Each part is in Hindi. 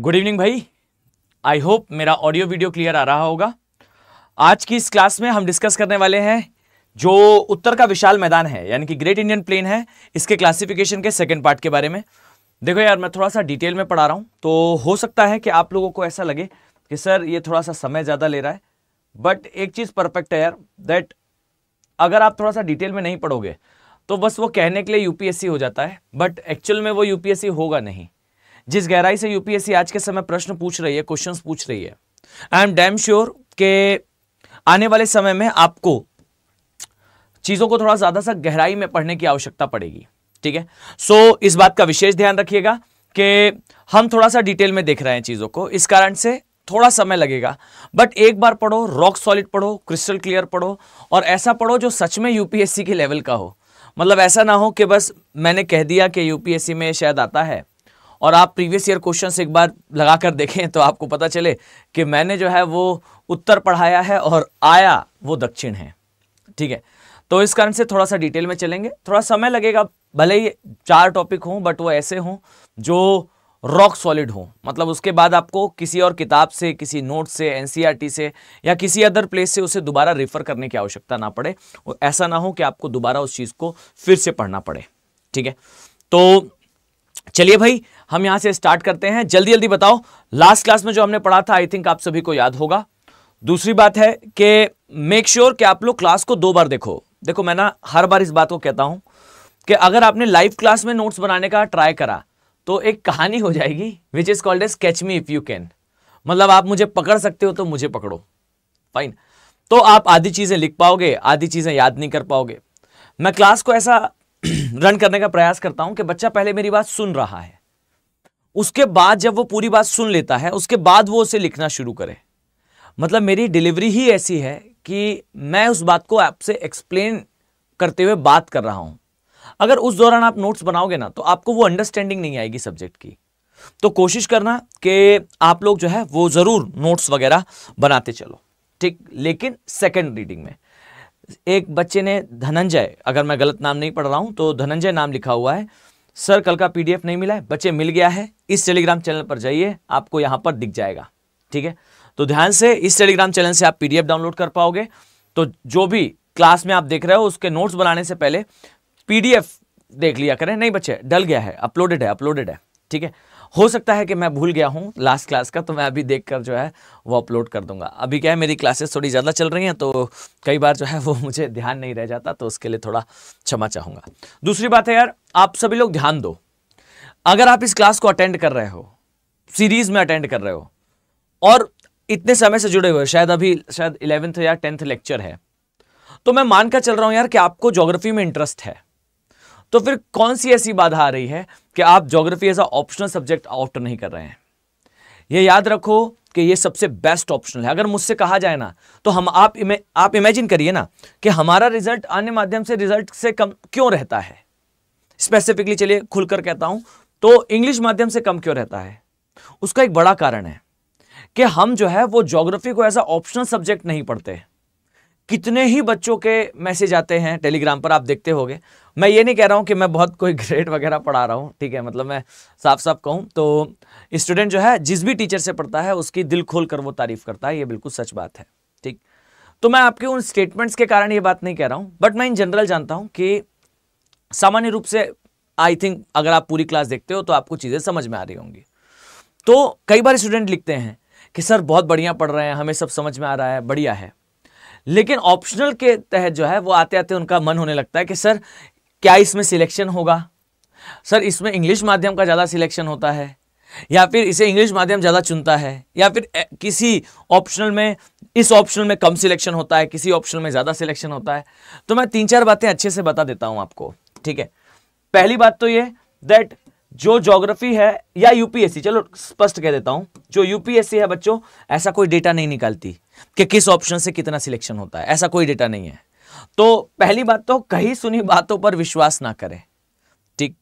गुड इवनिंग भाई। आई होप मेरा ऑडियो वीडियो क्लियर आ रहा होगा। आज की इस क्लास में हम डिस्कस करने वाले हैं जो उत्तर का विशाल मैदान है यानी कि ग्रेट इंडियन प्लेन है, इसके क्लासिफिकेशन के सेकंड पार्ट के बारे में। देखो यार, मैं थोड़ा सा डिटेल में पढ़ा रहा हूं तो हो सकता है कि आप लोगों को ऐसा लगे कि सर ये थोड़ा सा समय ज़्यादा ले रहा है, बट एक चीज़ परफेक्ट है यार, दैट अगर आप थोड़ा सा डिटेल में नहीं पढ़ोगे तो बस वो कहने के लिए यूपीएससी हो जाता है, बट एक्चुअल में वो यूपीएससी होगा नहीं। जिस गहराई से यूपीएससी आज के समय प्रश्न पूछ रही है, क्वेश्चंस पूछ रही है, आई एम डैम श्योर के आने वाले समय में आपको चीजों को थोड़ा ज्यादा सा गहराई में पढ़ने की आवश्यकता पड़ेगी। ठीक है, सो इस बात का विशेष ध्यान रखिएगा कि हम थोड़ा सा डिटेल में देख रहे हैं चीजों को, इस कारण से थोड़ा समय लगेगा, बट एक बार पढ़ो, रॉक सॉलिड पढ़ो, क्रिस्टल क्लियर पढ़ो, और ऐसा पढ़ो जो सच में यूपीएससी के लेवल का हो। मतलब ऐसा ना हो कि बस मैंने कह दिया कि यूपीएससी में शायद आता है और आप प्रीवियस ईयर क्वेश्चंस एक बार लगा कर देखें तो आपको पता चले कि मैंने जो है वो उत्तर पढ़ाया है और आया वो दक्षिण है। ठीक है, तो इस कारण से थोड़ा सा डिटेल में चलेंगे, थोड़ा समय लगेगा, भले ही 4 टॉपिक हों बट वो ऐसे हों जो रॉक सॉलिड हो। मतलब उसके बाद आपको किसी और किताब से, किसी नोट से, एनसीईआरटी से या किसी अदर प्लेस से उसे दोबारा रेफर करने की आवश्यकता ना पड़े, और ऐसा ना हो कि आपको दोबारा उस चीज़ को फिर से पढ़ना पड़े। ठीक है, तो चलिए भाई हम यहां से स्टार्ट करते हैं। जल्दी जल्दी बताओ, लास्ट क्लास में जो हमने पढ़ा था आई थिंक आप सभी को याद होगा। दूसरी बात है कि मेक श्योर कि आप लोग क्लास को 2 बार देखो। देखो मैं ना हर बार इस बात को कहता हूं कि अगर आपने लाइव क्लास में नोट्स बनाने का ट्राई करा तो एक कहानी हो जाएगी which is called as catch me if you can. मतलब आप मुझे पकड़ सकते हो तो मुझे पकड़ो, फाइन। तो आप आधी चीजें लिख पाओगे, आधी चीजें याद नहीं कर पाओगे। मैं क्लास को ऐसा रन करने का प्रयास करता हूं कि बच्चा पहले मेरी बात सुन रहा है, उसके बाद जब वो पूरी बात सुन लेता है उसके बाद वो उसे लिखना शुरू करे। मतलब मेरी डिलीवरी ही ऐसी है कि मैं उस बात को आपसे एक्सप्लेन करते हुए बात कर रहा हूं। अगर उस दौरान आप नोट्स बनाओगे ना तो आपको वो अंडरस्टैंडिंग नहीं आएगी सब्जेक्ट की। तो कोशिश करना कि आप लोग जो है वो जरूर नोट्स वगैरह बनाते चलो, ठीक। लेकिन सेकंड रीडिंग में एक बच्चे ने धनंजय, अगर मैं गलत नाम नहीं पढ़ रहा हूं तो धनंजय नाम लिखा हुआ है, सर कल का पीडीएफ नहीं मिला है। बच्चे मिल गया है, इस टेलीग्राम चैनल पर जाइए, आपको यहां पर दिख जाएगा। ठीक है, तो ध्यान से इस टेलीग्राम चैनल से आप पीडीएफ डाउनलोड कर पाओगे। तो जो भी क्लास में आप देख रहे हो उसके नोट्स बनाने से पहले पीडीएफ देख लिया करें। नहीं बच्चे, डल गया है, अपलोडेड है। ठीक है, हो सकता है कि मैं भूल गया हूं लास्ट क्लास का, तो मैं अभी देखकर जो है वो अपलोड कर दूंगा। अभी क्या है, मेरी क्लासेस थोड़ी ज़्यादा चल रही हैं तो कई बार जो है वो मुझे ध्यान नहीं रह जाता, तो उसके लिए थोड़ा क्षमा चाहूँगा। दूसरी बात है यार, आप सभी लोग ध्यान दो, अगर आप इस क्लास को अटेंड कर रहे हो, सीरीज में अटेंड कर रहे हो और इतने समय से जुड़े हुए, शायद 11th या 10th लेक्चर है, तो मैं मानकर चल रहा हूँ यार कि आपको ज्योग्राफी में इंटरेस्ट है। तो फिर कौन सी ऐसी बाधा आ रही है कि आप geography as a optional subject opt नहीं कर रहे हैं? ये याद रखो कि ये सबसे बेस्ट ऑप्शनल है। अगर मुझसे कहा जाए ना तो आप इमेजिन करिए ना कि हमारा रिजल्ट अन्य माध्यम से रिजल्ट से कम क्यों रहता है। स्पेसिफिकली चलिए खुलकर कहता हूं तो इंग्लिश माध्यम से कम क्यों रहता है? उसका एक बड़ा कारण है कि हम जो है वो ज्योग्राफी को एज अ ऑप्शनल सब्जेक्ट नहीं पढ़ते। कितने ही बच्चों के मैसेज आते हैं टेलीग्राम पर, आप देखते होंगे। मैं ये नहीं कह रहा हूं कि मैं बहुत कोई ग्रेड वगैरह पढ़ा रहा हूं, ठीक है, मतलब मैं साफ साफ कहूं तो स्टूडेंट जो है जिस भी टीचर से पढ़ता है उसकी दिल खोल कर वो तारीफ करता है, ये बिल्कुल सच बात है। ठीक, तो मैं आपके उन स्टेटमेंट्स के कारण ये बात नहीं कह रहा हूं, बट मैं इन जनरल जानता हूं कि सामान्य रूप से आई थिंक अगर आप पूरी क्लास देखते हो तो आपको चीजें समझ में आ रही होंगी। तो कई बार स्टूडेंट लिखते हैं कि सर बहुत बढ़िया पढ़ रहे हैं, हमें सब समझ में आ रहा है, बढ़िया है, लेकिन ऑप्शनल के तहत जो है वो आते आते उनका मन होने लगता है कि सर क्या इसमें सिलेक्शन होगा, सर इसमें इंग्लिश माध्यम का ज़्यादा सिलेक्शन होता है, या फिर इसे इंग्लिश माध्यम ज़्यादा चुनता है, या फिर किसी ऑप्शनल में, इस ऑप्शनल में कम सिलेक्शन होता है, किसी ऑप्शनल में ज़्यादा सिलेक्शन होता है। तो मैं 3-4 बातें अच्छे से बता देता हूँ आपको। ठीक है, पहली बात तो ये दैट जो ज्योग्राफी है या यूपीएससी, चलो स्पष्ट कह देता हूं, जो यूपीएससी है बच्चों ऐसा कोई डेटा नहीं निकालती कि किस ऑप्शन से कितना सिलेक्शन होता है, ऐसा कोई डेटा नहीं है। तो पहली बात तो कहीं सुनी बातों पर विश्वास ना करें। ठीक,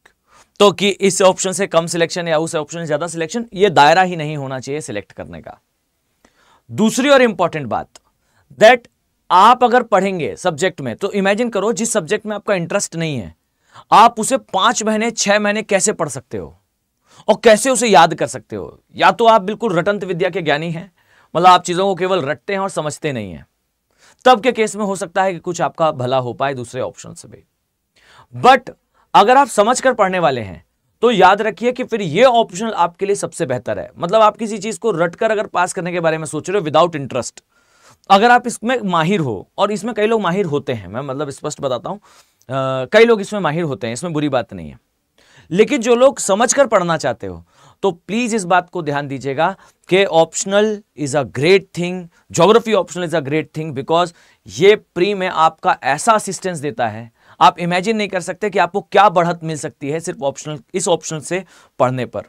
तो कि इस ऑप्शन से कम सिलेक्शन या उस ऑप्शन से ज्यादा सिलेक्शन, ये दायरा ही नहीं होना चाहिए सिलेक्ट करने का। दूसरी और इंपॉर्टेंट बात दैट आप अगर पढ़ेंगे सब्जेक्ट में तो इमेजिन करो जिस सब्जेक्ट में आपका इंटरेस्ट नहीं है, आप उसे 5 महीने 6 महीने कैसे पढ़ सकते हो? और कैसे उसे याद कर सकते हो। या तो आप बिल्कुल रटंत विद्या के ज्ञानी हैं, मतलब आप चीजों को केवल रटते हैं और समझते नहीं हैं, तब के केस में हो सकता है कि कुछ आपका भला हो पाए दूसरे ऑप्शन से भी। बट अगर आप समझकर पढ़ने वाले हैं तो याद रखिए कि फिर ये ऑप्शनल आपके लिए सबसे बेहतर है। मतलब आप किसी चीज को रटकर अगर पास करने के बारे में सोच रहे हो विदाउट इंटरेस्ट, अगर आप इसमें माहिर हो, और इसमें कई लोग माहिर होते हैं, मैं मतलब स्पष्ट बताता हूं, कई लोग इसमें माहिर होते हैं, इसमें बुरी बात नहीं है, लेकिन जो लोग समझकर पढ़ना चाहते हो तो प्लीज इस बात को ध्यान दीजिएगा कि optional is a great thing, geography optional is a great thing, because ये प्री में आपका ऐसा असिस्टेंस देता है, आप इमेजिन नहीं कर सकते कि आपको क्या बढ़त मिल सकती है सिर्फ ऑप्शनल, इस ऑप्शनल से पढ़ने पर।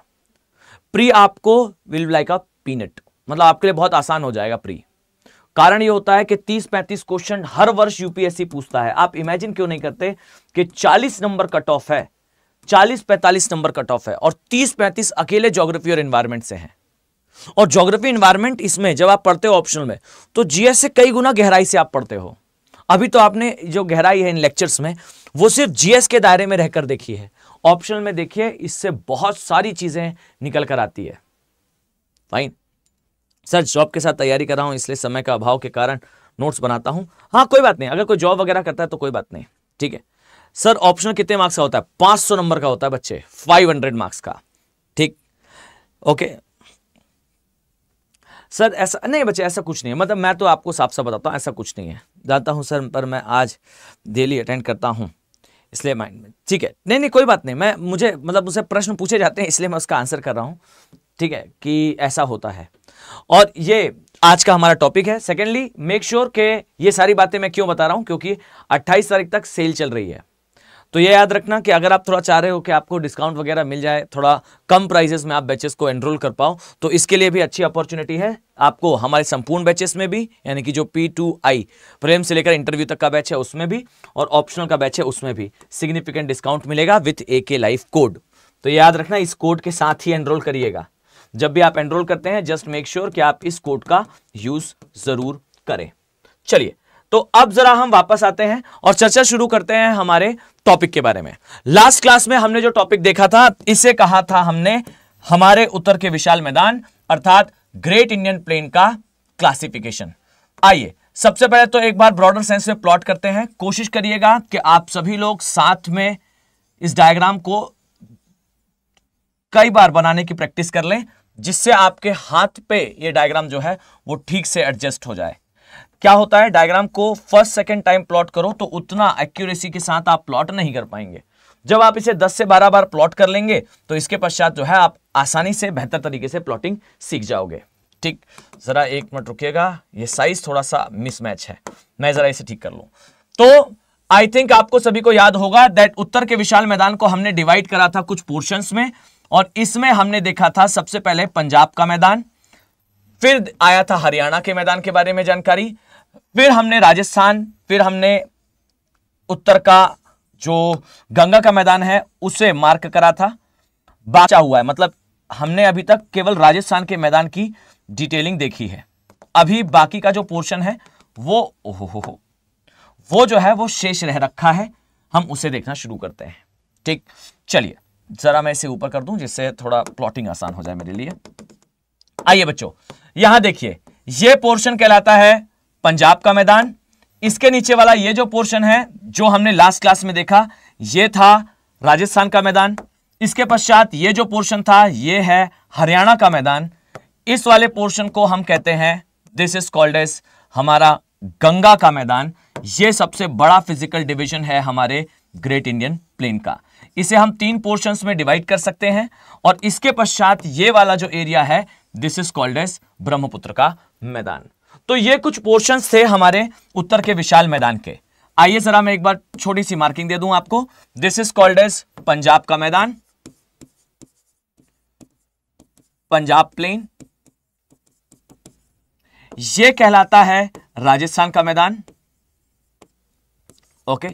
प्री आपको will be like a peanut, मतलब आपके लिए बहुत आसान हो जाएगा प्री। कारण ये होता है कि 30-35 क्वेश्चन हर वर्ष यूपीएससी पूछता है। आप इमेजिन क्यों नहीं करते कि 40 नंबर कट ऑफ है, 40-45 नंबर कट ऑफ है, और 30-35 अकेले ज्योग्राफी और एनवायरमेंट से हैं। और ज्योग्राफी एनवायरमेंट इसमें जब आप पढ़ते हो ऑप्शनल में, तो जीएस से कई गुना गहराई से आप पढ़ते हो। अभी तो आपने जो गहराई है इन लेक्चर्स में वो सिर्फ जीएस के दायरे में रहकर देखी है, ऑप्शनल में देखिए इससे बहुत सारी चीजें निकल कर आती है। फाइन सर, जॉब के साथ तैयारी कर रहा हूं इसलिए समय का अभाव के कारण नोट्स बनाता हूं। हाँ कोई बात नहीं, अगर कोई जॉब वगैरह करता है तो कोई बात नहीं, ठीक है। सर ऑप्शनल कितने मार्क्स का होता है? 500 नंबर का होता है बच्चे, 500 मार्क्स का, ठीक, ओके। सर ऐसा नहीं बच्चे, ऐसा कुछ नहीं है, मतलब मैं तो आपको साफ साफ बताता हूँ, ऐसा कुछ नहीं है। जानता हूँ सर, पर मैं आज डेली अटेंड करता हूँ इसलिए माइंड में, ठीक है। नहीं कोई बात नहीं, मैं मुझे मतलब मुझसे प्रश्न पूछे जाते हैं इसलिए मैं उसका आंसर कर रहा हूँ, ठीक है, कि ऐसा होता है। और ये आज का हमारा टॉपिक है। सेकेंडली मेक श्योर कि ये सारी बातें मैं क्यों बता रहा हूं, क्योंकि 28 तारीख तक सेल चल रही है। तो ये याद रखना कि अगर आप थोड़ा चाह रहे हो कि आपको डिस्काउंट वगैरह मिल जाए, थोड़ा कम प्राइजेस में आप बैचेस को एनरोल कर पाओ, तो इसके लिए भी अच्छी अपॉर्चुनिटी है आपको। हमारे संपूर्ण बैचेस में भी, यानी कि जो P2I प्रीलिम्स से लेकर इंटरव्यू तक का बैच है उसमें भी, और ऑप्शनल का बैच है उसमें भी सिग्निफिकेंट डिस्काउंट मिलेगा विथ AK लाइफ कोड। तो याद रखना इस कोड के साथ ही एनरोल करिएगा। जब भी आप एनरोल करते हैं जस्ट मेक श्योर कि आप इस कोड का यूज जरूर करें। चलिए, तो अब जरा हम वापस आते हैं और चर्चा शुरू करते हैं हमारे टॉपिक के बारे में। लास्ट क्लास में हमने जो टॉपिक देखा था, इसे कहा था हमने हमारे उत्तर के विशाल मैदान, अर्थात ग्रेट इंडियन प्लेन का क्लासिफिकेशन। आइए सबसे पहले तो एक बार ब्रॉडर सेंस में प्लॉट करते हैं। कोशिश करिएगा कि आप सभी लोग साथ में इस डायग्राम को कई बार बनाने की प्रैक्टिस कर लें, जिससे आपके हाथ पे ये डायग्राम जो है वो ठीक से एडजस्ट हो जाए। क्या होता है, डायग्राम को फर्स्ट सेकंड टाइम प्लॉट करो तो उतना एक्यूरेसी के साथ आप प्लॉट नहीं कर पाएंगे। जब आप इसे 10 से 12 बार प्लॉट कर लेंगे तो इसके पश्चात जो है आप आसानी से बेहतर तरीके से प्लॉटिंग सीख जाओगे। ठीक, जरा एक मिनट रुकिएगा, ये साइज थोड़ा सा मिसमैच है, मैं जरा इसे ठीक कर लूं। तो आई थिंक आपको सभी को याद होगा दैट उत्तर के विशाल मैदान को हमने डिवाइड करा था कुछ पोर्शंस में, और इसमें हमने देखा था सबसे पहले पंजाब का मैदान, फिर आया था हरियाणा के मैदान के बारे में जानकारी, फिर हमने राजस्थान, फिर हमने उत्तर का जो गंगा का मैदान है उसे मार्क करा था। बचा हुआ है, मतलब हमने अभी तक केवल राजस्थान के मैदान की डिटेलिंग देखी है। अभी बाकी का जो पोर्शन है वो जो है वो शेष रह रखा है, हम उसे देखना शुरू करते हैं। ठीक, चलिए जरा मैं इसे ऊपर कर दूं जिससे थोड़ा प्लॉटिंग आसान हो जाए मेरे लिए। आइए बच्चों, यहां देखिए, ये पोर्शन कहलाता है पंजाब का मैदान। इसके नीचे वाला ये जो पोर्शन है जो हमने लास्ट क्लास में देखा, ये था राजस्थान का मैदान। इसके पश्चात ये जो पोर्शन था ये है हरियाणा का मैदान। इस वाले पोर्शन को हम कहते हैं, दिस इज कॉल्ड एज हमारा गंगा का मैदान। ये सबसे बड़ा फिजिकल डिवीजन है हमारे ग्रेट इंडियन प्लेन का। इसे हम 3 पोर्शंस में डिवाइड कर सकते हैं, और इसके पश्चात ये वाला जो एरिया है this is called as Brahmaputra का मैदान। तो ये कुछ पोर्शंस थे हमारे उत्तर के विशाल मैदान के। आइए जरा मैं एक बार छोटी सी मार्किंग दे दूं आपको। This is called as Punjab का मैदान, पंजाब प्लेन। ये कहलाता है राजस्थान का मैदान, ओके,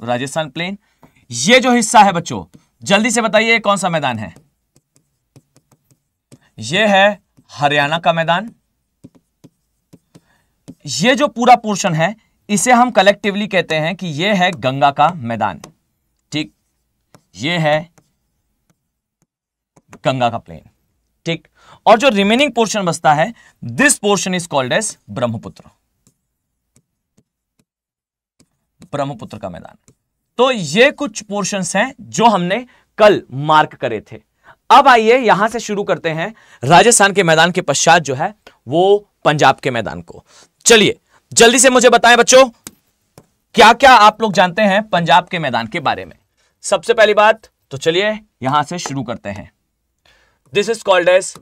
राजस्थान प्लेन। ये जो हिस्सा है बच्चों, जल्दी से बताइए कौन सा मैदान है? ये है हरियाणा का मैदान। ये जो पूरा पोर्शन है इसे हम कलेक्टिवली कहते हैं कि ये है गंगा का मैदान। ठीक, ये है गंगा का प्लेन, ठीक। और जो रिमेनिंग पोर्शन बचता है, this portion is called as Brahmaputra, Brahmaputra का मैदान। तो ये कुछ पोर्शंस हैं जो हमने कल मार्क करे थे। अब आइए यहां से शुरू करते हैं राजस्थान के मैदान के पश्चात जो है वो पंजाब के मैदान को। चलिए जल्दी से मुझे बताएं बच्चों, क्या क्या आप लोग जानते हैं पंजाब के मैदान के बारे में। सबसे पहली बात तो चलिए यहां से शुरू करते हैं। This is called as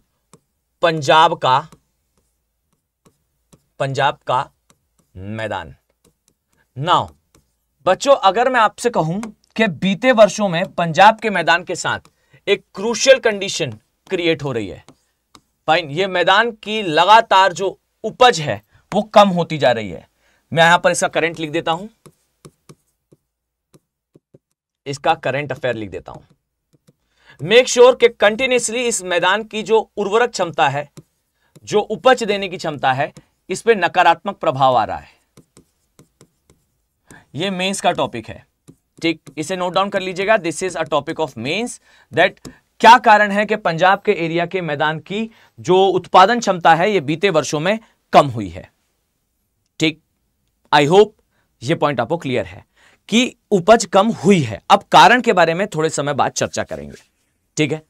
Punjab का मैदान। नाउ बच्चों, अगर मैं आपसे कहूं कि बीते वर्षों में पंजाब के मैदान के साथ एक क्रूशियल कंडीशन क्रिएट हो रही है। फाइन, ये मैदान की लगातार जो उपज है वो कम होती जा रही है। मैं यहां पर इसका करंट लिख देता हूं, इसका करंट अफेयर लिख देता हूं। मेक श्योर कि कंटिन्यूसली इस मैदान की जो उर्वरक क्षमता है, जो उपज देने की क्षमता है, इस पे नकारात्मक प्रभाव आ रहा है। ये मेंस का टॉपिक है, ठीक, इसे नोट डाउन कर लीजिएगा। This is a topic of mains that क्या कारण है कि पंजाब के एरिया के मैदान की जो उत्पादन क्षमता है ये बीते वर्षों में कम हुई है, ठीक। आई होप ये पॉइंट आपको क्लियर है कि उपज कम हुई है। अब कारण के बारे में थोड़े समय बाद चर्चा करेंगे, ठीक है।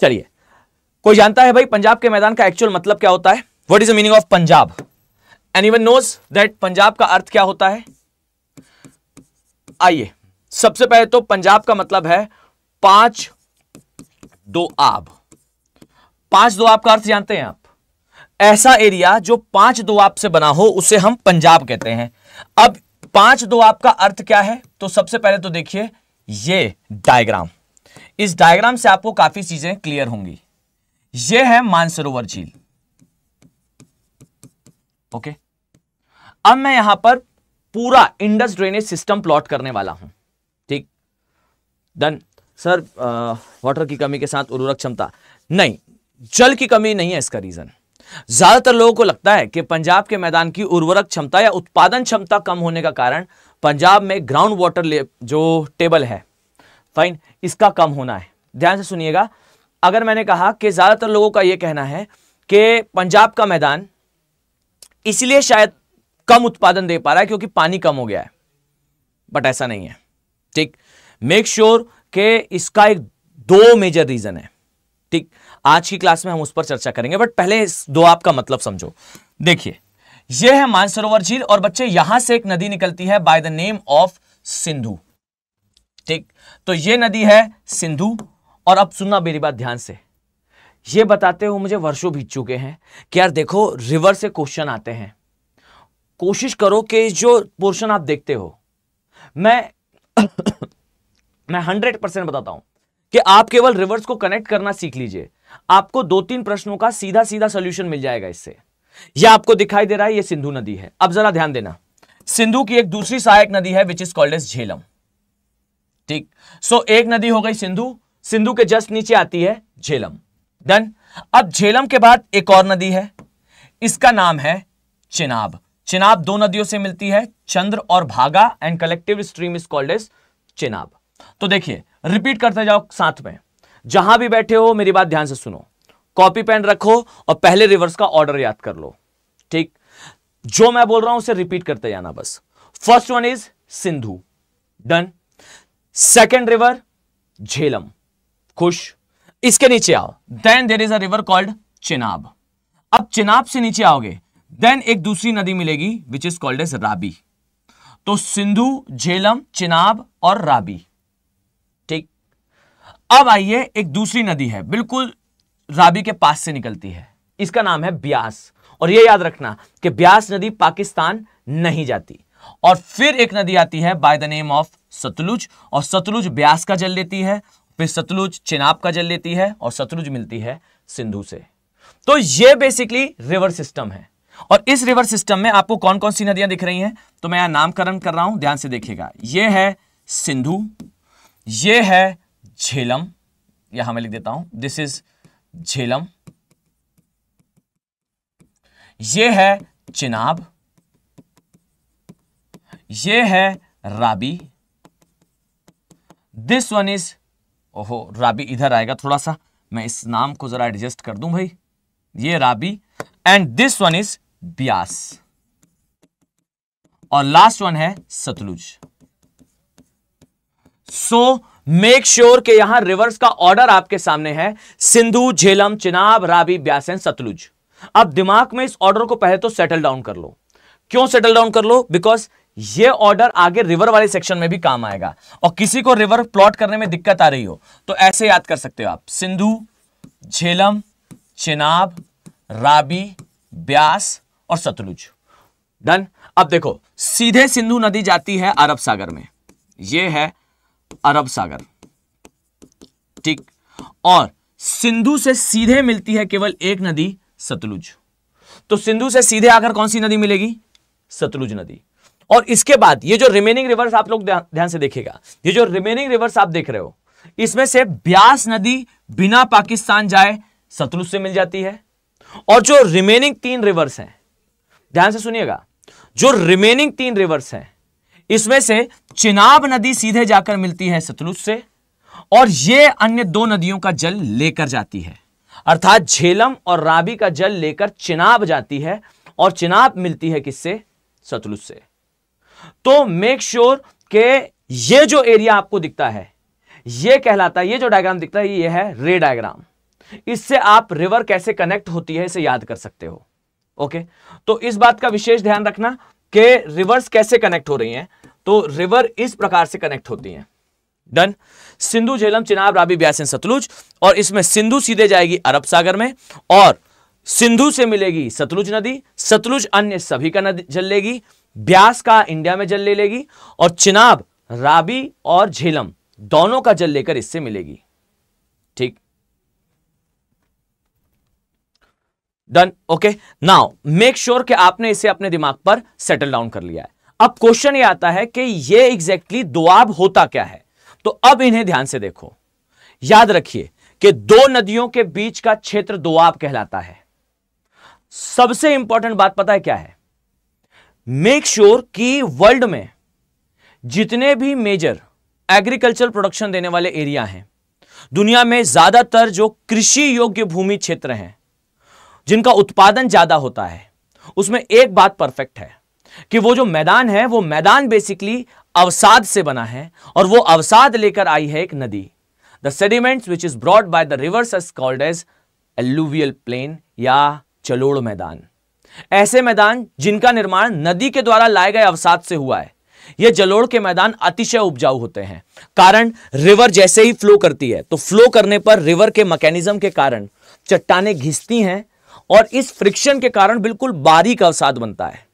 चलिए, कोई जानता है भाई पंजाब के मैदान का एक्चुअल मतलब क्या होता है? What is the meaning of Punjab? Anyone knows that Punjab का अर्थ क्या होता है? आइए, सबसे पहले तो पंजाब का मतलब है 5 दोआब। 5 दोआब का अर्थ जानते हैं आप? ऐसा एरिया जो 5 दोआब से बना हो उसे हम पंजाब कहते हैं। अब 5 दोआब का अर्थ क्या है? तो सबसे पहले तो देखिए ये डायग्राम, इस डायग्राम से आपको काफी चीजें क्लियर होंगी। ये है मानसरोवर झील, ओके। अब मैं यहां पर पूरा इंडस ड्रेनेज सिस्टम प्लॉट करने वाला हूं, ठीक। डन सर, वाटर की कमी के साथ उर्वरक क्षमता नहीं, जल की कमी नहीं है इसका रीजन। ज्यादातर लोगों को लगता है कि पंजाब के मैदान की उर्वरक क्षमता या उत्पादन क्षमता कम होने का कारण पंजाब में ग्राउंड वाटर जो टेबल है, फाइन, इसका कम होना है। ध्यान से सुनिएगा, अगर मैंने कहा कि ज्यादातर लोगों का यह कहना है कि पंजाब का मैदान इसलिए शायद कम उत्पादन दे पा रहा है क्योंकि पानी कम हो गया है, बट ऐसा नहीं है, ठीक। मेक श्योर कि इसका एक 2 मेजर रीजन है, ठीक। आज की क्लास में हम उस पर चर्चा करेंगे, बट पहले इस दोआब का मतलब समझो। देखिए, यह है मानसरोवर झील और बच्चे यहां से एक नदी निकलती है by the name of Sindhu, ठीक। तो यह नदी है सिंधु। और अब सुनना मेरी बात ध्यान से, यह बताते हुए मुझे वर्षों बीत चुके हैं कि यार देखो रिवर से क्वेश्चन आते हैं, कोशिश करो कि जो पोर्शन आप देखते हो, मैं 100% बताता हूं कि आप केवल रिवर्स को कनेक्ट करना सीख लीजिए। आपको 2-3 प्रश्नों का सीधा सीधा सॉल्यूशन मिल जाएगा इससे। यह आपको दिखाई दे रहा है, यह सिंधु नदी है। अब जरा ध्यान देना, सिंधु की एक दूसरी सहायक नदी है which is called as Jhelum, ठीक। सो एक नदी हो गई सिंधु, सिंधु के जस्ट नीचे आती है झेलम, डन। अब झेलम के बाद एक और नदी है, इसका नाम है चिनाब। चिनाब 2 नदियों से मिलती है, चंद्र और Bhaga, and collective stream is called as Chenab. तो देखिए, रिपीट करते जाओ साथ में, जहां भी बैठे हो मेरी बात ध्यान से सुनो, कॉपी पेन रखो और पहले रिवर्स का ऑर्डर याद कर लो, ठीक। जो मैं बोल रहा हूं उसे रिपीट करते जाना बस। First one is Sindhu, done. Second river Jhelum, खुश। इसके नीचे आओ, then there is a river called Chenab. अब चिनाब से नीचे आओगे, देन एक दूसरी नदी मिलेगी विच इज कॉल्ड एज राबी। तो सिंधु, झेलम, चिनाब और राबी, ठीक। अब आइए, एक दूसरी नदी है बिल्कुल राबी के पास से निकलती है, इसका नाम है ब्यास। और यह याद रखना कि ब्यास नदी पाकिस्तान नहीं जाती। और फिर एक नदी आती है by the name of Sutlej, और सतलुज ब्यास का जल लेती है, फिर सतलुज चिनाब का जल लेती है, और सतलुज मिलती है सिंधु से। तो यह बेसिकली रिवर सिस्टम है। और इस रिवर सिस्टम में आपको कौन कौन सी नदियां दिख रही हैं, तो मैं यहां नामकरण कर रहा हूं, ध्यान से देखिएगा। यह है सिंधु, यह है झेलम, यहां मैं लिख देता हूं, दिस इज झेलम, यह है चिनाब, यह है राबी, दिस वन इज ओहो, राबी इधर आएगा, थोड़ा सा मैं इस नाम को जरा एडजस्ट कर दूं भाई, ये Ravi, and this one is Beas, और लास्ट वन है सतलुज। सो मेक श्योर कि यहां रिवर्स का ऑर्डर आपके सामने है, सिंधु, झेलम, चिनाब, राबी, ब्यास एंड सतलुज। अब दिमाग में इस ऑर्डर को पहले तो सेटल डाउन कर लो। क्यों सेटल डाउन कर लो? बिकॉज ये ऑर्डर आगे रिवर वाले सेक्शन में भी काम आएगा, और किसी को रिवर प्लॉट करने में दिक्कत आ रही हो तो ऐसे याद कर सकते हो आप, सिंधु, झेलम, चिनाब, राबी, ब्यास और सतलुज। डन। अब देखो, सीधे सिंधु नदी जाती है अरब सागर में, यह है अरब सागर, ठीक, और सिंधु से सीधे मिलती है केवल एक नदी, सतलुज। तो सिंधु से सीधे आकर कौन सी नदी मिलेगी? सतलुज नदी। और इसके बाद ये जो रिमेनिंग रिवर्स आप लोग ध्यान से देखिएगा, ये जो रिमेनिंग रिवर्स आप देख रहे हो, इसमें से ब्यास नदी बिना पाकिस्तान जाए सतलुज से मिल जाती है, और जो रिमेनिंग 3 रिवर्स हैं, ध्यान से सुनिएगा, जो रिमेनिंग 3 रिवर्स हैं, इसमें से चिनाब नदी सीधे जाकर मिलती है सतलुज से, और ये अन्य 2 नदियों का जल लेकर जाती है, अर्थात झेलम और राबी का जल लेकर चिनाब जाती है, और चिनाब मिलती है किससे? सतलुज से। तो मेक श्योर कि ये जो एरिया आपको दिखता है, ये कहलाता है, ये जो डायग्राम दिखता है, ये है रे डायग्राम। इससे आप रिवर कैसे कनेक्ट होती है इसे याद कर सकते हो। ओके, तो इस बात का विशेष ध्यान रखना कि रिवर्स कैसे कनेक्ट हो रही हैं। तो रिवर इस प्रकार से कनेक्ट होती हैं। डन। सिंधु, झेलम, चिनाब, राबी, ब्यास एंड सतलुज, और इसमें सिंधु सीधे जाएगी अरब सागर में, और सिंधु से मिलेगी सतलुज नदी, सतलुज अन्य सभी का नदी जल लेगी, ब्यास का इंडिया में जल ले लेगी, और चिनाब, राबी और झेलम दोनों का जल लेकर इससे मिलेगी। ठीक, done. Okay, now make sure कि आपने इसे अपने दिमाग पर सेटल डाउन कर लिया है। अब क्वेश्चन ये आता है कि ये एग्जैक्टली दोआब होता क्या है। तो अब इन्हें ध्यान से देखो, याद रखिए कि 2 नदियों के बीच का क्षेत्र दोआब कहलाता है। सबसे इंपॉर्टेंट बात पता है क्या है? मेक श्योर कि वर्ल्ड में जितने भी मेजर एग्रीकल्चर प्रोडक्शन देने वाले एरिया हैं, दुनिया में ज्यादातर जो कृषि योग्य भूमि क्षेत्र हैं, जिनका उत्पादन ज्यादा होता है, उसमें एक बात परफेक्ट है कि वो जो मैदान है, वो मैदान बेसिकली अवसाद से बना है, और वो अवसाद लेकर आई है एक नदी। The sediments which is brought by the rivers is called as alluvial plain या जलोढ़ मैदान। ऐसे मैदान जिनका निर्माण नदी के द्वारा लाए गए अवसाद से हुआ है, ये जलोढ़ के मैदान अतिशय उपजाऊ होते हैं। कारण, रिवर जैसे ही फ्लो करती है, तो फ्लो करने पर रिवर के मैकेनिज्म के कारण चट्टानें घिसती हैं, और इस फ्रिक्शन के कारण बिल्कुल बारीक अवसाद बनता है,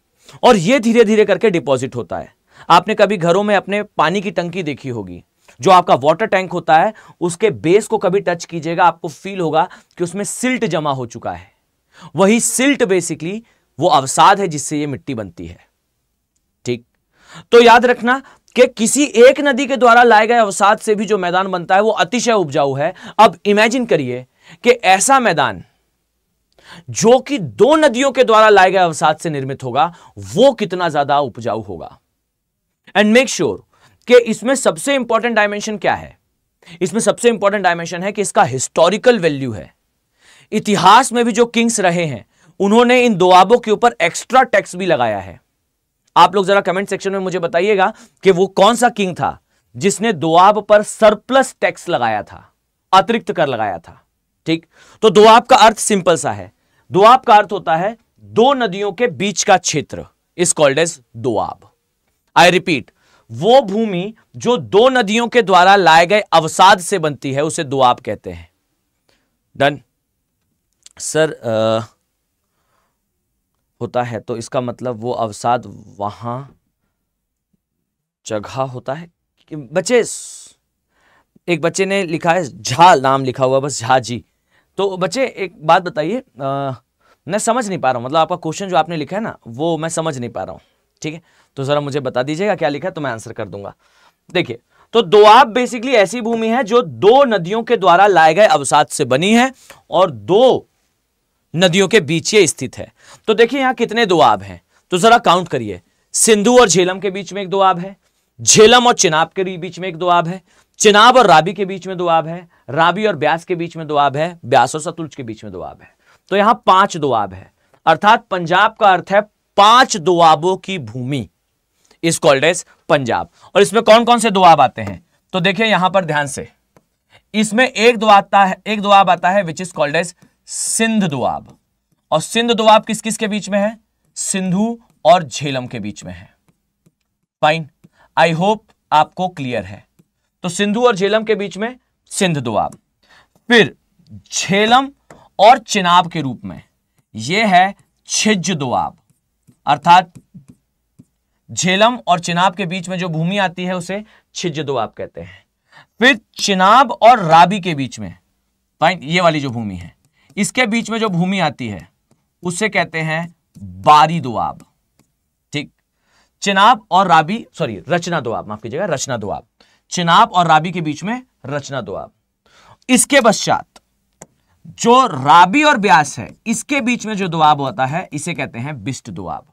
और यह धीरे धीरे करके डिपॉजिट होता है। आपने कभी घरों में अपने पानी की टंकी देखी होगी, जो आपका वाटर टैंक होता है, उसके बेस को कभी टच कीजिएगा, आपको फील होगा कि उसमें सिल्ट जमा हो चुका है। वही सिल्ट बेसिकली वो अवसाद है जिससे ये मिट्टी बनती है। ठीक, तो याद रखना कि किसी एक नदी के द्वारा लाए गए अवसाद से भी जो मैदान बनता है वो अतिशय उपजाऊ है। अब इमेजिन करिए कि ऐसा मैदान जो कि 2 नदियों के द्वारा लाए गए अवसाद से निर्मित होगा, वो कितना ज्यादा उपजाऊ होगा। एंड मेक श्योर कि इसमें सबसे इंपॉर्टेंट डायमेंशन क्या है? इसमें सबसे इंपॉर्टेंट डायमेंशन है कि इसका हिस्टोरिकल वैल्यू है। इतिहास में भी जो किंग्स रहे हैं, उन्होंने इन दोआबों के ऊपर एक्स्ट्रा टैक्स भी लगाया है। आप लोग जरा कमेंट सेक्शन में मुझे बताइएगा कि वो कौन सा किंग था जिसने दोआब पर सरप्लस टैक्स लगाया था, अतिरिक्त कर लगाया था। ठीक, तो दोआब का अर्थ सिंपल सा है। दोआब का अर्थ होता है 2 नदियों के बीच का क्षेत्र, is called as Doab. I repeat, वो भूमि जो 2 नदियों के द्वारा लाए गए अवसाद से बनती है, उसे दोआब कहते हैं। डन। सर होता है तो इसका मतलब वो अवसाद वहां जगह होता है। बच्चे, एक बच्चे ने लिखा है झा, नाम लिखा हुआ बस, झा जी। तो बच्चे एक बात बताइए, मैं समझ नहीं पा रहा हूं, मतलब आपका क्वेश्चन जो आपने लिखा है ना, वो मैं समझ नहीं पा रहा हूं। ठीक है, तो जरा मुझे बता दीजिएगा क्या लिखा है, तो मैं आंसर कर दूंगा। देखिए, तो दोआब बेसिकली ऐसी भूमि है जो 2 नदियों के द्वारा लाए गए अवसाद से बनी है, और 2 नदियों के बीच ये स्थित है। तो देखिए यहां कितने दोआब हैं, तो जरा काउंट करिए। सिंधु और झेलम के बीच में एक दोआब है, झेलम और चिनाब के बीच में एक दोआब है, चिनाब और रावी के बीच में दोआब है, रावी और ब्यास के बीच में दोआब है, ब्यास और सतलुज के बीच में दोआब है। तो यहां 5 दोआब है, अर्थात पंजाब का अर्थ है 5 दोआबों की भूमि, इज कॉल्ड एज पंजाब। और इसमें कौन कौन से दोआब आते हैं, तो देखिए यहां पर ध्यान से, इसमें एक दोआब आता है which is called as Sindh Doab. और सिंध दोआब किस किस के बीच में है, सिंधु और झेलम के बीच में है। फाइन, आई होप आपको क्लियर है। तो सिंधु और झेलम के बीच में सिंध दोआब। फिर झेलम और चिनाब के रूप में यह है छिज्ज दोआब, अर्थात झेलम और चिनाब के बीच में जो भूमि आती है उसे छिज्ज दोआब कहते हैं। फिर चिनाब और रावी के बीच में, फाइन, ये वाली जो भूमि है इसके बीच में जो भूमि आती है उसे कहते हैं बारी दोआब। ठीक, चिनाब और रावी, सॉरी रचना दोआब, माफ कीजिएगा, रचना दोआब। चिनाब और रावी के बीच में रचना दोआब। इसके पश्चात जो रावी और ब्यास है इसके बीच में जो दोआब होता है इसे कहते हैं बिस्ट दोआब।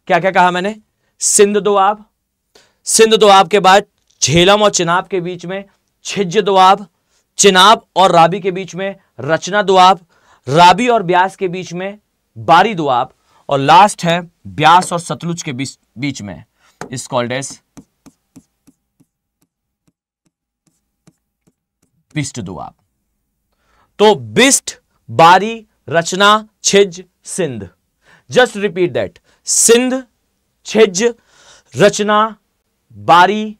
क्या क्या कहा मैंने, सिंध दोआब, सिंध दोआब के बाद झेलम और चिनाब के बीच में छिज्ज दोआब, चिनाब और रावी के बीच में रचना दोआब, रावी और ब्यास के बीच में बारी दोआब, और लास्ट है ब्यास और सतलुज के बीच में, is called as Bist Doab. तो Bist, Bari, Rachna, Chaj, Sindh. Just repeat that, Sindh, Chaj, Rachna, Bari,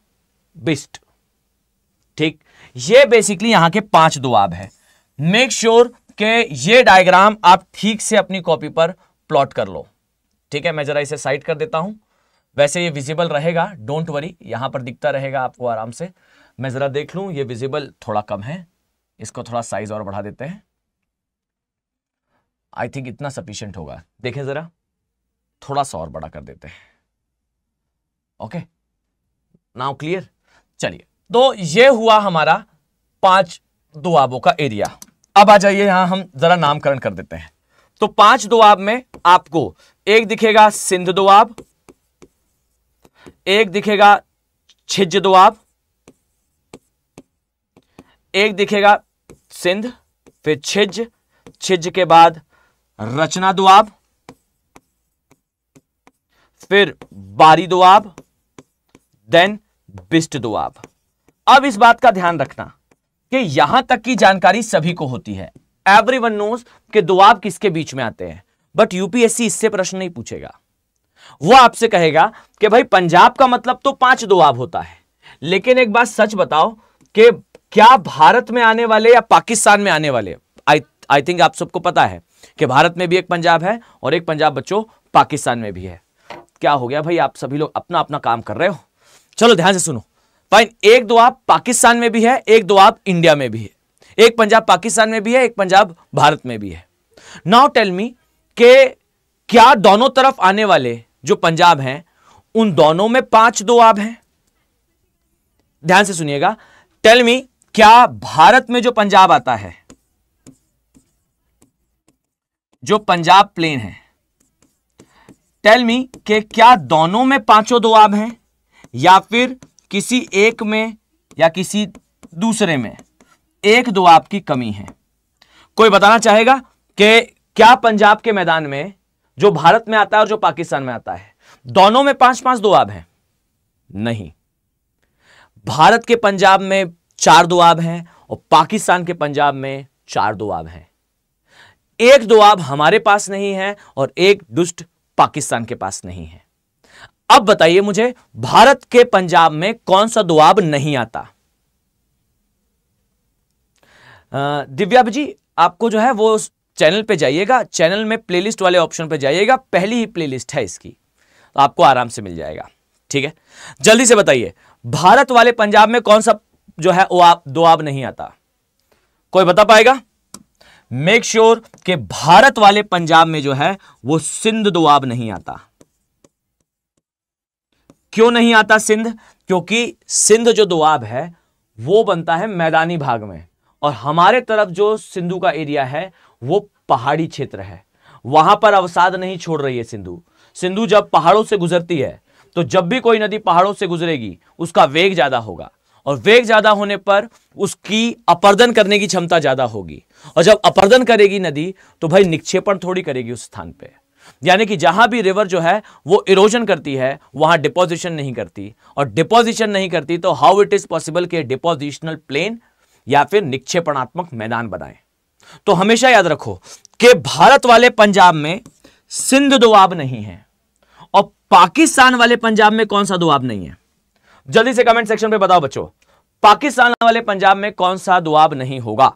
Bist. ठीक, ये बेसिकली यहां के 5 दोआब है। मेक श्योर कि ये डायग्राम आप ठीक से अपनी कॉपी पर प्लॉट कर लो। ठीक है, मैं जरा इसे साइड कर देता हूं, वैसे ये विजिबल रहेगा, डोंट वरी, यहां पर दिखता रहेगा आपको आराम से। मैं जरा देख लूं, ये विजिबल थोड़ा कम है, इसको थोड़ा साइज और बढ़ा देते हैं। आई थिंक इतना सफिशिएंट होगा, देखें जरा, थोड़ा सा और बड़ा कर देते हैं। Okay, now clear. चलिए, तो ये हुआ हमारा 5 दोआबों का एरिया। अब आ जाइए यहां हम जरा नामकरण कर देते हैं। तो 5 दोआब में आपको एक दिखेगा सिंध दोआब, एक दिखेगा छिज्ज दोआब, एक दिखेगा सिंध, फिर छिज्ज, छिज्ज के बाद रचना दोआब, फिर बारी दोआब, देन बिस्ट दोआब। अब इस बात का ध्यान रखना कि यहां तक की जानकारी सभी को होती है, एवरीवन नोज कि दोआब किसके बीच में आते हैं, बट यूपीएससी इससे प्रश्न नहीं पूछेगा। वो आपसे कहेगा कि भाई पंजाब का मतलब तो 5 दोआब होता है, लेकिन एक बात सच बताओ कि क्या भारत में आने वाले या पाकिस्तान में आने वाले, आई थिंक आप सबको पता है कि भारत में भी एक पंजाब है और एक पंजाब बच्चों पाकिस्तान में भी है। क्या हो गया भाई, आप सभी लोग अपना अपना काम कर रहे हो। चलो ध्यान से सुनो, फाइन, एक दोआब पाकिस्तान में भी है, एक दोआब इंडिया में भी है, एक पंजाब पाकिस्तान में भी है, एक पंजाब भारत में भी है। नाउ टेल मी कि क्या दोनों तरफ आने वाले जो पंजाब हैं उन दोनों में 5 दोआब हैं? ध्यान से सुनिएगा, टेल मी, क्या भारत में जो पंजाब आता है, जो पंजाब प्लेन है, टेल मी कि क्या दोनों में 5 दोआब हैं या फिर किसी एक में या किसी दूसरे में एक दोआब की कमी है? कोई बताना चाहेगा कि क्या पंजाब के मैदान में जो भारत में आता है और जो पाकिस्तान में आता है दोनों में 5-5 दोआब हैं? नहीं, भारत के पंजाब में 4 दोआब हैं और पाकिस्तान के पंजाब में 4 दोआब हैं। एक दोआब हमारे पास नहीं है और एक दुष्ट पाकिस्तान के पास नहीं है। अब बताइए मुझे, भारत के पंजाब में कौन सा दोआब नहीं आता? दिव्या जी, आपको जो है वो चैनल पे जाइएगा, चैनल में प्लेलिस्ट वाले ऑप्शन पे जाइएगा, पहली ही प्लेलिस्ट है इसकी, तो आपको आराम से मिल जाएगा। ठीक है, जल्दी से बताइए, भारत वाले पंजाब में कौन सा जो है वो दोआब नहीं आता? कोई बता पाएगा? मेक श्योर कि भारत वाले पंजाब में जो है वो सिंध दोआब नहीं आता। क्यों नहीं आता सिंध? क्योंकि सिंध जो दोआब है वो बनता है मैदानी भाग में, और हमारे तरफ जो सिंधु का एरिया है वो पहाड़ी क्षेत्र है, वहां पर अवसाद नहीं छोड़ रही है सिंधु। सिंधु जब पहाड़ों से गुजरती है तो जब भी कोई नदी पहाड़ों से गुजरेगी उसका वेग ज्यादा होगा, और वेग ज्यादा होने पर उसकी अपर्दन करने की क्षमता ज्यादा होगी, और जब अपर्दन करेगी नदी तो भाई निक्षेपण थोड़ी करेगी उस स्थान पे। यानी कि जहां भी रिवर जो है वो इरोजन करती है वहां डिपोजिशन नहीं करती, और डिपोजिशन नहीं करती तो हाउ इट इज पॉसिबल कि डिपोजिशनल प्लेन या फिर निक्षेपणात्मक मैदान बनाए। तो हमेशा याद रखो कि भारत वाले पंजाब में सिंध दोआब नहीं है, और पाकिस्तान वाले पंजाब में कौन सा दोआब नहीं है? जल्दी से कमेंट सेक्शन पे बताओ बच्चों, पाकिस्तान वाले पंजाब में कौन सा दोआब नहीं होगा?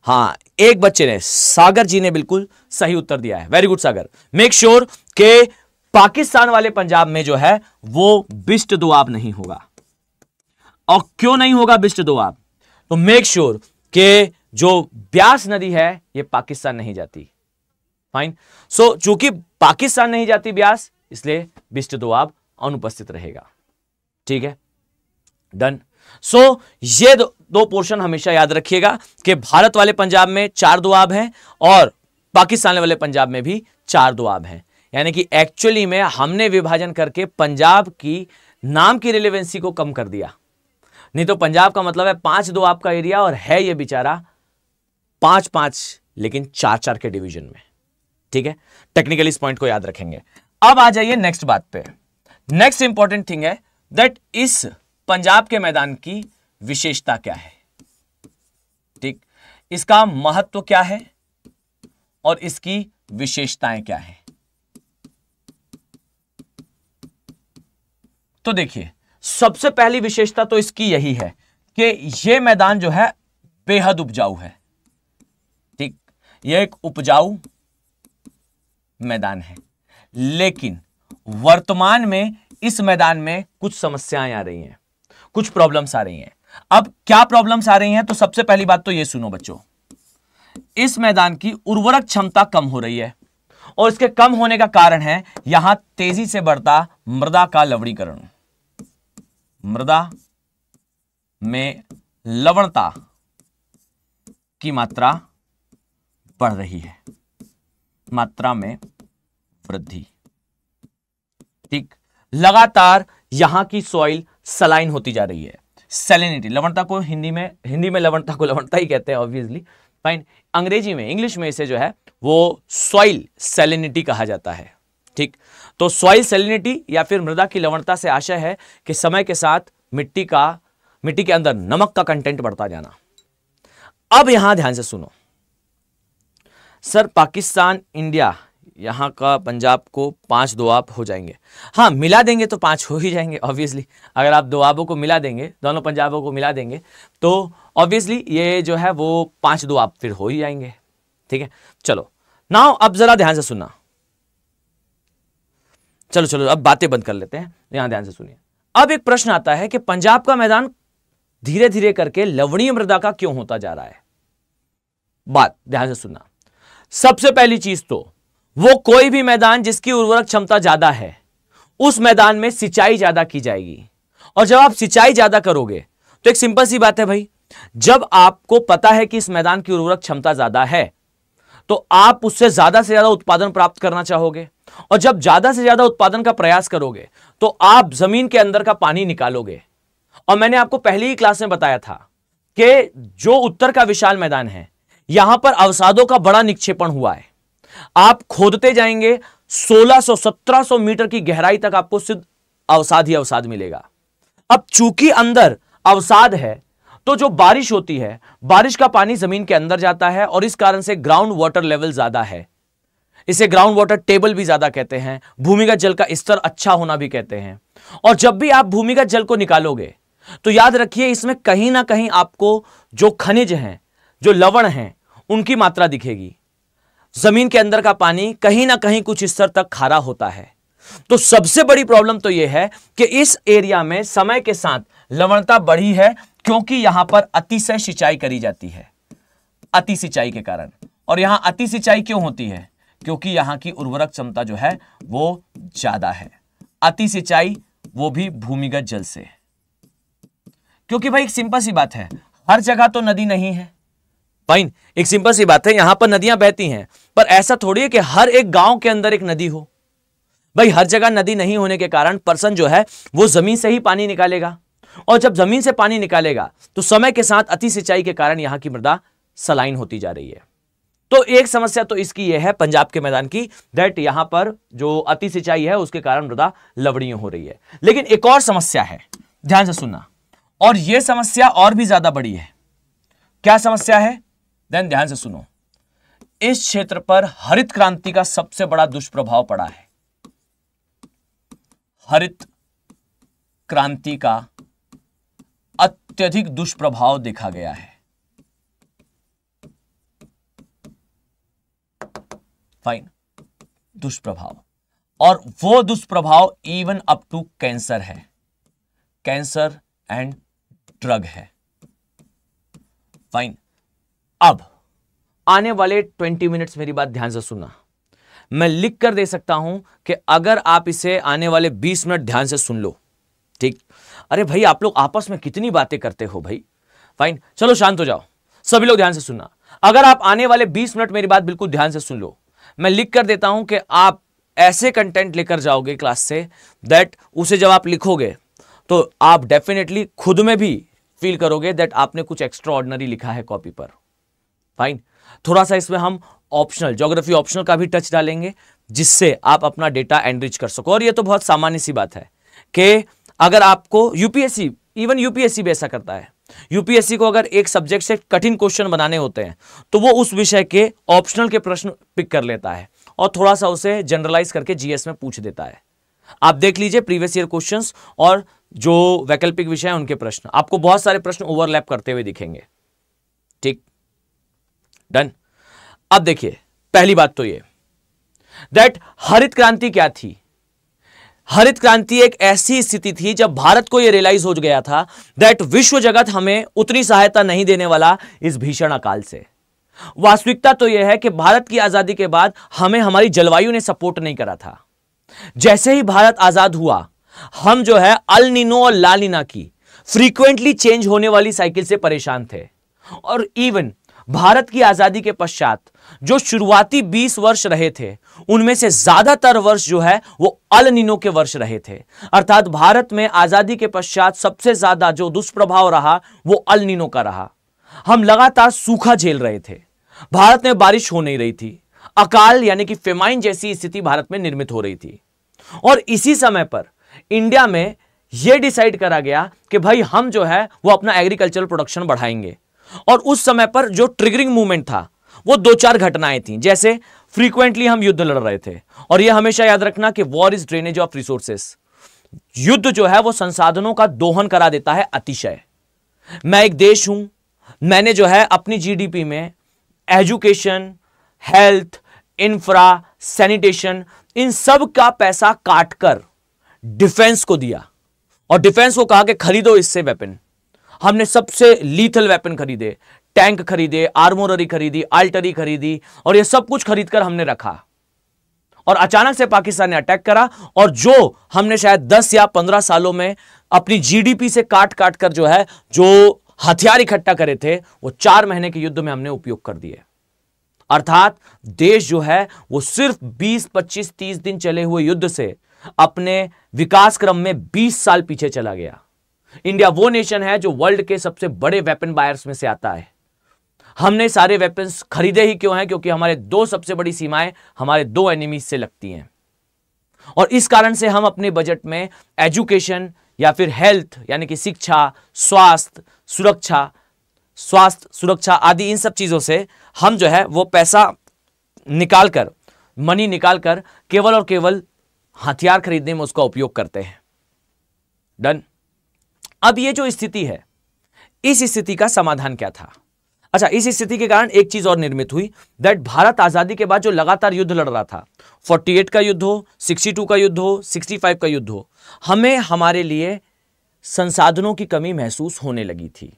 हाँ, एक बच्चे ने, सागर जी ने बिल्कुल सही उत्तर दिया है। वेरी गुड सागर। मेक श्योर कि पाकिस्तान वाले पंजाब में जो है वो बिस्ट दोआब नहीं होगा। और क्यों नहीं होगा बिस्ट दोआब? तो मेक श्योर कि जो ब्यास नदी है ये पाकिस्तान नहीं जाती। फाइन। सो चूंकि पाकिस्तान नहीं जाती ब्यास, इसलिए बिस्ट दोआब अनुपस्थित रहेगा। ठीक है, डन। सो ये दो पोर्शन हमेशा याद रखिएगा कि भारत वाले पंजाब में 4 दोआब हैं और पाकिस्तान वाले पंजाब में भी 4 दोआब हैं। यानी कि एक्चुअली में हमने विभाजन करके पंजाब की नाम की रिलेवेंसी को कम कर दिया। नहीं तो पंजाब का मतलब है 5 दोआब का एरिया, और है ये बेचारा 5-5 लेकिन 4-4 के डिवीजन में। ठीक है, टेक्निकली इस पॉइंट को याद रखेंगे। अब आ जाइए नेक्स्ट बात पे। नेक्स्ट इंपॉर्टेंट थिंग है दैट इस पंजाब के मैदान की विशेषता क्या है। ठीक, इसका महत्व क्या है और इसकी विशेषताएं क्या है। तो देखिए, सबसे पहली विशेषता तो इसकी यही है कि यह मैदान जो है बेहद उपजाऊ है। ठीक, यह एक उपजाऊ मैदान है, लेकिन वर्तमान में इस मैदान में कुछ समस्याएं आ रही हैं, कुछ प्रॉब्लम्स आ रही हैं। अब क्या प्रॉब्लम्स आ रही हैं? तो सबसे पहली बात तो ये सुनो बच्चों, इस मैदान की उर्वरक क्षमता कम हो रही है, और इसके कम होने का कारण है यहां तेजी से बढ़ता मृदा का लवणीकरण। मृदा में लवणता की मात्रा बढ़ रही है, मात्रा में वृद्धि। ठीक, लगातार यहां की सॉइल सलाइन होती जा रही है। सैलिनिटी, लवणता को हिंदी में लवणता को लवणता ही कहते हैं ऑब्वियसली। फाइन, अंग्रेजी में, इंग्लिश में इसे जो है वो सॉइल सैलिनिटी कहा जाता है। ठीक, तो सॉइल सैलिनिटी या फिर मृदा की लवणता से आशय है कि समय के साथ मिट्टी के अंदर नमक का कंटेंट बढ़ता जाना। अब यहां ध्यान से सुनो सर, पाकिस्तान इंडिया यहां का पंजाब को 5 दोआब हो जाएंगे। हाँ, मिला देंगे तो 5 हो ही जाएंगे ऑब्वियसली। अगर आप दोआबों को मिला देंगे, दोनों पंजाबों को मिला देंगे, तो ऑब्वियसली ये जो है वो 5 दोआब फिर हो ही जाएंगे। ठीक है, चलो नाउ अब जरा ध्यान से सुनना। चलो अब बातें बंद कर लेते हैं, यहां ध्यान से सुनिए। अब एक प्रश्न आता है कि पंजाब का मैदान धीरे धीरे करके लवणीय मृदा का क्यों होता जा रहा है? बात ध्यान से सुनना। सबसे पहली चीज तो वो कोई भी मैदान जिसकी उर्वरक क्षमता ज्यादा है, उस मैदान में सिंचाई ज्यादा की जाएगी। और जब आप सिंचाई ज्यादा करोगे तो एक सिंपल सी बात है भाई, जब आपको पता है कि इस मैदान की उर्वरक क्षमता ज्यादा है तो आप उससे ज्यादा से ज्यादा उत्पादन प्राप्त करना चाहोगे, और जब ज्यादा से ज्यादा उत्पादन का प्रयास करोगे तो आप जमीन के अंदर का पानी निकालोगे। और मैंने आपको पहली ही क्लास में बताया था कि जो उत्तर का विशाल मैदान है, यहां पर अवसादों का बड़ा निक्षेपण हुआ है। आप खोदते जाएंगे 1600-1700 मीटर की गहराई तक आपको सिर्फ अवसाद ही अवसाद मिलेगा। अब चूंकि अंदर अवसाद है तो जो बारिश होती है, बारिश का पानी जमीन के अंदर जाता है, और इस कारण से ग्राउंड वाटर लेवल ज्यादा है। इसे ग्राउंड वाटर टेबल भी ज्यादा कहते हैं, भूमिगत जल का स्तर अच्छा होना भी कहते हैं। और जब भी आप भूमिगत जल को निकालोगे तो याद रखिए इसमें कहीं ना कहीं आपको जो खनिज हैं, जो लवण हैं, उनकी मात्रा दिखेगी। जमीन के अंदर का पानी कहीं ना कहीं कुछ स्तर तक खारा होता है। तो सबसे बड़ी प्रॉब्लम तो यह है कि इस एरिया में समय के साथ लवणता बढ़ी है, क्योंकि यहां पर अतिशय सिंचाई करी जाती है, अति सिंचाई के कारण। और यहां अति सिंचाई क्यों होती है? क्योंकि यहां की उर्वरक क्षमता जो है वो ज्यादा है। अति सिंचाई वो भी भूमिगत जल से, क्योंकि भाई एक सिंपल सी बात है, हर जगह तो नदी नहीं है। फाइन, एक सिंपल सी बात है, यहां पर नदियां बहती हैं, पर ऐसा थोड़ी है कि हर एक गांव के अंदर एक नदी हो। भाई हर जगह नदी नहीं होने के कारण पर्सन जो है वो जमीन से ही पानी निकालेगा, और जब जमीन से पानी निकालेगा तो समय के साथ अति सिंचाई के कारण यहां की मृदा सलाइन होती जा रही है। तो एक समस्या तो इसकी यह है पंजाब के मैदान की, दैट यहां पर जो अति सिंचाई है उसके कारण मृदा लवणीय हो रही है। लेकिन एक और समस्या है, ध्यान से सुनना, और यह समस्या और भी ज्यादा बड़ी है। क्या समस्या है? ध्यान से सुनो। इस क्षेत्र पर हरित क्रांति का सबसे बड़ा दुष्प्रभाव पड़ा है। हरित क्रांति का अत्यधिक दुष्प्रभाव देखा गया है। फाइन, दुष्प्रभाव, और वो दुष्प्रभाव इवन अप टू कैंसर है, कैंसर एंड ड्रग है। फाइन, अब आने वाले 20 मिनट्स मेरी बात ध्यान से सुनना। मैं लिख कर दे सकता हूं कि अगर आप इसे आने वाले 20 मिनट ध्यान से सुन लो, ठीक। अरे भाई आप लोग आपस में कितनी बातें करते हो भाई। फाइन, चलो शांत हो जाओ, सभी लोग ध्यान से सुनना। अगर आप आने वाले 20 मिनट मेरी बात बिल्कुल ध्यान से सुन लो, मैं लिख कर देता हूं कि आप ऐसे कंटेंट लेकर जाओगे क्लास से दैट उसे जब आप लिखोगे तो आप डेफिनेटली खुद में भी फील करोगे दैट आपने कुछ एक्स्ट्रा ऑर्डिनरी लिखा है कॉपी पर। फाइन, थोड़ा सा इसमें हम ऑप्शनल, ज्योग्राफी ऑप्शनल का भी टच डालेंगे जिससे आप अपना डेटा एनरिच कर सको। और ये तो बहुत सामान्य सी बात है कि अगर आपको यूपीएससी, इवन यूपीएससी भी ऐसा करता है, यूपीएससी को अगर एक सब्जेक्ट से कठिन क्वेश्चन बनाने होते हैं तो वो उस विषय के ऑप्शनल के प्रश्न पिक कर लेता है और थोड़ा सा उसे जनरलाइज करके जीएस में पूछ देता है। आप देख लीजिए प्रीवियस ईयर क्वेश्चंस और जो वैकल्पिक विषय हैं उनके प्रश्न, आपको बहुत सारे प्रश्न ओवरलैप करते हुए दिखेंगे। ठीक, डन। अब देखिए, पहली बात तो ये दैट हरित क्रांति क्या थी। हरित क्रांति एक ऐसी स्थिति थी जब भारत को यह रियलाइज हो गया था दैट विश्व जगत हमें उतनी सहायता नहीं देने वाला इस भीषण अकाल से। वास्तविकता तो यह है कि भारत की आजादी के बाद हमें हमारी जलवायु ने सपोर्ट नहीं करा था। जैसे ही भारत आजाद हुआ, हम जो है अल नीनो और ला नीना की फ्रीक्वेंटली चेंज होने वाली साइकिल से परेशान थे। और इवन भारत की आजादी के पश्चात जो शुरुआती 20 वर्ष रहे थे उनमें से ज्यादातर वर्ष जो है वो अल नीनो के वर्ष रहे थे। अर्थात भारत में आजादी के पश्चात सबसे ज्यादा जो दुष्प्रभाव रहा वो अल नीनो का रहा। हम लगातार सूखा झेल रहे थे, भारत में बारिश हो नहीं रही थी, अकाल यानी कि फेमाइन जैसी स्थिति भारत में निर्मित हो रही थी। और इसी समय पर इंडिया में यह डिसाइड करा गया कि भाई हम जो है वो अपना एग्रीकल्चरल प्रोडक्शन बढ़ाएंगे। और उस समय पर जो ट्रिगरिंग मूवमेंट था वो 2-4 घटनाएं थी। जैसे फ्रीक्वेंटली हम युद्ध लड़ रहे थे, और यह हमेशा याद रखना कि war is drainage of resources. युद्ध जो है वो संसाधनों का दोहन करा देता है अतिशय। मैं एक देश हूं, मैंने जो है अपनी जीडीपी में एजुकेशन, हेल्थ, इंफ्रा, सैनिटेशन, इन सब का पैसा काटकर डिफेंस को दिया और डिफेंस को कहा कि खरीदो इससे वेपन। हमने सबसे लीथल वेपन खरीदे, टैंक खरीदे, आर्मोररी खरीदी, आर्टिलरी खरीदी, और ये सब कुछ खरीदकर हमने रखा। और अचानक से पाकिस्तान ने अटैक करा और जो हमने शायद 10 या 15 सालों में अपनी जीडीपी से काट काट कर जो है जो हथियार इकट्ठा करे थे वो 4 महीने के युद्ध में हमने उपयोग कर दिए। अर्थात देश जो है वो सिर्फ 20, 25, 30 दिन चले हुए युद्ध से अपने विकास क्रम में 20 साल पीछे चला गया। इंडिया वो नेशन है जो वर्ल्ड के सबसे बड़े वेपन बायर्स में से आता है। हमने सारे वेपन्स खरीदे ही क्यों हैं? क्योंकि हमारे 2 सबसे बड़ी सीमाएं हमारे 2 एनिमीज से लगती हैं। और इस कारण से हम अपने बजट में एजुकेशन या फिर हेल्थ यानी कि शिक्षा, स्वास्थ्य सुरक्षा आदि इन सब चीजों से हम जो है वो पैसा निकालकर, मनी निकालकर केवल और केवल हथियार खरीदने में उसका उपयोग करते हैं। डन। अब ये जो स्थिति है, इस स्थिति का समाधान क्या था? अच्छा, इस स्थिति के कारण एक चीज और निर्मित हुई दैट भारत आजादी के बाद जो लगातार युद्ध लड़ रहा था, 48 का युद्ध हो, 62 का युद्ध हो, 65 का युद्ध हो, हमें हमारे लिए संसाधनों की कमी महसूस होने लगी थी।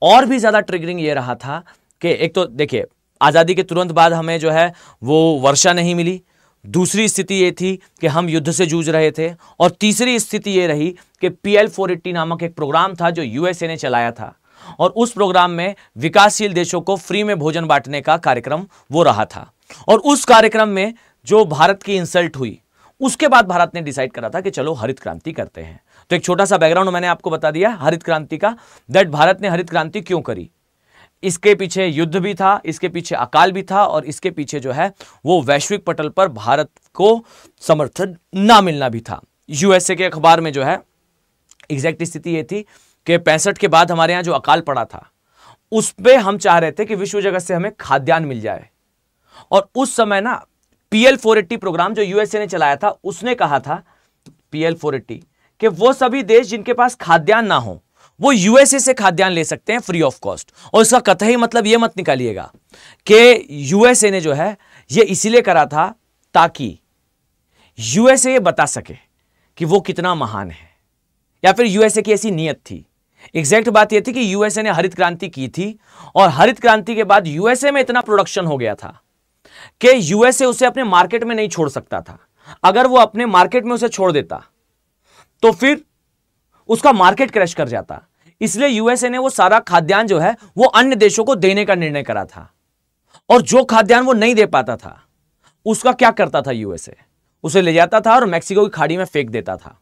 और भी ज्यादा ट्रिगरिंग ये रहा था कि एक तो देखिए आजादी के तुरंत बाद हमें जो है वो वर्षा नहीं मिली, दूसरी स्थिति ये थी कि हम युद्ध से जूझ रहे थे, और तीसरी स्थिति ये रही कि PL480 नामक एक प्रोग्राम था जो यूएसए ने चलाया था, और उस प्रोग्राम में विकासशील देशों को फ्री में भोजन बांटने का कार्यक्रम वो रहा था। और उस कार्यक्रम में जो भारत की इंसल्ट हुई, उसके बाद भारत ने डिसाइड करा था कि चलो हरित क्रांति करते हैं। तो एक छोटा सा बैकग्राउंड मैंने आपको बता दिया हरित क्रांति का, दैट भारत ने हरित क्रांति क्यों करी। इसके पीछे युद्ध भी था, इसके पीछे अकाल भी था, और इसके पीछे जो है वो वैश्विक पटल पर भारत को समर्थन ना मिलना भी था। यूएसए के अखबार में जो है एग्जैक्ट स्थिति ये थी कि 65 के बाद हमारे यहां जो अकाल पड़ा था उस पे हम चाह रहे थे कि विश्व जगत से हमें खाद्यान्न मिल जाए। और उस समय ना PL 480 प्रोग्राम जो यूएसए ने चलाया था, उसने कहा था PL 480 कि वो सभी देश जिनके पास खाद्यान्न ना हो वो यूएसए से खाद्यान्न ले सकते हैं फ्री ऑफ कॉस्ट। और इसका कतई मतलब ये मत निकालिएगा कि यूएसए ने जो है ये इसीलिए करा था ताकि यूएसए ये बता सके कि वो कितना महान है, या फिर यूएसए की ऐसी नीयत थी। एग्जैक्ट बात यह थी कि यूएसए ने हरित क्रांति की थी, और हरित क्रांति के बाद यूएसए में इतना प्रोडक्शन हो गया था कि यूएसए उसे अपने मार्केट में नहीं छोड़ सकता था। अगर वो अपने मार्केट में उसे छोड़ देता तो फिर उसका मार्केट क्रैश कर जाता। इसलिए यूएसए ने वो सारा खाद्यान्न जो है वो अन्य देशों को देने का निर्णय करा था। और जो खाद्यान्न वो नहीं दे पाता था उसका क्या करता था यूएसए, उसे ले जाता था और मैक्सिको की खाड़ी में फेंक देता था।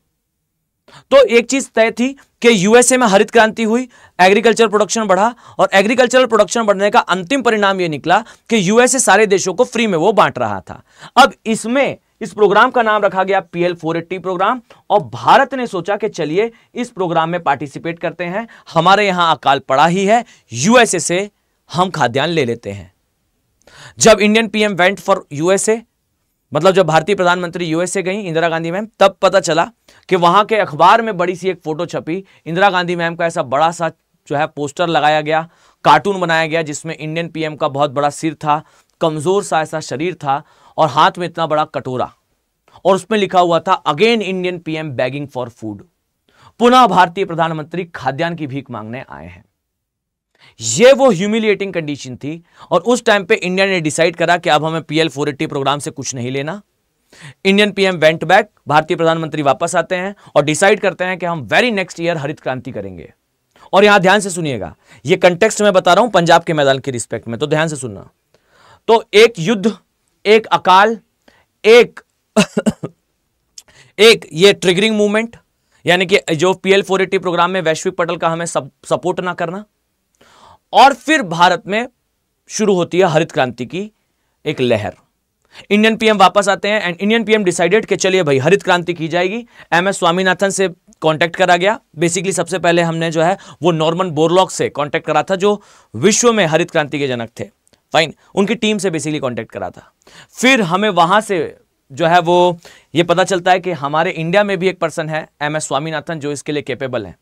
तो एक चीज तय थी कि यूएसए में हरित क्रांति हुई, एग्रीकल्चर प्रोडक्शन बढ़ा, और एग्रीकल्चरल प्रोडक्शन बढ़ने का अंतिम परिणाम यह निकला कि यूएसए सारे देशों को फ्री में वो बांट रहा था। अब इसमें इस प्रोग्राम का नाम रखा गया PL 480 प्रोग्राम, और भारत ने सोचा कि चलिए इस प्रोग्राम में पार्टिसिपेट करते हैं, हमारे यहां अकाल पड़ा ही है, यूएसए से हम खाद्यान्न ले लेते हैं। जब Indian PM went for USA, मतलब जब भारतीय प्रधानमंत्री यूएसए गई इंदिरा गांधी मैम, तब पता चला कि वहां के अखबार में बड़ी सी एक फोटो छपी, इंदिरा गांधी मैम का ऐसा बड़ा सा जो है पोस्टर लगाया गया, कार्टून बनाया गया जिसमें इंडियन PM का बहुत बड़ा सिर था, कमजोर सा ऐसा शरीर था, और हाथ में इतना बड़ा कटोरा, और उसमें लिखा हुआ था again Indian PM bagging for food. पुनः भारतीय प्रधानमंत्री खाद्यान्न की भीख मांगने आए हैं। यह वो ह्यूमिलिएटिंग कंडीशन थी, और उस टाइम पे इंडिया ने डिसाइड करा कि अब हमें PL 480 प्रोग्राम से कुछ नहीं लेना। इंडियन PM वेंट बैक, भारतीय प्रधानमंत्री वापस आते हैं और डिसाइड करते हैं कि हम वेरी नेक्स्ट ईयर हरित क्रांति करेंगे। और यहां ध्यान से सुनिएगा, यह कंटेक्स्ट में बता रहा हूं पंजाब के मैदान के रिस्पेक्ट में, तो ध्यान से सुनना। तो एक युद्ध, एक अकाल, एक एक ये ट्रिगरिंग मूवमेंट, यानी कि जो PL 480 प्रोग्राम में वैश्विक पटल का हमें सपोर्ट ना करना, और फिर भारत में शुरू होती है हरित क्रांति की एक लहर। इंडियन PM वापस आते हैं, एंड इंडियन PM डिसाइडेड कि चलिए भाई हरित क्रांति की जाएगी। MS स्वामीनाथन से कांटेक्ट करा गया। बेसिकली सबसे पहले हमने जो है वो नॉर्मन बोरलॉग से कांटेक्ट करा था, जो विश्व में हरित क्रांति के जनक थे। फाइन, उनकी टीम से बेसिकली कांटेक्ट करा था। फिर हमें वहां से जो है वो ये पता चलता है कि हमारे इंडिया में भी एक पर्सन है MS स्वामीनाथन जो इसके लिए कैपेबल है।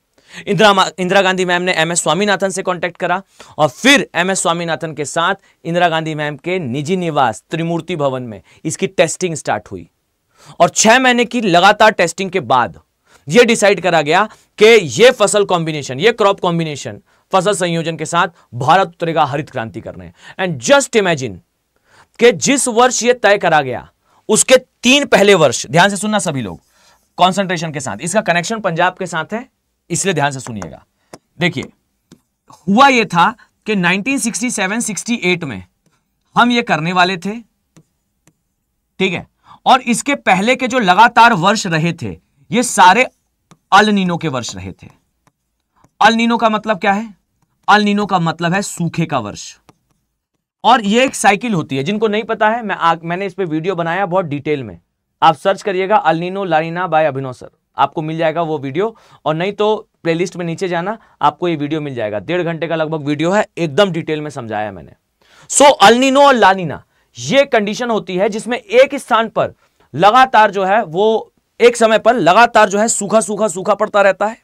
इंदिरा गांधी मैम ने MS स्वामीनाथन से कांटेक्ट करा, और फिर MS स्वामीनाथन के साथ इंदिरा गांधी मैम के निजी निवास त्रिमूर्ति भवन में इसकी टेस्टिंग स्टार्ट हुई। और 6 महीने की लगातार टेस्टिंग के बाद यह डिसाइड करा गया कि यह फसल कॉम्बिनेशन, यह क्रॉप कॉम्बिनेशन, फसल संयोजन के साथ भारत उतरेगा हरित क्रांति करने। एंड जस्ट इमेजिन कि जिस वर्ष यह तय करा गया उसके 3 पहले वर्ष, ध्यान से सुनना सभी लोग कॉन्सेंट्रेशन के साथ, इसका कनेक्शन पंजाब के साथ है इसलिए ध्यान से सुनिएगा। देखिए हुआ यह था कि 1967-68 में हम ये करने वाले थे, ठीक है, और इसके पहले के जो लगातार वर्ष रहे थे ये सारे अल नीनो के वर्ष रहे थे। अल नीनो का मतलब क्या है? अल नीनो का मतलब है सूखे का वर्ष। और ये एक साइकिल होती है, जिनको नहीं पता है मैंने इस पे वीडियो बनाया बहुत डिटेल में, आप सर्च करिएगा अल नीनो ला नीना बाय अभिनव सर, आपको मिल जाएगा वो वीडियो, और नहीं तो प्लेलिस्ट में नीचे जाना, आपको ये वीडियो मिल जाएगा। 1.5 घंटे का लगभग वीडियो है, एकदम डिटेल में समझाया मैंने। सो अल नीनो और ला नीना ये कंडीशन होती है जिसमें एक स्थान पर लगातार जो है वो एक समय पर लगातार जो है सूखा सूखा सूखा पड़ता रहता है,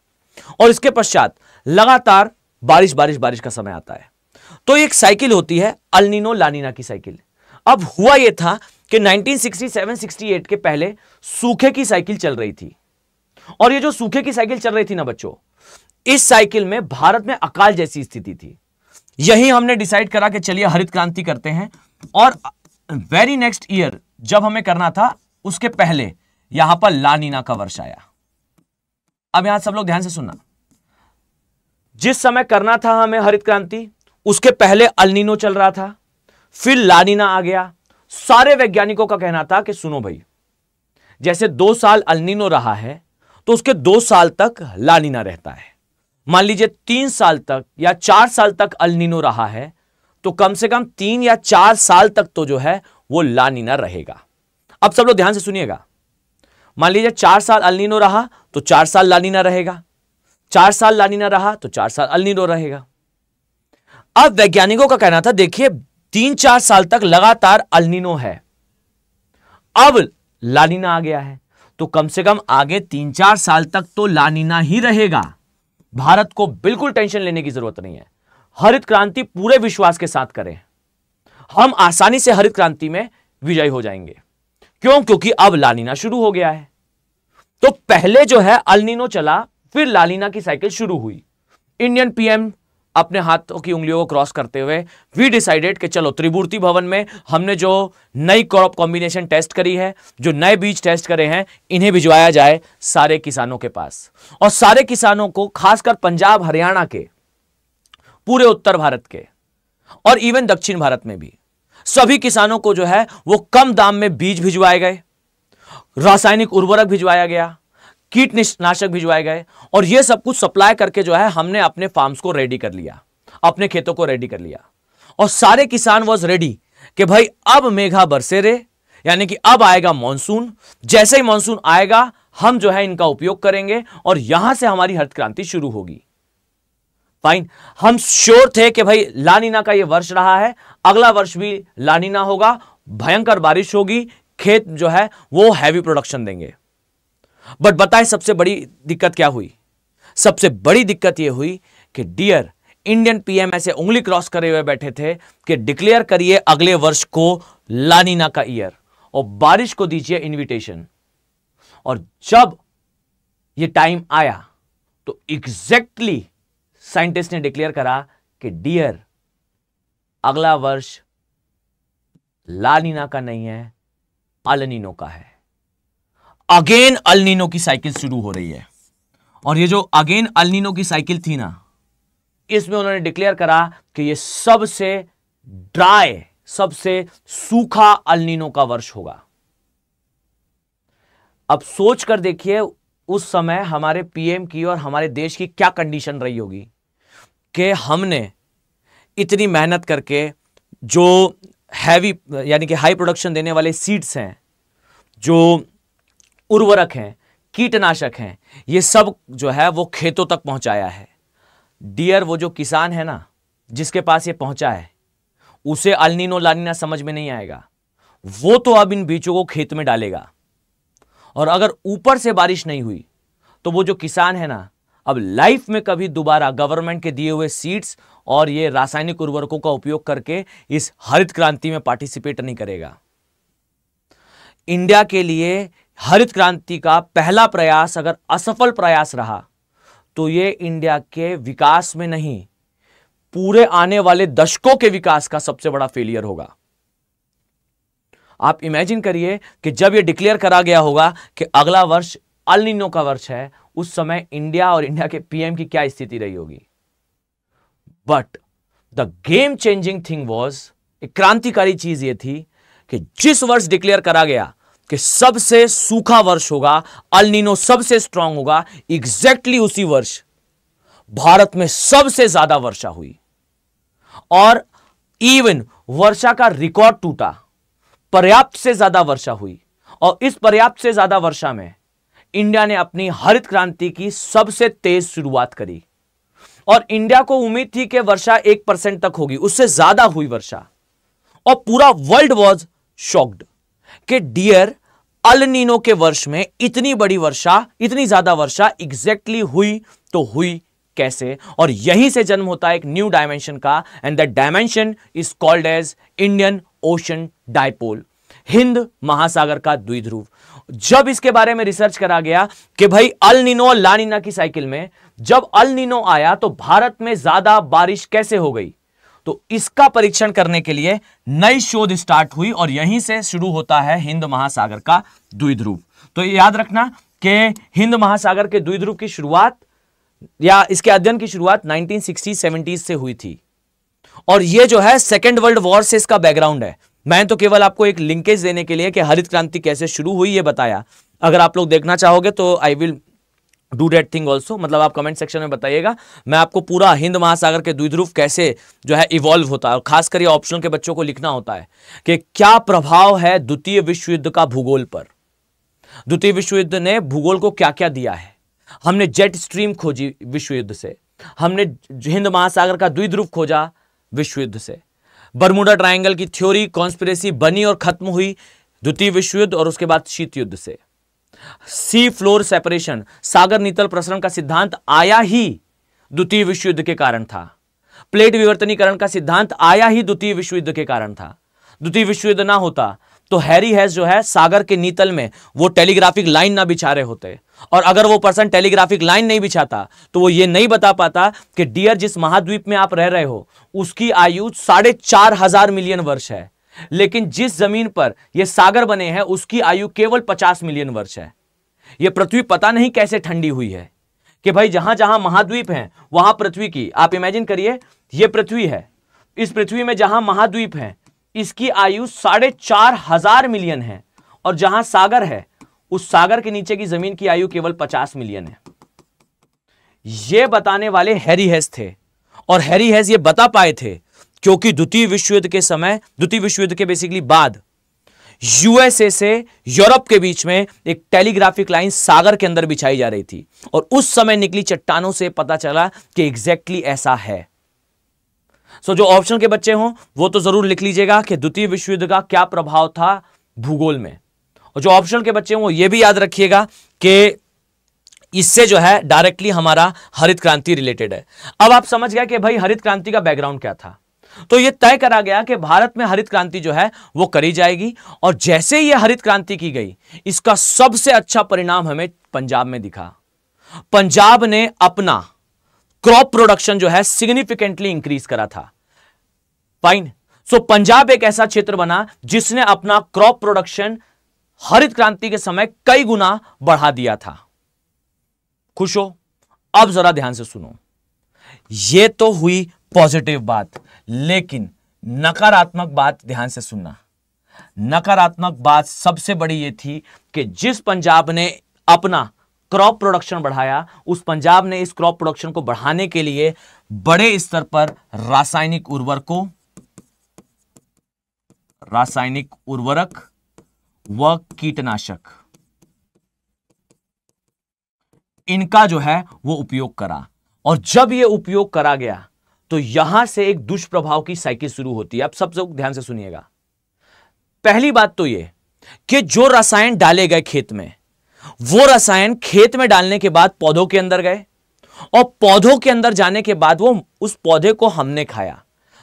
और इसके पश्चात लगातार बारिश बारिश बारिश का समय आता है। तो एक साइकिल होती है अल नीनो ला नीना की साइकिल। अब हुआ यह था कि 1967-68 के पहले सूखे की साइकिल चल रही थी, और ये जो सूखे की साइकिल चल रही थी ना बच्चों, इस साइकिल में भारत में अकाल जैसी स्थिति थी। यही हमने डिसाइड करा कि चलिए हरित क्रांति करते हैं, और वेरी नेक्स्ट ईयर जब हमें करना था उसके पहले यहां पर ला नीना का वर्ष आया। अब यहां सब लोग ध्यान से सुनना, जिस समय करना था हमें हरित क्रांति उसके पहले अल नीनो चल रहा था, फिर ला नीना आ गया। सारे वैज्ञानिकों का कहना था कि सुनो भाई, जैसे 2 साल अल नीनो रहा है तो उसके 2 साल तक ला नीना रहता है। मान लीजिए 3 साल तक या 4 साल तक अल नीनो रहा है, तो कम से कम 3 या 4 साल तक तो जो है वो ला नीना रहेगा। अब सब लोग ध्यान से सुनिएगा। मान लीजिए 4 साल अल नीनो रहा तो 4 साल ला नीना रहेगा, 4 साल ला नीना रहा तो 4 साल अल नीनो रहेगा। अब वैज्ञानिकों का कहना था, देखिए 3-4 साल तक लगातार अल नीनो है, अब ला नीना आ गया है, तो कम से कम आगे 3-4 साल तक तो ला नीना ही रहेगा। भारत को बिल्कुल टेंशन लेने की जरूरत नहीं है। हरित क्रांति पूरे विश्वास के साथ करें, हम आसानी से हरित क्रांति में विजयी हो जाएंगे। क्यों? क्योंकि अब ला नीना शुरू हो गया है। तो पहले जो है अल नीनो चला, फिर ला नीना की साइकिल शुरू हुई। इंडियन पीएम अपने हाथों की उंगलियों को क्रॉस करते हुए वी डिसाइडेड कि चलो त्रिमूर्ति भवन में हमने जो नई क्रॉप कॉम्बिनेशन टेस्ट करी है, जो नए बीज टेस्ट करे हैं, इन्हें भिजवाया जाए सारे किसानों के पास। और सारे किसानों को, खासकर पंजाब हरियाणा के, पूरे उत्तर भारत के और इवन दक्षिण भारत में भी सभी किसानों को जो है वो कम दाम में बीज भिजवाए गए, रासायनिक उर्वरक भिजवाया गया, कीटनाशक भिजवाए गए, और ये सब कुछ सप्लाई करके जो है हमने अपने फार्म्स को रेडी कर लिया, अपने खेतों को रेडी कर लिया। और सारे किसान वॉज रेडी कि भाई अब मेघा बरसे रे, यानी कि अब आएगा मॉनसून, जैसे ही मॉनसून आएगा हम जो है इनका उपयोग करेंगे और यहां से हमारी हरित क्रांति शुरू होगी। फाइन, हम श्योर थे कि भाई ला नीना का ये वर्ष रहा है, अगला वर्ष भी ला नीना होगा, भयंकर बारिश होगी, खेत जो है वो हैवी प्रोडक्शन देंगे। बट बताएं सबसे बड़ी दिक्कत क्या हुई? सबसे बड़ी दिक्कत यह हुई कि डियर इंडियन पीएम ऐसे उंगली क्रॉस करे हुए बैठे थे कि डिक्लेयर करिए अगले वर्ष को ला नीना का ईयर और बारिश को दीजिए इनविटेशन। और जब ये टाइम आया तो एग्जैक्टली साइंटिस्ट ने डिक्लेयर करा कि डियर अगला वर्ष ला नीना का नहीं है, अल नीनो का है। अगेन अल नीनो की साइकिल शुरू हो रही है। और ये जो अगेन अल नीनो की साइकिल थी ना, इसमें उन्होंने डिक्लेयर करा कि ये सबसे ड्राई, सबसे सूखा अल नीनो का वर्ष होगा। अब सोच कर देखिए उस समय हमारे पीएम की और हमारे देश की क्या कंडीशन रही होगी कि हमने इतनी मेहनत करके जो हैवी यानी कि हाई प्रोडक्शन देने वाले सीड्स हैं, जो उर्वरक हैं, कीटनाशक हैं, ये सब जो है वो खेतों तक पहुंचाया है। डियर वो जो किसान है ना, जिसके पास ये पहुंचा है, उसे अल नीनो ला नीना समझ में नहीं आएगा। वो तो अब इन बीजों को खेत में डालेगा, और अगर ऊपर से बारिश नहीं हुई तो वो जो किसान है ना, अब लाइफ में कभी दोबारा गवर्नमेंट के दिए हुए सीड्स और ये रासायनिक उर्वरकों का उपयोग करके इस हरित क्रांति में पार्टिसिपेट नहीं करेगा। इंडिया के लिए हरित क्रांति का पहला प्रयास अगर असफल प्रयास रहा तो ये इंडिया के विकास में नहीं, पूरे आने वाले दशकों के विकास का सबसे बड़ा फेलियर होगा। आप इमेजिन करिए कि जब ये डिक्लेयर करा गया होगा कि अगला वर्ष अल नीनो का वर्ष है, उस समय इंडिया और इंडिया के पीएम की क्या स्थिति रही होगी। But the game changing thing was, एक क्रांतिकारी चीज ये थी कि जिस वर्ष डिक्लेयर करा गया कि सबसे सूखा वर्ष होगा, अल नीनो सबसे स्ट्रांग होगा, एग्जैक्टली उसी वर्ष भारत में सबसे ज्यादा वर्षा हुई और इवन वर्षा का रिकॉर्ड टूटा। पर्याप्त से ज्यादा वर्षा हुई और इस पर्याप्त से ज्यादा वर्षा में इंडिया ने अपनी हरित क्रांति की सबसे तेज शुरुआत करी। और इंडिया को उम्मीद थी कि वर्षा 1% तक होगी, उससे ज्यादा हुई वर्षा। और पूरा वर्ल्ड वॉज शॉक्ड कि डियर अल नीनो के वर्ष में इतनी बड़ी वर्षा, इतनी ज्यादा वर्षा एग्जैक्टली हुई तो हुई कैसे। और यहीं से जन्म होता है एक न्यू डायमेंशन का, and that dimension is called as Indian Ocean dipole, हिंद महासागर का द्विध्रुव। जब इसके बारे में रिसर्च करा गया कि भाई अल नीनो और ला नीना की साइकिल में जब अल नीनो आया तो भारत में ज्यादा बारिश कैसे हो गई, तो इसका परीक्षण करने के लिए नई शोध स्टार्ट हुई और यहीं से शुरू होता है हिंद महासागर का द्विध्रुव। तो याद रखना कि हिंद महासागर के द्विध्रुव की शुरुआत या इसके अध्ययन की शुरुआत 1960-70 से हुई थी। और ये जो है सेकेंड वर्ल्ड वॉर से इसका बैकग्राउंड है। मैं तो केवल आपको एक लिंकेज देने के लिए कि हरित क्रांति कैसे शुरू हुई ये बताया। अगर आप लोग देखना चाहोगे तो I will do that thing also, मतलब आप कमेंट सेक्शन में बताइएगा। मैं आपको पूरा हिंद महासागर के द्विध्रुव कैसे जो है इवॉल्व होता है, और खासकर ये ऑप्शनल के बच्चों को लिखना होता है कि क्या प्रभाव है द्वितीय विश्व युद्ध का भूगोल पर। द्वितीय विश्व युद्ध ने भूगोल को क्या क्या दिया है। हमने जेट स्ट्रीम खोजी विश्व युद्ध से, हमने हिंद महासागर का द्विध्रुव खोजा विश्व युद्ध से, बरमुडा ट्रायंगल की थ्योरी कॉन्स्पिरेसी बनी और खत्म हुई द्वितीय विश्व युद्ध और उसके बाद शीत युद्ध से। सी फ्लोर सेपरेशन, सागर नीतल प्रसरण का सिद्धांत आया ही द्वितीय विश्व युद्ध के कारण था। प्लेट विवर्तनीकरण का सिद्धांत आया ही द्वितीय विश्व युद्ध के कारण था। द्वितीय विश्व युद्ध ना होता तो हैरी हेस जो है सागर के नीतल में वो टेलीग्राफिक लाइन ना बिछा रहे होते, और अगर वो पर्सन टेलीग्राफिक लाइन नहीं बिछाता तो वो ये नहीं बता पाता कि डियर जिस महाद्वीप में आप रह रहे हो उसकी आयु 4,500 मिलियन वर्ष है, लेकिन जिस जमीन पर ये सागर बने हैं उसकी आयु केवल 50 मिलियन वर्ष है। ये पृथ्वी पता नहीं कैसे ठंडी हुई है कि भाई जहां जहां महाद्वीप हैं वहां पृथ्वी की, आप इमेजिन करिए ये पृथ्वी है, इस पृथ्वी में जहां महाद्वीप हैं इसकी आयु 4,500 मिलियन है, और जहां सागर है उस सागर के नीचे की जमीन की आयु केवल 50 मिलियन है। यह बताने वाले हैरी हेस थे, और हैरी हेस ये बता पाए थे क्योंकि द्वितीय विश्व युद्ध के समय, द्वितीय विश्व युद्ध के बेसिकली बाद यूएसए से यूरोप के बीच में एक टेलीग्राफिक लाइन सागर के अंदर बिछाई जा रही थी, और उस समय निकली चट्टानों से पता चला कि एग्जैक्टली ऐसा है। जो ऑप्शन के बच्चे हों वो तो जरूर लिख लीजिएगा कि द्वितीय विश्व युद्ध का क्या प्रभाव था भूगोल में, और जो ऑप्शनल के बच्चे हों वो ये भी याद रखिएगा कि इससे जो है डायरेक्टली हमारा हरित क्रांति रिलेटेड है। अब आप समझ गए कि भाई हरित क्रांति का बैकग्राउंड क्या था, तो यह तय करा गया कि भारत में हरित क्रांति जो है वो करी जाएगी, और जैसे ही यह हरित क्रांति की गई इसका सबसे अच्छा परिणाम हमें पंजाब में दिखा। पंजाब ने अपना क्रॉप प्रोडक्शन जो है सिग्निफिकेंटली इंक्रीज करा था। फाइन, सो पंजाब एक ऐसा क्षेत्र बना जिसने अपना क्रॉप प्रोडक्शन हरित क्रांति के समय कई गुना बढ़ा दिया था। खुश हो? अब जरा ध्यान से सुनो, यह तो हुई पॉजिटिव बात, लेकिन नकारात्मक बात ध्यान से सुनना। नकारात्मक बात सबसे बड़ी यह थी कि जिस पंजाब ने अपना क्रॉप प्रोडक्शन बढ़ाया, उस पंजाब ने इस क्रॉप प्रोडक्शन को बढ़ाने के लिए बड़े स्तर पर रासायनिक उर्वरक व कीटनाशक इनका जो है वो उपयोग करा, और जब ये उपयोग करा गया तो यहां से एक दुष्प्रभाव की साइकिल शुरू होती है। अब सब लोग ध्यान से सुनिएगा। पहली बात तो ये कि जो रसायन डाले गए खेत में, वो रसायन खेत में डालने के बाद पौधों के अंदर गए, और पौधों के अंदर जाने के बाद वो उस पौधे को हमने खाया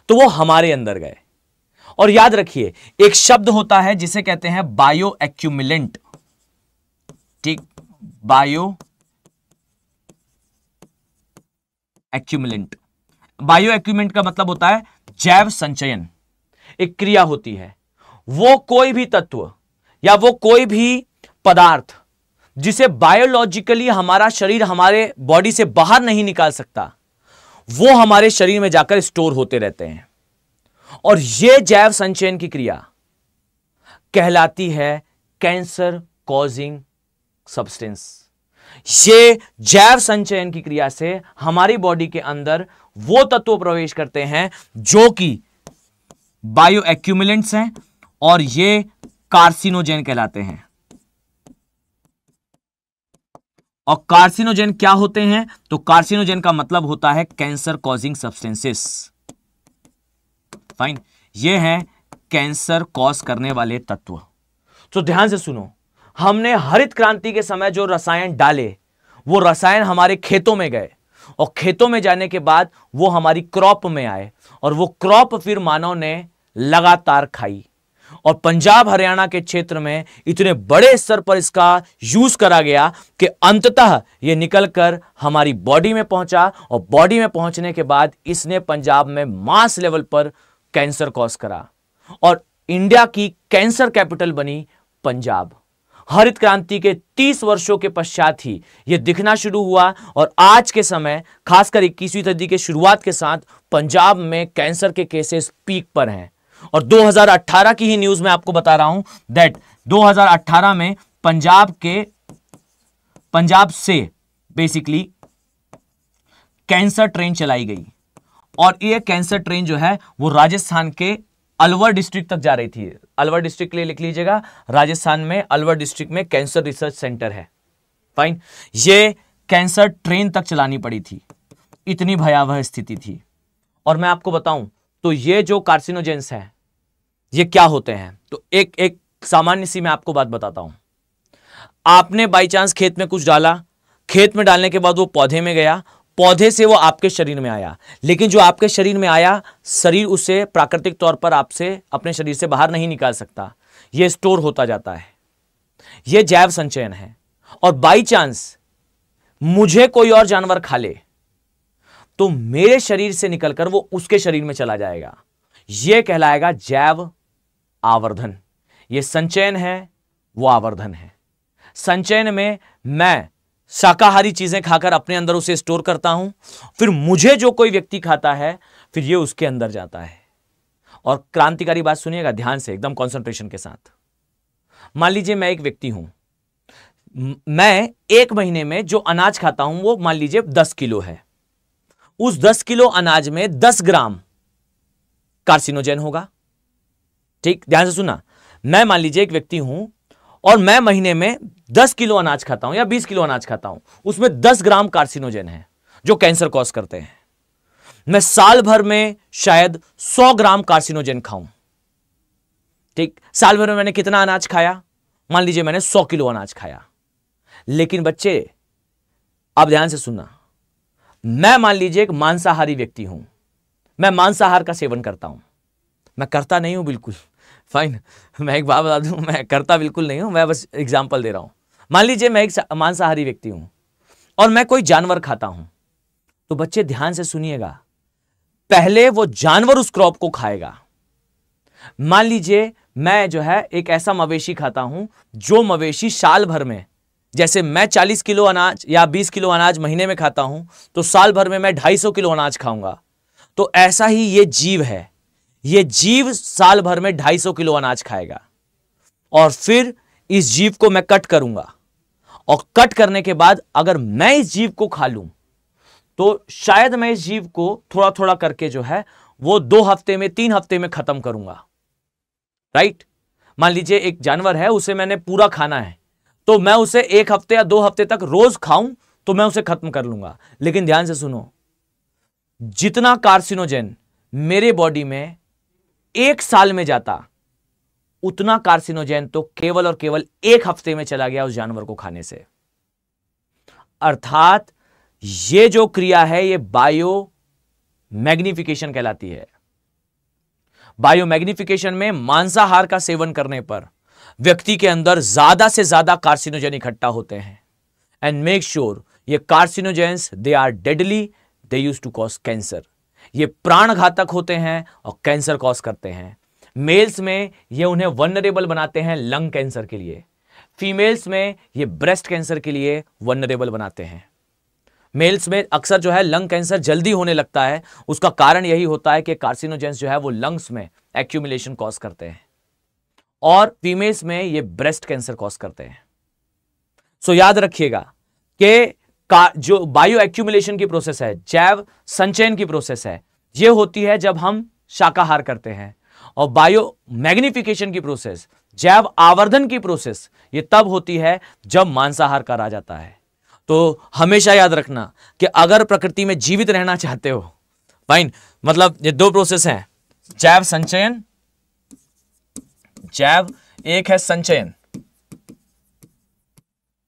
तो वो हमारे अंदर गए। और याद रखिए एक शब्द होता है जिसे कहते हैं बायो एक्यूमुलेंट। ठीक, बायो एक्यूमुलेंट। बायो एक्यूमुलेंट का मतलब होता है जैव संचयन। एक क्रिया होती है, वो कोई भी तत्व या वो कोई भी पदार्थ जिसे बायोलॉजिकली हमारा शरीर हमारे बॉडी से बाहर नहीं निकाल सकता, वो हमारे शरीर में जाकर स्टोर होते रहते हैं, और यह जैव संचयन की क्रिया कहलाती है कैंसर कॉजिंग सब्सटेंस। ये जैव संचयन की क्रिया से हमारी बॉडी के अंदर वो तत्व प्रवेश करते हैं जो कि बायो एक्यूमुलेंट्स हैं, और ये कार्सिनोजेन कहलाते हैं। और कार्सिनोजेन क्या होते हैं? तो कार्सिनोजेन का मतलब होता है कैंसर कॉजिंग सब्सटेंसेस। फाइन, ये है कैंसर कॉज करने वाले तत्व। तो ध्यान से सुनो, हमने हरित क्रांति के समय जो रसायन डाले वो रसायन हमारे खेतों में गए, और खेतों में जाने के बाद वो हमारी क्रॉप में आए, और वो क्रॉप फिर मानव ने लगातार खाई, और पंजाब हरियाणा के क्षेत्र में इतने बड़े स्तर पर इसका यूज करा गया कि अंततः ये निकलकर हमारी बॉडी में पहुंचा, और बॉडी में पहुंचने के बाद इसने पंजाब में मास लेवल पर कैंसर कॉज करा, और इंडिया की कैंसर कैपिटल बनी पंजाब। हरित क्रांति के 30 वर्षों के पश्चात ही यह दिखना शुरू हुआ, और आज के समय खासकर 21वीं सदी के शुरुआत के साथ पंजाब में कैंसर के केसेस पीक पर हैं। और 2018 की ही न्यूज में आपको बता रहा हूं दैट 2018 में पंजाब से बेसिकली कैंसर ट्रेन चलाई गई, और ये कैंसर ट्रेन जो है वो राजस्थान के अलवर डिस्ट्रिक्ट तक जा रही थी। अलवर डिस्ट्रिक्ट के लिए लिख लीजिएगा, राजस्थान में अलवर डिस्ट्रिक्ट में कैंसर रिसर्च सेंटर है। फाइन, ये कैंसर ट्रेन तक चलानी पड़ी थी, इतनी भयावह स्थिति थी। और मैं आपको बताऊं तो ये जो कार्सिनोजेंस है ये क्या होते हैं, तो एक सामान्य सी मैं आपको बात बताता हूं। आपने बाई चांस खेत में कुछ डाला, खेत में डालने के बाद वो पौधे में गया, पौधे से वो आपके शरीर में आया, लेकिन जो आपके शरीर में आया, शरीर उसे प्राकृतिक तौर पर आपसे अपने शरीर से बाहर नहीं निकाल सकता, ये स्टोर होता जाता है, ये जैव संचयन है। और बाई चांस मुझे कोई और जानवर खा ले तो मेरे शरीर से निकलकर वो उसके शरीर में चला जाएगा, यह कहलाएगा जैव आवर्धन। ये संचयन है, वो आवर्धन है। संचयन में मैं शाकाहारी चीजें खाकर अपने अंदर उसे स्टोर करता हूं, फिर मुझे जो कोई व्यक्ति खाता है फिर ये उसके अंदर जाता है। और क्रांतिकारी बात सुनिएगा ध्यान से, एकदम कंसंट्रेशन के साथ। मान लीजिए मैं एक व्यक्ति हूं, मैं एक महीने में जो अनाज खाता हूं वो मान लीजिए 10 किलो है। उस 10 किलो अनाज में 10 ग्राम कार्सिनोजेन होगा। ठीक, ध्यान से सुना। मैं मान लीजिए एक व्यक्ति हूं और मैं महीने में 10 किलो अनाज खाता हूं या 20 किलो अनाज खाता हूं, उसमें 10 ग्राम कार्सिनोजेन है जो कैंसर कॉज करते हैं। मैं साल भर में शायद 100 ग्राम कार्सिनोजेन खाऊं। ठीक, साल भर में मैंने कितना अनाज खाया, मान लीजिए मैंने 100 किलो अनाज खाया। लेकिन बच्चे अब ध्यान से सुनना, मैं मान लीजिए एक मांसाहारी व्यक्ति हूं, मैं मांसाहार का सेवन करता हूं। मैं करता नहीं हूं बिल्कुल, फाइन, मैं एक बात बता दूं, मैं करता बिल्कुल नहीं हूं, मैं बस एग्जांपल दे रहा हूं। मान लीजिए मैं एक मांसाहारी व्यक्ति हूं और मैं कोई जानवर खाता हूं, तो बच्चे ध्यान से सुनिएगा, पहले वो जानवर उस क्रॉप को खाएगा। मान लीजिए मैं जो है एक ऐसा मवेशी खाता हूं जो मवेशी साल भर में, जैसे मैं 40 किलो अनाज या 20 किलो अनाज महीने में खाता हूं, तो साल भर में मैं 250 किलो अनाज खाऊंगा। तो ऐसा ही ये जीव है, ये जीव साल भर में 250 किलो अनाज खाएगा और फिर इस जीव को मैं कट करूंगा, और कट करने के बाद अगर मैं इस जीव को खा लूं तो शायद मैं इस जीव को थोड़ा थोड़ा करके जो है वो 2 हफ्ते में 3 हफ्ते में खत्म करूंगा। राइट, मान लीजिए एक जानवर है, उसे मैंने पूरा खाना है, तो मैं उसे 1 हफ्ते या 2 हफ्ते तक रोज खाऊं तो मैं उसे खत्म कर लूंगा। लेकिन ध्यान से सुनो, जितना कार्सिनोजेन मेरे बॉडी में 1 साल में जाता, उतना कार्सिनोजेन तो केवल और केवल 1 हफ्ते में चला गया उस जानवर को खाने से। अर्थात ये जो क्रिया है ये बायो मैग्निफिकेशन कहलाती है। बायो मैग्निफिकेशन में मांसाहार का सेवन करने पर व्यक्ति के अंदर ज्यादा से ज्यादा कार्सिनोजेन इकट्ठा होते हैं। एंड मेक श्योर ये carcinogens they are deadly, they use to cause cancer. ये प्राण घातक होते हैं और कैंसर कॉज करते हैं। मेल्स में ये उन्हें वनरेबल बनाते हैं लंग कैंसर के लिए, फीमेल्स में ये ब्रेस्ट कैंसर के लिए वनरेबल बनाते हैं। मेल्स में अक्सर जो है लंग कैंसर जल्दी होने लगता है, उसका कारण यही होता है कि कार्सिनोजेंस जो है वो लंग्स में एक्यूमुलेशन कॉज करते हैं, और फीमेल्स में ये ब्रेस्ट कैंसर कॉज करते हैं। सो याद रखिएगा कि जो बायो एक्यूमुलेशन की प्रोसेस है, जैव संचयन की प्रोसेस है, ये होती है जब हम शाकाहार करते हैं, और बायो मैग्निफिकेशन की प्रोसेस, जैव आवर्धन की प्रोसेस, ये तब होती है जब मांसाहार करा जाता है। तो हमेशा याद रखना कि अगर प्रकृति में जीवित रहना चाहते हो, फाइन, मतलब ये 2 प्रोसेस हैं, जैव संचयन, जैव एक है संचयन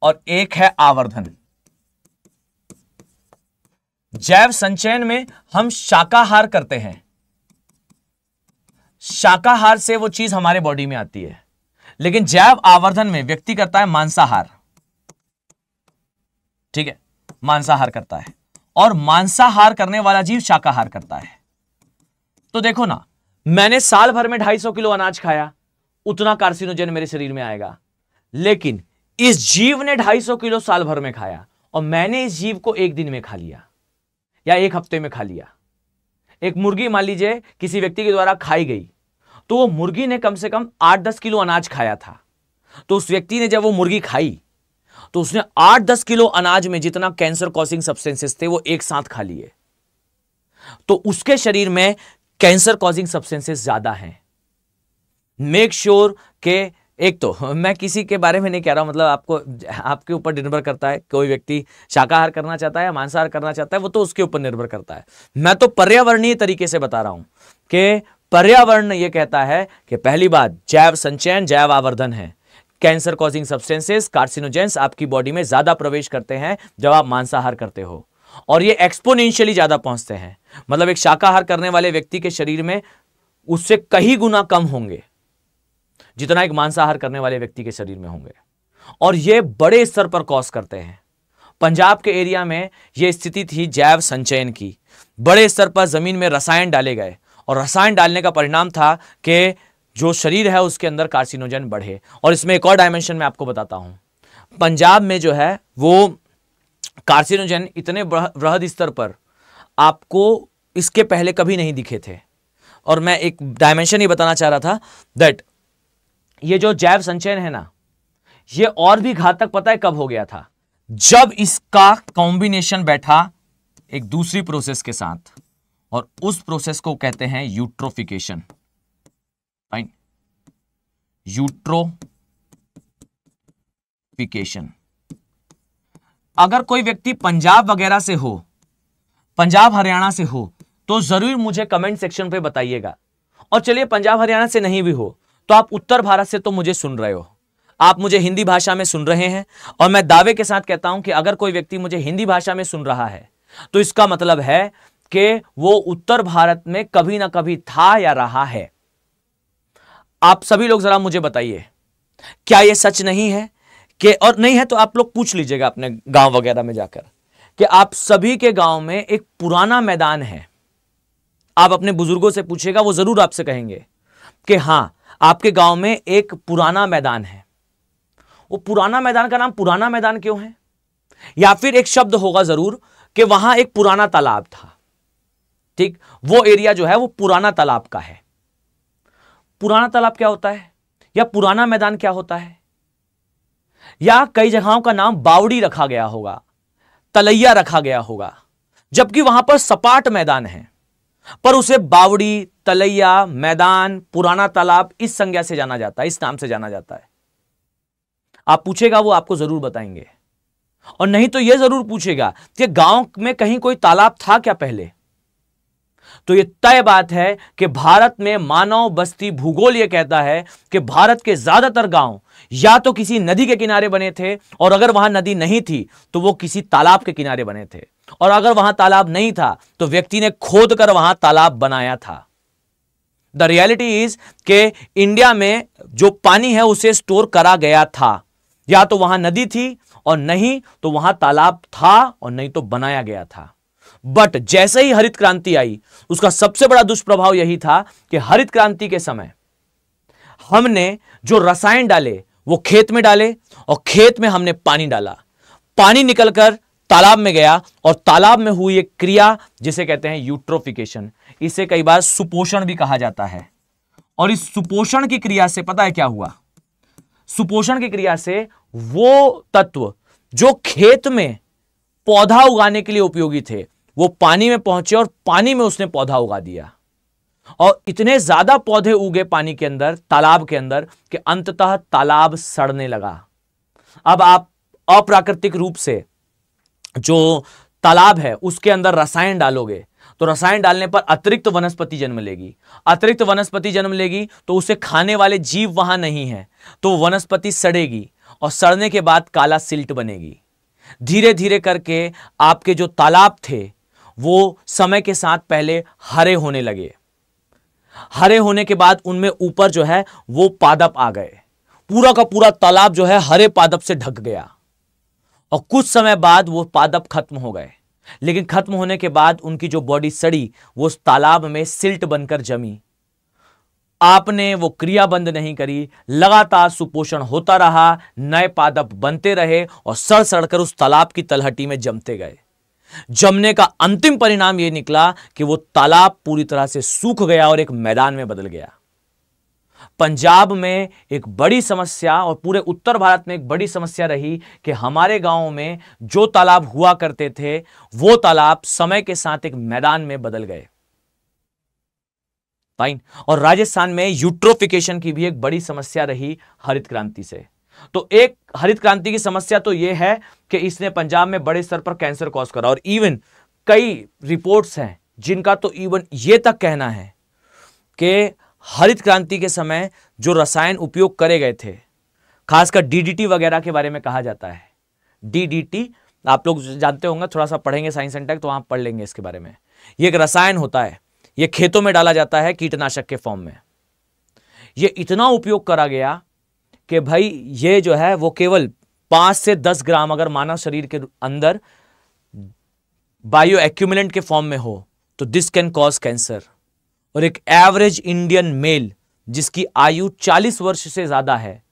और एक है आवर्धन। जैव संचयन में हम शाकाहार करते हैं, शाकाहार से वो चीज हमारे बॉडी में आती है, लेकिन जैव आवर्धन में व्यक्ति करता है मांसाहार। ठीक है, मांसाहार करता है, और मांसाहार करने वाला जीव शाकाहार करता है। तो देखो ना, मैंने साल भर में 250 किलो अनाज खाया, उतना कार्सिनोजेन मेरे शरीर में आएगा, लेकिन इस जीव ने 250 किलो साल भर में खाया और मैंने इस जीव को 1 दिन में खा लिया या 1 हफ्ते में खा लिया। एक मुर्गी मान लीजिए किसी व्यक्ति के द्वारा खाई गई, तो वो मुर्गी ने कम से कम 8-10 किलो अनाज खाया था, तो उस व्यक्ति ने जब वो मुर्गी खाई तो उसने 8-10 किलो अनाज में जितना कैंसर कॉजिंग सब्सटेंसेस थे वो एक साथ खा लिए, तो उसके शरीर में कैंसर कॉजिंग सब्सटेंसेस ज्यादा हैं। मेक श्योर के एक तो मैं किसी के बारे में नहीं कह रहा, मतलब आपको आपके ऊपर निर्भर करता है, कोई व्यक्ति शाकाहार करना चाहता है या मांसाहार करना चाहता है, वो तो उसके ऊपर निर्भर करता है। मैं तो पर्यावरणीय तरीके से बता रहा हूं कि पर्यावरण ये कहता है कि पहली बात जैव संचयन, जैव आवर्धन है। कैंसर कॉजिंग सब्सटेंसेस, कार्सिनोजेंस आपकी बॉडी में ज्यादा प्रवेश करते हैं जब आप मांसाहार करते हो, और ये एक्सपोनेंशियली ज्यादा पहुंचते हैं। मतलब एक शाकाहार करने वाले व्यक्ति के शरीर में उससे कई गुना कम होंगे जितना एक मांसाहार करने वाले व्यक्ति के शरीर में होंगे, और ये बड़े स्तर पर कॉज करते हैं। पंजाब के एरिया में यह स्थिति थी जैव संचयन की, बड़े स्तर पर जमीन में रसायन डाले गए, और रसायन डालने का परिणाम था कि जो शरीर है उसके अंदर कार्सिनोजन बढ़े। और इसमें एक और डायमेंशन मैं आपको बताता हूं, पंजाब में जो है वो कार्सिनोजन इतने बृहद स्तर पर आपको इसके पहले कभी नहीं दिखे थे। और मैं एक डायमेंशन ही बताना चाह रहा था दैट ये जो जैव संचयन है ना, ये और भी घातक पता है कब हो गया था, जब इसका कॉम्बिनेशन बैठा एक दूसरी प्रोसेस के साथ, और उस प्रोसेस को कहते हैं यूट्रोफिकेशन। Fine, eutrophication. अगर कोई व्यक्ति पंजाब वगैरह से हो, पंजाब हरियाणा से हो, तो जरूर मुझे कमेंट सेक्शन पे बताइएगा। और चलिए पंजाब हरियाणा से नहीं भी हो तो आप उत्तर भारत से तो मुझे सुन रहे हो, आप मुझे हिंदी भाषा में सुन रहे हैं, और मैं दावे के साथ कहता हूं कि अगर कोई व्यक्ति मुझे हिंदी भाषा में सुन रहा है तो इसका मतलब है कि वो उत्तर भारत में कभी ना कभी था या रहा है। आप सभी लोग जरा मुझे बताइए, क्या यह सच नहीं है कि, और नहीं है तो आप लोग पूछ लीजिएगा अपने गांव वगैरह में जाकर कि आप सभी के गांव में एक पुराना मैदान है। आप अपने बुजुर्गों से पूछिएगा, वो जरूर आपसे कहेंगे कि हां आपके गांव में एक पुराना मैदान है। वो पुराना मैदान का नाम पुराना मैदान क्यों है? या फिर एक शब्द होगा जरूर कि वहां एक पुराना तालाब था। ठीक, वो एरिया जो है वो पुराना तालाब का है। पुराना तालाब क्या होता है, या पुराना मैदान क्या होता है? या कई जगहों का नाम बावड़ी रखा गया होगा, तलैया रखा गया होगा, जबकि वहां पर सपाट मैदान है, पर उसे बावड़ी, तलैया, मैदान, पुराना तालाब इस संज्ञा से जाना जाता है, इस नाम से जाना जाता है। आप पूछेगा वो आपको जरूर बताएंगे। और नहीं तो यह जरूर पूछेगा कि गांव में कहीं कोई तालाब था क्या पहले? तो यह तय बात है कि भारत में मानव बस्ती भूगोल यह कहता है कि भारत के ज्यादातर गांव या तो किसी नदी के किनारे बने थे, और अगर वहां नदी नहीं थी तो वो किसी तालाब के किनारे बने थे, और अगर वहां तालाब नहीं था तो व्यक्ति ने खोद कर वहां तालाब बनाया था। द रियलिटी इज कि इंडिया में जो पानी है उसे स्टोर करा गया था, या तो वहां नदी थी और नहीं तो वहां तालाब था, और नहीं तो बनाया गया था। बट जैसे ही हरित क्रांति आई, उसका सबसे बड़ा दुष्प्रभाव यही था कि हरित क्रांति के समय हमने जो रसायन डाले वो खेत में डाले, और खेत में हमने पानी डाला, पानी निकलकर तालाब में गया, और तालाब में हुई एक क्रिया जिसे कहते हैं यूट्रोफिकेशन। इसे कई बार सुपोषण भी कहा जाता है। और इस सुपोषण की क्रिया से पता है क्या हुआ? सुपोषण की क्रिया से वो तत्व जो खेत में पौधा उगाने के लिए उपयोगी थे वो पानी में पहुंचे, और पानी में उसने पौधा उगा दिया, और इतने ज्यादा पौधे उगे पानी के अंदर, तालाब के अंदर, कि अंततः तालाब सड़ने लगा। अब आप अप्राकृतिक रूप से जो तालाब है उसके अंदर रसायन डालोगे तो रसायन डालने पर अतिरिक्त वनस्पति जन्म लेगी, अतिरिक्त वनस्पति जन्म लेगी तो उसे खाने वाले जीव वहां नहीं है, तो वनस्पति सड़ेगी, और सड़ने के बाद काला सिल्ट बनेगी। धीरे धीरे करके आपके जो तालाब थे वो समय के साथ पहले हरे होने लगे, हरे होने के बाद उनमें ऊपर जो है वो पादप आ गए, पूरा का पूरा तालाब जो है हरे पादप से ढक गया, और कुछ समय बाद वो पादप खत्म हो गए। लेकिन खत्म होने के बाद उनकी जो बॉडी सड़ी वो उस तालाब में सिल्ट बनकर जमी। आपने वो क्रिया बंद नहीं करी, लगातार सुपोषण होता रहा, नए पादप बनते रहे, और सड़ सड़कर उस तालाब की तलहटी में जमते गए। जमने का अंतिम परिणाम यह निकला कि वो तालाब पूरी तरह से सूख गया और एक मैदान में बदल गया। पंजाब में एक बड़ी समस्या और पूरे उत्तर भारत में एक बड़ी समस्या रही कि हमारे गांवों में जो तालाब हुआ करते थे वो तालाब समय के साथ एक मैदान में बदल गए। फाइन। और राजस्थान में यूट्रोफिकेशन की भी एक बड़ी समस्या रही हरित क्रांति से। तो एक हरित क्रांति की समस्या तो यह है कि इसने पंजाब में बड़े स्तर पर कैंसर कॉज करा, और इवन कई रिपोर्ट्स हैं जिनका तो इवन यह तक कहना है कि हरित क्रांति के समय जो रसायन उपयोग करे गए थे, खासकर डीडीटी वगैरह के बारे में कहा जाता है। डीडीटी आप लोग जानते होंगे, थोड़ा सा पढ़ेंगे साइंस एंड टेक तो आप पढ़ लेंगे इसके बारे में। ये एक रसायन होता है, ये खेतों में डाला जाता है कीटनाशक के फॉर्म में। ये इतना उपयोग करा गया कि भाई ये जो है वो केवल 5 से 10 ग्राम अगर मानव शरीर के अंदर बायो एक्यूमुलेंट के फॉर्म में हो तो दिस कैन कॉज कैंसर। और एक एवरेज इंडियन मेल जिसकी आयु 40 वर्ष से ज्यादा है,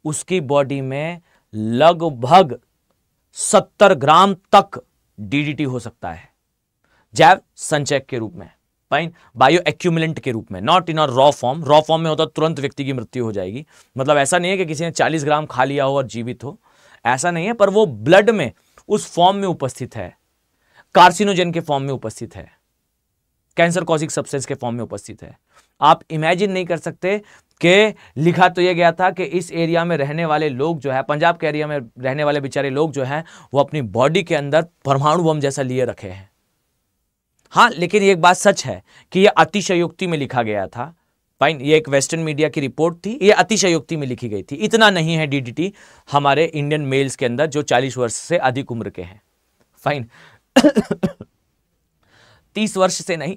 उसकी बॉडी में लगभग 70 ग्राम तक डीडीटी हो सकता है, जैव संचयक के रूप में, फाइन, बायो एक्यूमुलेंट के रूप में, not in a raw form. Raw form में होता तुरंत व्यक्ति की मृत्यु हो जाएगी। मतलब ऐसा नहीं है कि किसी ने 40 ग्राम खा लिया हो और जीवित हो, ऐसा नहीं है, पर वो ब्लड में उस फॉर्म में उपस्थित है, कार्सिनोजेन के फॉर्म में उपस्थित है, कैंसर कॉजिंग सब्सटेंस के फॉर्म में उपस्थित है। आप इमेजिन नहीं कर सकते कि लिखा तो यह गया था कि इस एरिया में रहने वाले लोग जो है, पंजाब के एरिया में रहने वाले बेचारे लोग जो हैं वो अपनी बॉडी के अंदर परमाणु बम जैसा लिए रखे हैं। हाँ, लेकिन ये एक बात सच है कि यह अतिशयोक्ति में लिखा गया था। फाइन, ये एक वेस्टर्न मीडिया की रिपोर्ट थी, ये अतिशयोक्ति में लिखी गई थी। इतना नहीं है डीडीटी हमारे इंडियन मेल्स के अंदर जो 40 वर्ष से अधिक उम्र के हैं। फाइन 30 वर्ष से नहीं।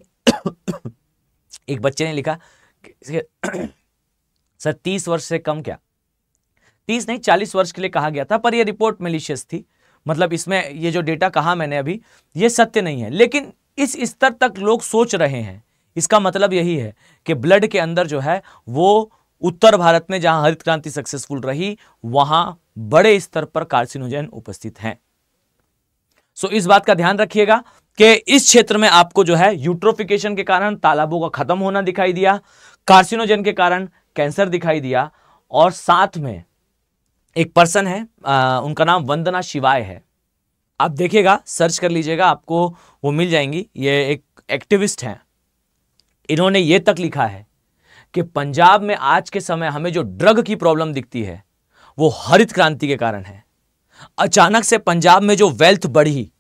एक बच्चे ने लिखा सर 30 वर्ष से कम क्या, 30 नहीं 40 वर्ष के लिए कहा गया था, पर यह रिपोर्ट मैलिशियस थी। मतलब इसमें ये जो डेटा कहा मैंने अभी, ये सत्य नहीं है, लेकिन इस स्तर तक लोग सोच रहे हैं। इसका मतलब यही है कि ब्लड के अंदर जो है वो उत्तर भारत में जहां हरित क्रांति सक्सेसफुल रही वहां बड़े स्तर पर कार्सिनोजेन उपस्थित हैं। सो इस बात का ध्यान रखिएगा कि इस क्षेत्र में आपको जो है यूट्रोफिकेशन के कारण तालाबों का खत्म होना दिखाई दिया, कार्सिनोजेन के कारण कैंसर दिखाई दिया, और साथ में एक पर्सन है, उनका नाम वंदना शिवाय है। आप देखिएगा, सर्च कर लीजिएगा, आपको वो मिल जाएंगी। ये एक एक्टिविस्ट हैं। इन्होंने ये तक लिखा है कि पंजाब में आज के समय हमें जो ड्रग की प्रॉब्लम दिखती है वो हरित क्रांति के कारण है। अचानक से पंजाब में जो वेल्थ बढ़ी,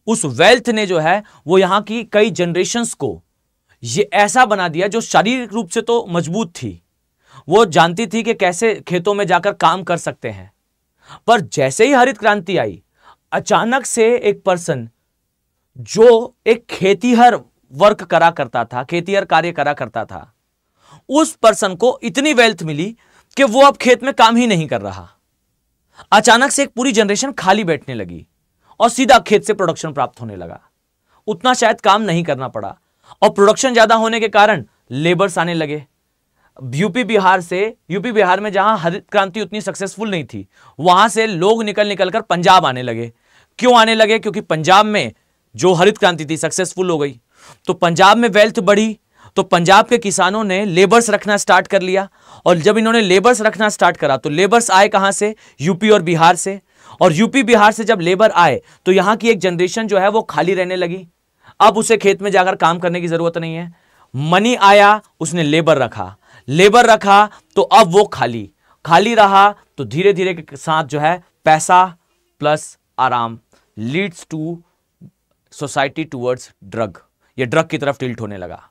उस वेल्थ ने जो है वो यहां की कई जनरेशंस को ये ऐसा बना दिया जो शारीरिक रूप से तो मजबूत थी, वो जानती थी कि कैसे खेतों में जाकर काम कर सकते हैं, पर जैसे ही हरित क्रांति आई, अचानक से एक पर्सन जो एक खेतीहर वर्क करा करता था, खेतीहर कार्य करा करता था, उस पर्सन को इतनी वेल्थ मिली कि वो अब खेत में काम ही नहीं कर रहा। अचानक से एक पूरी जनरेशन खाली बैठने लगी और सीधा खेत से प्रोडक्शन प्राप्त होने लगा। उतना शायद काम नहीं करना पड़ा, और प्रोडक्शन ज्यादा होने के कारण लेबर्स आने लगे। यूपी बिहार में जहां हरित क्रांति उतनी सक्सेसफुल नहीं थी, वहां से लोग निकल कर पंजाब आने लगे। क्यों आने लगे? क्योंकि पंजाब में जो हरित क्रांति थी सक्सेसफुल हो गई, तो पंजाब में वेल्थ बढ़ी, तो पंजाब के किसानों ने लेबर्स रखना स्टार्ट कर लिया। और जब इन्होंने लेबर्स रखना स्टार्ट करा तो लेबर्स आए कहां से? यूपी और बिहार से। और यूपी बिहार से जब लेबर आए तो यहां की एक जनरेशन जो है वो खाली रहने लगी। अब उसे खेत में जाकर काम करने की जरूरत नहीं है। मनी आया, उसने लेबर रखा तो अब वो खाली रहा, तो धीरे धीरे के साथ जो है पैसा प्लस आराम leads to society towards drug, ये ड्रग की तरफ टिल्ट होने लगा।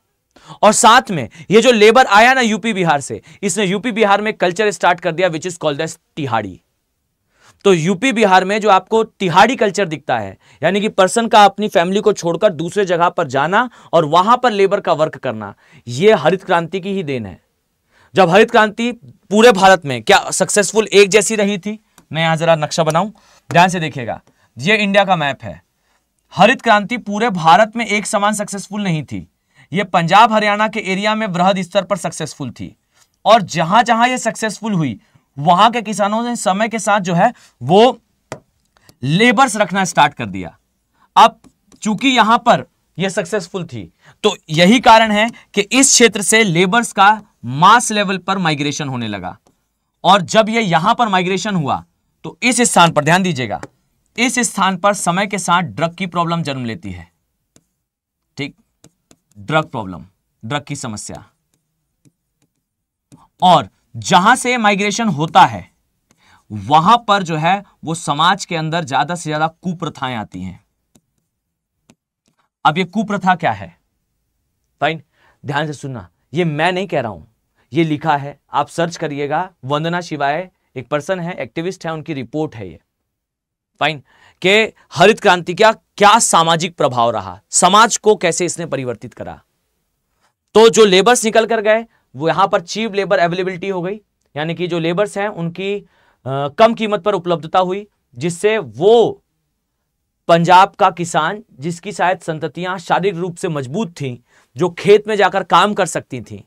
और साथ में ये जो लेबर आया ना यूपी बिहार से, इसने यूपी बिहार में कल्चर स्टार्ट कर दिया विच इज कॉल्ड एज तिहाड़ी। तो यूपी बिहार में जो आपको तिहाड़ी कल्चर दिखता है, यानी कि पर्सन का अपनी फैमिली को छोड़कर दूसरे जगह पर जाना और वहां पर लेबर का वर्क करना, यह हरित क्रांति की ही देन है। जब हरित क्रांति पूरे भारत में क्या सक्सेसफुल एक जैसी रही थी, मैं यहां जरा नक्शा बनाऊं, ध्यान से देखिएगा, ये इंडिया का मैप है। हरित क्रांति पूरे भारत में एक समान सक्सेसफुल नहीं थी। यह पंजाब हरियाणा के एरिया में वृहद स्तर पर सक्सेसफुल थी, और जहां जहां यह सक्सेसफुल हुई वहां के किसानों ने समय के साथ जो है वो लेबर्स रखना स्टार्ट कर दिया। अब चूंकि यहां पर यह सक्सेसफुल थी, तो यही कारण है कि इस क्षेत्र से लेबर्स का मास लेवल पर माइग्रेशन होने लगा। और जब ये यहां पर माइग्रेशन हुआ तो इस स्थान पर ध्यान दीजिएगा, इस स्थान पर समय के साथ ड्रग की प्रॉब्लम जन्म लेती है। ठीक, ड्रग प्रॉब्लम, ड्रग की समस्या। और जहां से माइग्रेशन होता है वहां पर जो है वो समाज के अंदर ज्यादा से ज्यादा कुप्रथाएं आती हैं। अब ये कुप्रथा क्या है? फाइन, ध्यान से सुनना, ये मैं नहीं कह रहा हूं, ये लिखा है, आप सर्च करिएगा। वंदना शिवाय एक पर्सन है, एक्टिविस्ट है, उनकी रिपोर्ट है ये। फाइन, के हरित क्रांति का क्या सामाजिक प्रभाव रहा, समाज को कैसे इसने परिवर्तित करा। तो जो लेबर्स निकल कर गए वो यहां पर चीप लेबर अवेलेबिलिटी हो गई, यानी कि जो लेबर्स हैं उनकी कम कीमत पर उपलब्धता हुई, जिससे वो पंजाब का किसान, जिसकी शायद संततियां शारीरिक रूप से मजबूत थीं, जो खेत में जाकर काम कर सकती थीं,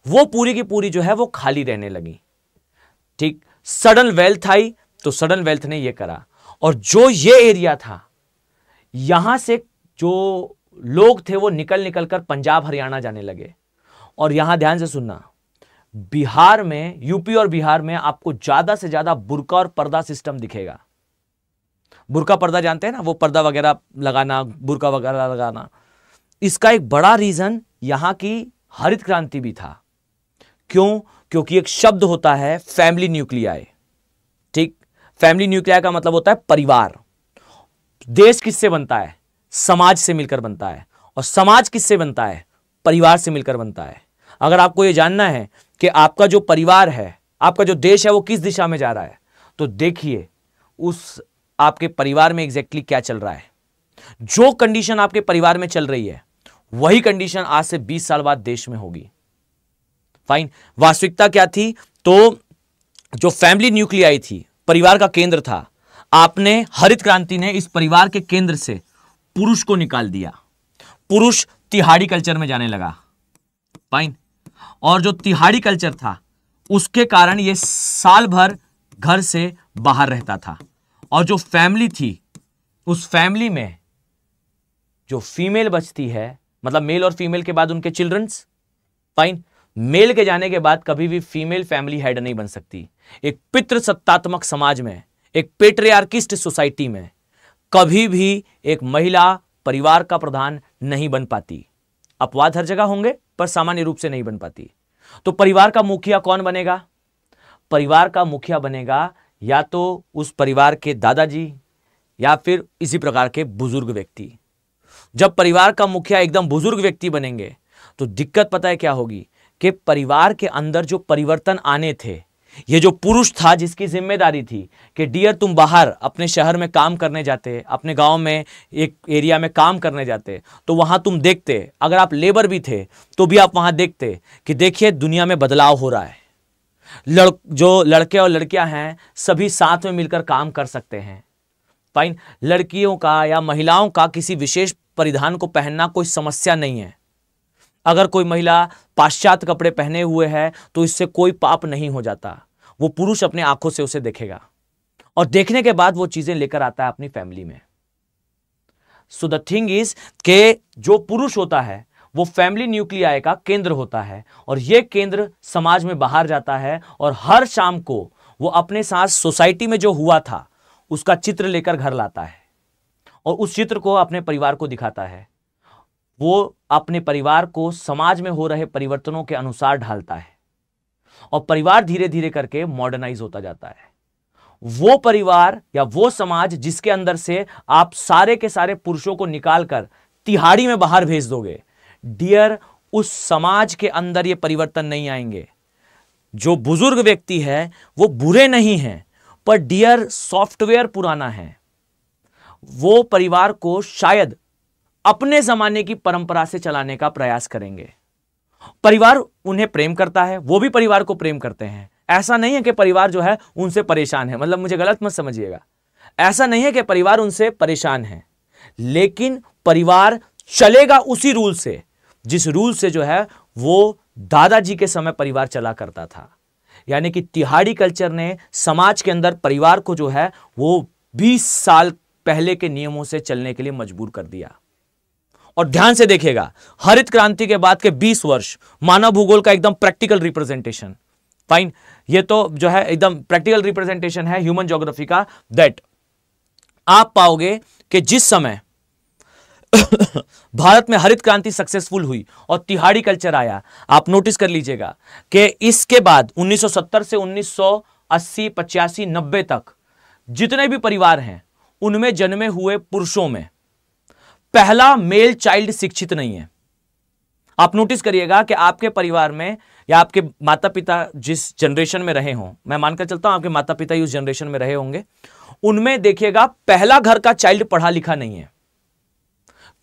वो पूरी की पूरी जो है वो खाली रहने लगी। ठीक, सडन वेल्थ आई तो सडन वेल्थ ने ये करा। और जो ये एरिया था, यहां से जो लोग थे वो निकल निकल कर पंजाब हरियाणा जाने लगे। और यहां ध्यान से सुनना, बिहार में, यूपी और बिहार में आपको ज्यादा से ज्यादा बुर्का और पर्दा सिस्टम दिखेगा। बुर्का पर्दा जानते हैं ना, वो पर्दा वगैरह लगाना, बुर्का वगैरह लगाना। इसका एक बड़ा रीजन यहां की हरित क्रांति भी था। क्यों? क्योंकि एक शब्द होता है फैमिली न्यूक्लियाई। ठीक, फैमिली न्यूक्लियाई का मतलब होता है परिवार। देश किससे बनता है? समाज से मिलकर बनता है। और समाज किससे बनता है? परिवार से मिलकर बनता है। अगर आपको यह जानना है कि आपका जो परिवार है, आपका जो देश है, वो किस दिशा में जा रहा है, तो देखिए उस आपके परिवार में एग्जैक्टली क्या चल रहा है। जो कंडीशन आपके परिवार में चल रही है वही कंडीशन आज से 20 साल बाद देश में होगी। फाइन, वास्तविकता क्या थी? तो जो फैमिली न्यूक्लियाई थी, परिवार का केंद्र था, आपने, हरित क्रांति ने इस परिवार के केंद्र से पुरुष को निकाल दिया। पुरुष तिहाड़ी कल्चर में जाने लगा। फाइन, और जो तिहाड़ी कल्चर था उसके कारण ये साल भर घर से बाहर रहता था। और जो फैमिली थी, उस फैमिली में जो फीमेल बचती है, मतलब मेल और फीमेल के बाद उनके चिल्ड्रंस। फाइन, मेल के जाने के बाद कभी भी फीमेल फैमिली हेड नहीं बन सकती। एक पितृसत्तात्मक समाज में, एक पेट्रियार्किस्ट सोसाइटी में कभी भी एक महिला परिवार का प्रधान नहीं बन पाती। अपवाद हर जगह होंगे पर सामान्य रूप से नहीं बन पाती। तो परिवार का मुखिया कौन बनेगा? परिवार का मुखिया बनेगा या तो उस परिवार के दादाजी या फिर इसी प्रकार के बुजुर्ग व्यक्ति। जब परिवार का मुखिया एकदम बुजुर्ग व्यक्ति बनेंगे तो दिक्कत पता है क्या होगी कि परिवार के अंदर जो परिवर्तन आने थे, ये जो पुरुष था जिसकी जिम्मेदारी थी कि डियर तुम बाहर अपने शहर में काम करने जाते, अपने गांव में एक एरिया में काम करने जाते, तो वहां तुम देखते, अगर आप लेबर भी थे तो भी आप वहां देखते कि देखिए दुनिया में बदलाव हो रहा है। जो लड़के और लड़कियां हैं सभी साथ में मिलकर काम कर सकते हैं। फाइन, लड़कियों का या महिलाओं का किसी विशेष परिधान को पहनना कोई समस्या नहीं है। अगर कोई महिला पाश्चात्य कपड़े पहने हुए है तो इससे कोई पाप नहीं हो जाता। वो पुरुष अपने आंखों से उसे देखेगा और देखने के बाद वो चीजें लेकर आता है अपनी फैमिली में। सो द थिंग इज के जो पुरुष होता है वो फैमिली न्यूक्लियाई का केंद्र होता है और ये केंद्र समाज में बाहर जाता है और हर शाम को वो अपने साथ सोसाइटी में जो हुआ था उसका चित्र लेकर घर लाता है और उस चित्र को अपने परिवार को दिखाता है। वो अपने परिवार को समाज में हो रहे परिवर्तनों के अनुसार ढालता है और परिवार धीरे धीरे करके मॉडर्नाइज होता जाता है। वो परिवार या वो समाज जिसके अंदर से आप सारे के सारे पुरुषों को निकालकर तिहाड़ी में बाहर भेज दोगे, डियर उस समाज के अंदर ये परिवर्तन नहीं आएंगे। जो बुजुर्ग व्यक्ति है वो बुरे नहीं हैं, पर डियर सॉफ्टवेयर पुराना है। वो परिवार को शायद अपने जमाने की परंपरा से चलाने का प्रयास करेंगे। परिवार उन्हें प्रेम करता है, वो भी परिवार को प्रेम करते हैं। ऐसा नहीं है कि परिवार जो है उनसे परेशान है, मतलब मुझे गलत मत समझिएगा। ऐसा नहीं है कि परिवार उनसे परेशान है, लेकिन परिवार चलेगा उसी रूल से जिस रूल से जो है वो दादाजी के समय परिवार चला करता था। यानी कि तिहाड़ी कल्चर ने समाज के अंदर परिवार को जो है वो 20 साल पहले के नियमों से चलने के लिए मजबूर कर दिया और ध्यान से देखिएगा, हरित क्रांति के बाद के 20 वर्ष मानव भूगोल का एकदम प्रैक्टिकल रिप्रेजेंटेशन। फाइन, ये तो जो है एकदम प्रैक्टिकल रिप्रेजेंटेशन है ह्यूमन ज्योग्राफी का। दैट आप पाओगे कि जिस समय भारत में हरित क्रांति सक्सेसफुल हुई और तिहाड़ी कल्चर आया, आप नोटिस कर लीजिएगा कि इसके बाद 1970 से 1980, 85, 90 तक जितने भी परिवार हैं उनमें जन्मे हुए पुरुषों में पहला मेल चाइल्ड शिक्षित नहीं है। आप नोटिस करिएगा कि आपके परिवार में या आपके माता पिता जिस जनरेशन में रहे हों, मैं मानकर चलता हूं आपके माता पिता ही उस जनरेशन में रहे होंगे, उनमें देखिएगा पहला घर का चाइल्ड पढ़ा लिखा नहीं है।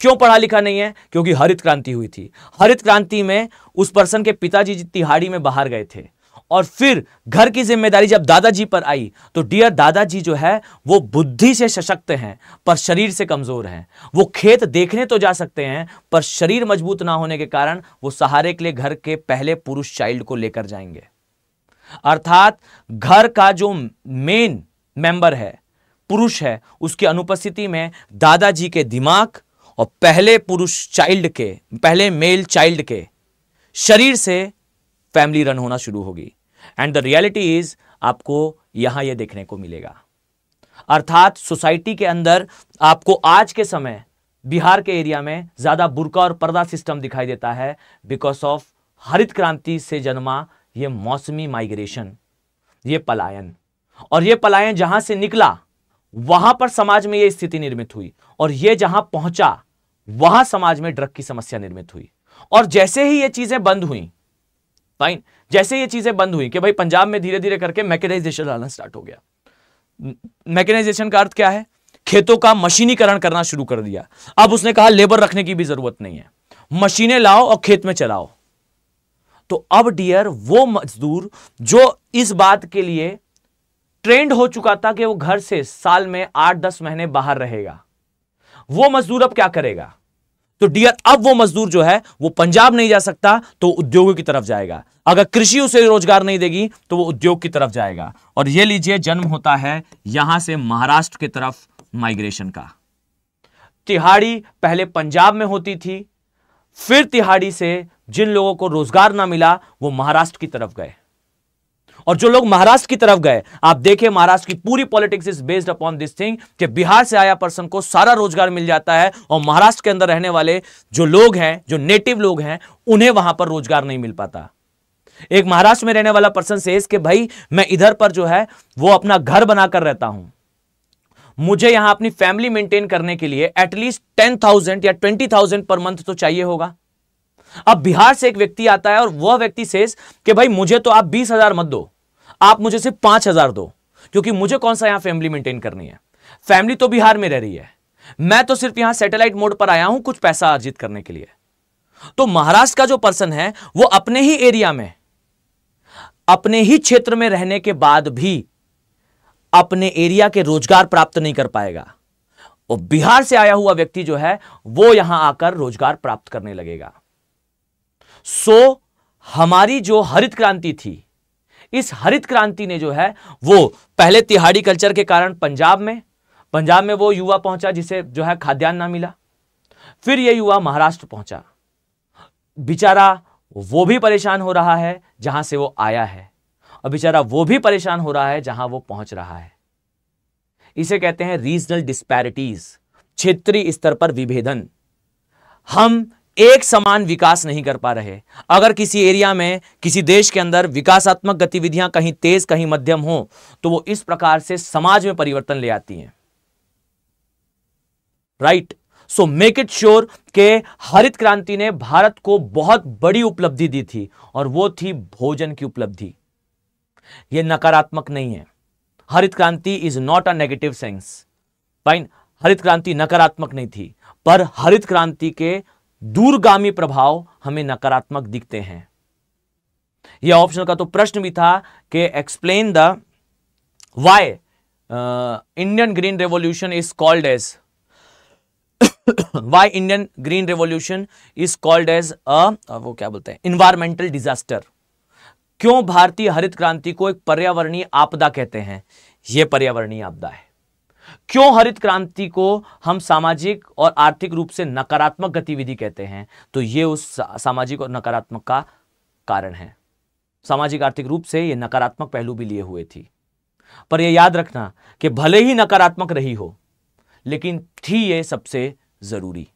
क्यों पढ़ा लिखा नहीं है? क्योंकि हरित क्रांति हुई थी। हरित क्रांति में उस पर्सन के पिताजी तिहाड़ी में बाहर गए थे और फिर घर की जिम्मेदारी जब दादाजी पर आई तो डियर दादाजी जो है वो बुद्धि से सशक्त हैं पर शरीर से कमजोर हैं। वो खेत देखने तो जा सकते हैं पर शरीर मजबूत ना होने के कारण वो सहारे के लिए घर के पहले पुरुष चाइल्ड को लेकर जाएंगे। अर्थात घर का जो मेन मेंबर है, पुरुष है, उसकी अनुपस्थिति में दादाजी के दिमाग और पहले पुरुष चाइल्ड के, पहले मेल चाइल्ड के शरीर से फैमिली रन होना शुरू होगी। एंड द रियलिटी इज आपको यहां यह देखने को मिलेगा। अर्थात सोसाइटी के अंदर आपको आज के समय बिहार के एरिया में ज्यादा बुर्का और पर्दा सिस्टम दिखाई देता है बिकॉज ऑफ हरित क्रांति से जन्मा यह मौसमी माइग्रेशन, यह पलायन। और यह पलायन जहां से निकला वहां पर समाज में यह स्थिति निर्मित हुई और यह जहां पहुंचा वहां समाज में ड्रग की समस्या निर्मित हुई। और जैसे ही ये चीजें बंद हुई, फाइन, जैसे ये चीजें बंद हुई कि भाई पंजाब में धीरे धीरे करके मैकेनाइजेशन आना स्टार्ट हो गया। मैकेनाइजेशन का अर्थ क्या है? खेतों का मशीनीकरण करना शुरू कर दिया। अब उसने कहा लेबर रखने की भी जरूरत नहीं है, मशीनें लाओ और खेत में चलाओ। तो अब डियर वो मजदूर जो इस बात के लिए ट्रेंड हो चुका था कि वो घर से साल में 8-10 महीने बाहर रहेगा, वो मजदूर अब क्या करेगा? तो डियर अब वो मजदूर जो है वो पंजाब नहीं जा सकता तो उद्योगों की तरफ जाएगा। अगर कृषि उसे रोजगार नहीं देगी तो वो उद्योग की तरफ जाएगा। और ये लीजिए जन्म होता है यहां से महाराष्ट्र की तरफ माइग्रेशन का। तिहाड़ी पहले पंजाब में होती थी, फिर तिहाड़ी से जिन लोगों को रोजगार ना मिला वो महाराष्ट्र की तरफ गए। और जो लोग महाराष्ट्र की तरफ गए, आप देखिए महाराष्ट्र की पूरी politics is based upon this thing कि बिहार से आया पर्सन को सारा रोजगार मिल जाता है और महाराष्ट्र के अंदर रहने वाले जो लोग हैं, जो नेटिव लोग हैं, उन्हें वहां पर रोजगार नहीं मिल पाता। एक महाराष्ट्र में रहने वाला पर्सन सेज कि भाई मैं इधर पर जो है वो अपना घर बनाकर रहता हूं, मुझे यहां अपनी फैमिली मेंटेन करने के लिए एटलीस्ट 10,000 या 20,000 पर मंथ तो चाहिए होगा। अब बिहार से एक व्यक्ति आता है और वह व्यक्ति सेज कि भाई मुझे तो आप 20,000 मत दो, आप मुझे सिर्फ 5,000 दो, क्योंकि मुझे कौन सा यहां फैमिली मेंटेन करनी है। फैमिली तो बिहार में रह रही है, मैं तो सिर्फ यहां सैटेलाइट मोड पर आया हूं कुछ पैसा अर्जित करने के लिए। तो महाराष्ट्र का जो पर्सन है वो अपने ही एरिया में, अपने ही क्षेत्र में रहने के बाद भी अपने एरिया के रोजगार प्राप्त नहीं कर पाएगा। और बिहार से आया हुआ व्यक्ति जो है वो यहां आकर रोजगार प्राप्त करने लगेगा। सो हमारी जो हरित क्रांति थी, इस हरित क्रांति ने जो है वो पहले तिहाड़ी कल्चर के कारण पंजाब में वो युवा पहुंचा जिसे जो है खाद्यान्न ना मिला। फिर ये युवा महाराष्ट्र पहुंचा, बेचारा वो भी परेशान हो रहा है जहां से वो आया है, और बेचारा वो भी परेशान हो रहा है जहां वो पहुंच रहा है। इसे कहते हैं रीजनल डिस्पैरिटीज, क्षेत्रीय स्तर पर विभेदन। हम एक समान विकास नहीं कर पा रहे। अगर किसी एरिया में, किसी देश के अंदर विकासात्मक गतिविधियां कहीं तेज कहीं मध्यम हो तो वो इस प्रकार से समाज में परिवर्तन ले आती हैं। Right, so make it sure कि हरित क्रांति ने भारत को बहुत बड़ी उपलब्धि दी थी और वो थी भोजन की उपलब्धि। यह नकारात्मक नहीं है। हरित क्रांति is not a negative sense. Fine, हरित क्रांति नकारात्मक नहीं थी, पर हरित क्रांति के दूरगामी प्रभाव हमें नकारात्मक दिखते हैं। यह ऑप्शन का तो प्रश्न भी था कि explain the why Indian green revolution is called as why Indian green revolution is called as वो क्या बोलते हैं, इन्वायरमेंटल डिजास्टर। क्यों भारतीय हरित क्रांति को एक पर्यावरणीय आपदा कहते हैं? यह पर्यावरणीय आपदा है। क्यों हरित क्रांति को हम सामाजिक और आर्थिक रूप से नकारात्मक गतिविधि कहते हैं? तो ये उस सामाजिक और नकारात्मक का कारण है। सामाजिक आर्थिक रूप से ये नकारात्मक पहलू भी लिए हुए थी, पर यह याद रखना कि भले ही नकारात्मक रही हो, लेकिन थी ये सबसे जरूरी।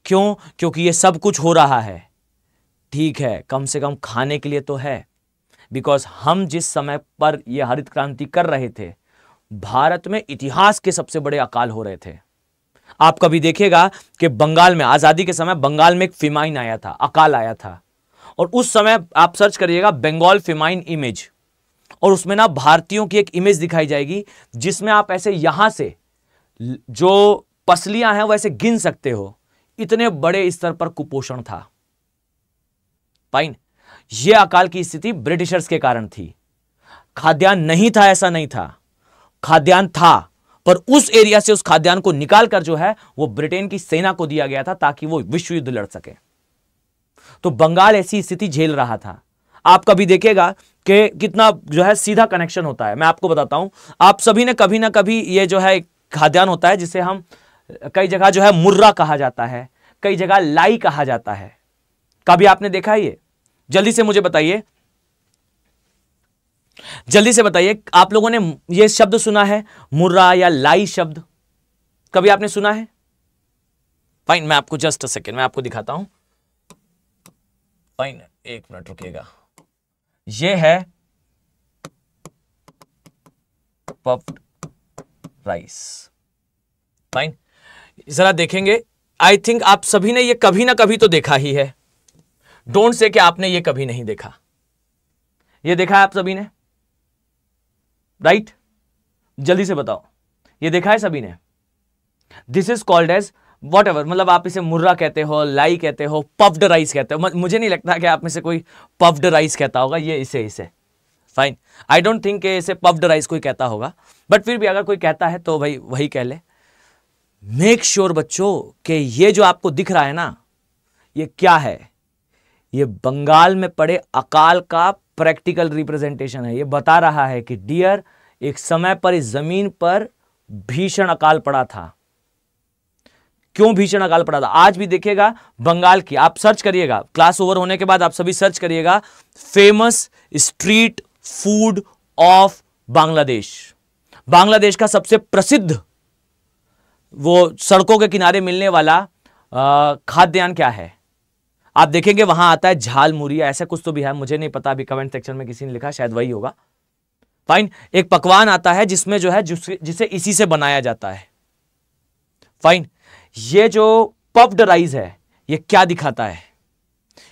क्यों? क्योंकि ये सब कुछ हो रहा है, ठीक है, कम से कम खाने के लिए तो है। बिकॉज हम जिस समय पर यह हरित क्रांति कर रहे थे, भारत में इतिहास के सबसे बड़े अकाल हो रहे थे। आप कभी देखिएगा कि बंगाल में आजादी के समय बंगाल में एक फेमाइन आया था, अकाल आया था, और उस समय आप सर्च करिएगा बंगाल फेमाइन इमेज, और उसमें ना भारतीयों की एक इमेज दिखाई जाएगी जिसमें आप ऐसे यहां से जो पसलियां हैं वैसे गिन सकते हो, इतने बड़े स्तर पर कुपोषण था। फाइन, यह अकाल की स्थिति ब्रिटिशर्स के कारण थी। खाद्यान्न नहीं था ऐसा नहीं था, खाद्यान्न था, पर उस एरिया से उस खाद्यान्न को निकालकर जो है वो ब्रिटेन की सेना को दिया गया था ताकि वो विश्व युद्ध लड़ सके। तो बंगाल ऐसी स्थिति झेल रहा था। आप कभी देखिएगा कि कितना जो है सीधा कनेक्शन होता है। मैं आपको बताता हूं, आप सभी ने कभी ना कभी ये जो है खाद्यान्न होता है जिसे हम कई जगह जो है मुर्रा कहा जाता है, कई जगह लाई कहा जाता है। कभी आपने देखा है ये? जल्दी से मुझे बताइए, जल्दी से बताइए, आप लोगों ने ये शब्द सुना है, मुर्रा या लाई शब्द? कभी आपने सुना है? फाइन, मैं आपको जस्ट अ सेकेंड मैं आपको दिखाता हूं। फाइन, एक मिनट रुकिएगा। ये है पफ्ड राइस। फाइन, जरा देखेंगे। आई थिंक आप सभी ने ये कभी ना कभी तो देखा ही है। डोंट से कि आपने ये कभी नहीं देखा। ये देखा है आप सभी ने, राइट? जल्दी से बताओ, ये देखा है सभी ने? This is called as whatever, मतलब आप इसे मुर्रा कहते हो, लाई कहते हो, पफ्ड राइस कहते हो। मुझे नहीं लगता कि आप में से कोई पफ्ड राइस कहता होगा। ये इसे फाइन, आई डोंट थिंक कि इसे पफ्ड राइस कोई कहता होगा, बट फिर भी अगर कोई कहता है तो भाई वही कह ले। मेक श्योर बच्चों कि ये जो आपको दिख रहा है ना, ये क्या है? ये बंगाल में पड़े अकाल का प्रैक्टिकल रिप्रेजेंटेशन है। ये बता रहा है कि डियर, एक समय पर इस जमीन पर भीषण अकाल पड़ा था। क्यों भीषण अकाल पड़ा था? आज भी देखिएगा बंगाल की, आप सर्च करिएगा, क्लास ओवर होने के बाद आप सभी सर्च करिएगा, famous street food of Bangladesh. Bangladesh का सबसे प्रसिद्ध वो सड़कों के किनारे मिलने वाला खाद्यान्न क्या है? आप देखेंगे वहां आता है झाल मुरिया, ऐसा कुछ तो भी है, मुझे नहीं पता, अभी कमेंट सेक्शन में किसी ने लिखा, शायद वही होगा। फाइन, एक पकवान आता है जिसमें जो है जिसे इसी से बनाया जाता है। फाइन, ये जो पफ्ड राइस है, ये क्या दिखाता है?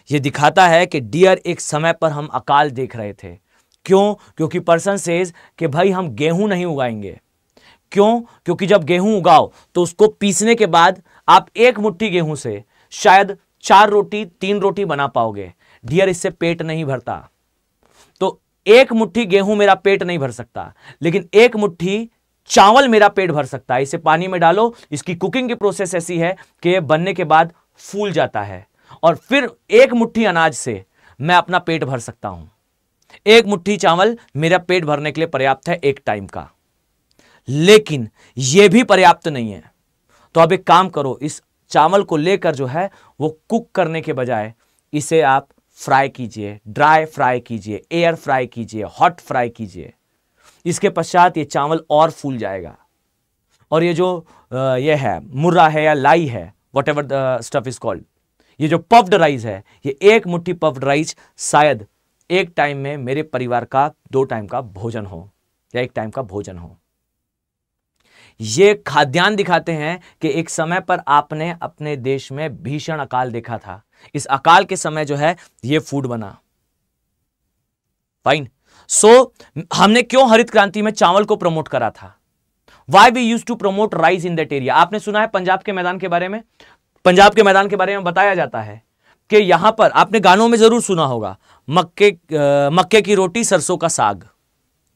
ये दिखाता है कि डियर, एक समय पर हम अकाल देख रहे थे। क्यों? क्योंकि पर्सन सेज कि भाई हम गेहूं नहीं उगाएंगे। क्यों? क्योंकि जब गेहूं उगाओ तो उसको पीसने के बाद आप एक मुट्ठी गेहूं से शायद 4 रोटी 3 रोटी बना पाओगे। डियर, इससे पेट नहीं भरता। तो एक मुट्ठी गेहूं मेरा पेट नहीं भर सकता, लेकिन एक मुट्ठी चावल मेरा पेट भर सकता है। इसे पानी में डालो, इसकी कुकिंग की प्रोसेस ऐसी है कि यह बनने के बाद फूल जाता है, और फिर एक मुट्ठी अनाज से मैं अपना पेट भर सकता हूं। एक मुट्ठी चावल मेरा पेट भरने के लिए पर्याप्त है एक टाइम का, लेकिन यह भी पर्याप्त नहीं है। तो अब एक काम करो, इस चावल को लेकर जो है वो कुक करने के बजाय इसे आप फ्राई कीजिए, ड्राई फ्राई कीजिए, एयर फ्राई कीजिए, हॉट फ्राई कीजिए। इसके पश्चात ये चावल और फूल जाएगा। और ये जो ये है मुर्रा है या लाई है, what ever the stuff is called, ये जो पफ्ड राइस है, ये एक मुट्ठी पफ्ड राइस शायद एक टाइम में मेरे परिवार का 2 टाइम का भोजन हो या 1 टाइम का भोजन हो। ये खाद्यान्न दिखाते हैं कि एक समय पर आपने अपने देश में भीषण अकाल देखा था। इस अकाल के समय जो है ये फूड बना। फाइन, सो हमने क्यों हरित क्रांति में चावल को प्रमोट करा था? Why we use to promote rice in that area? आपने सुना है पंजाब के मैदान के बारे में? पंजाब के मैदान के बारे में बताया जाता है कि यहां पर, आपने गानों में जरूर सुना होगा, मक्के की रोटी सरसों का साग।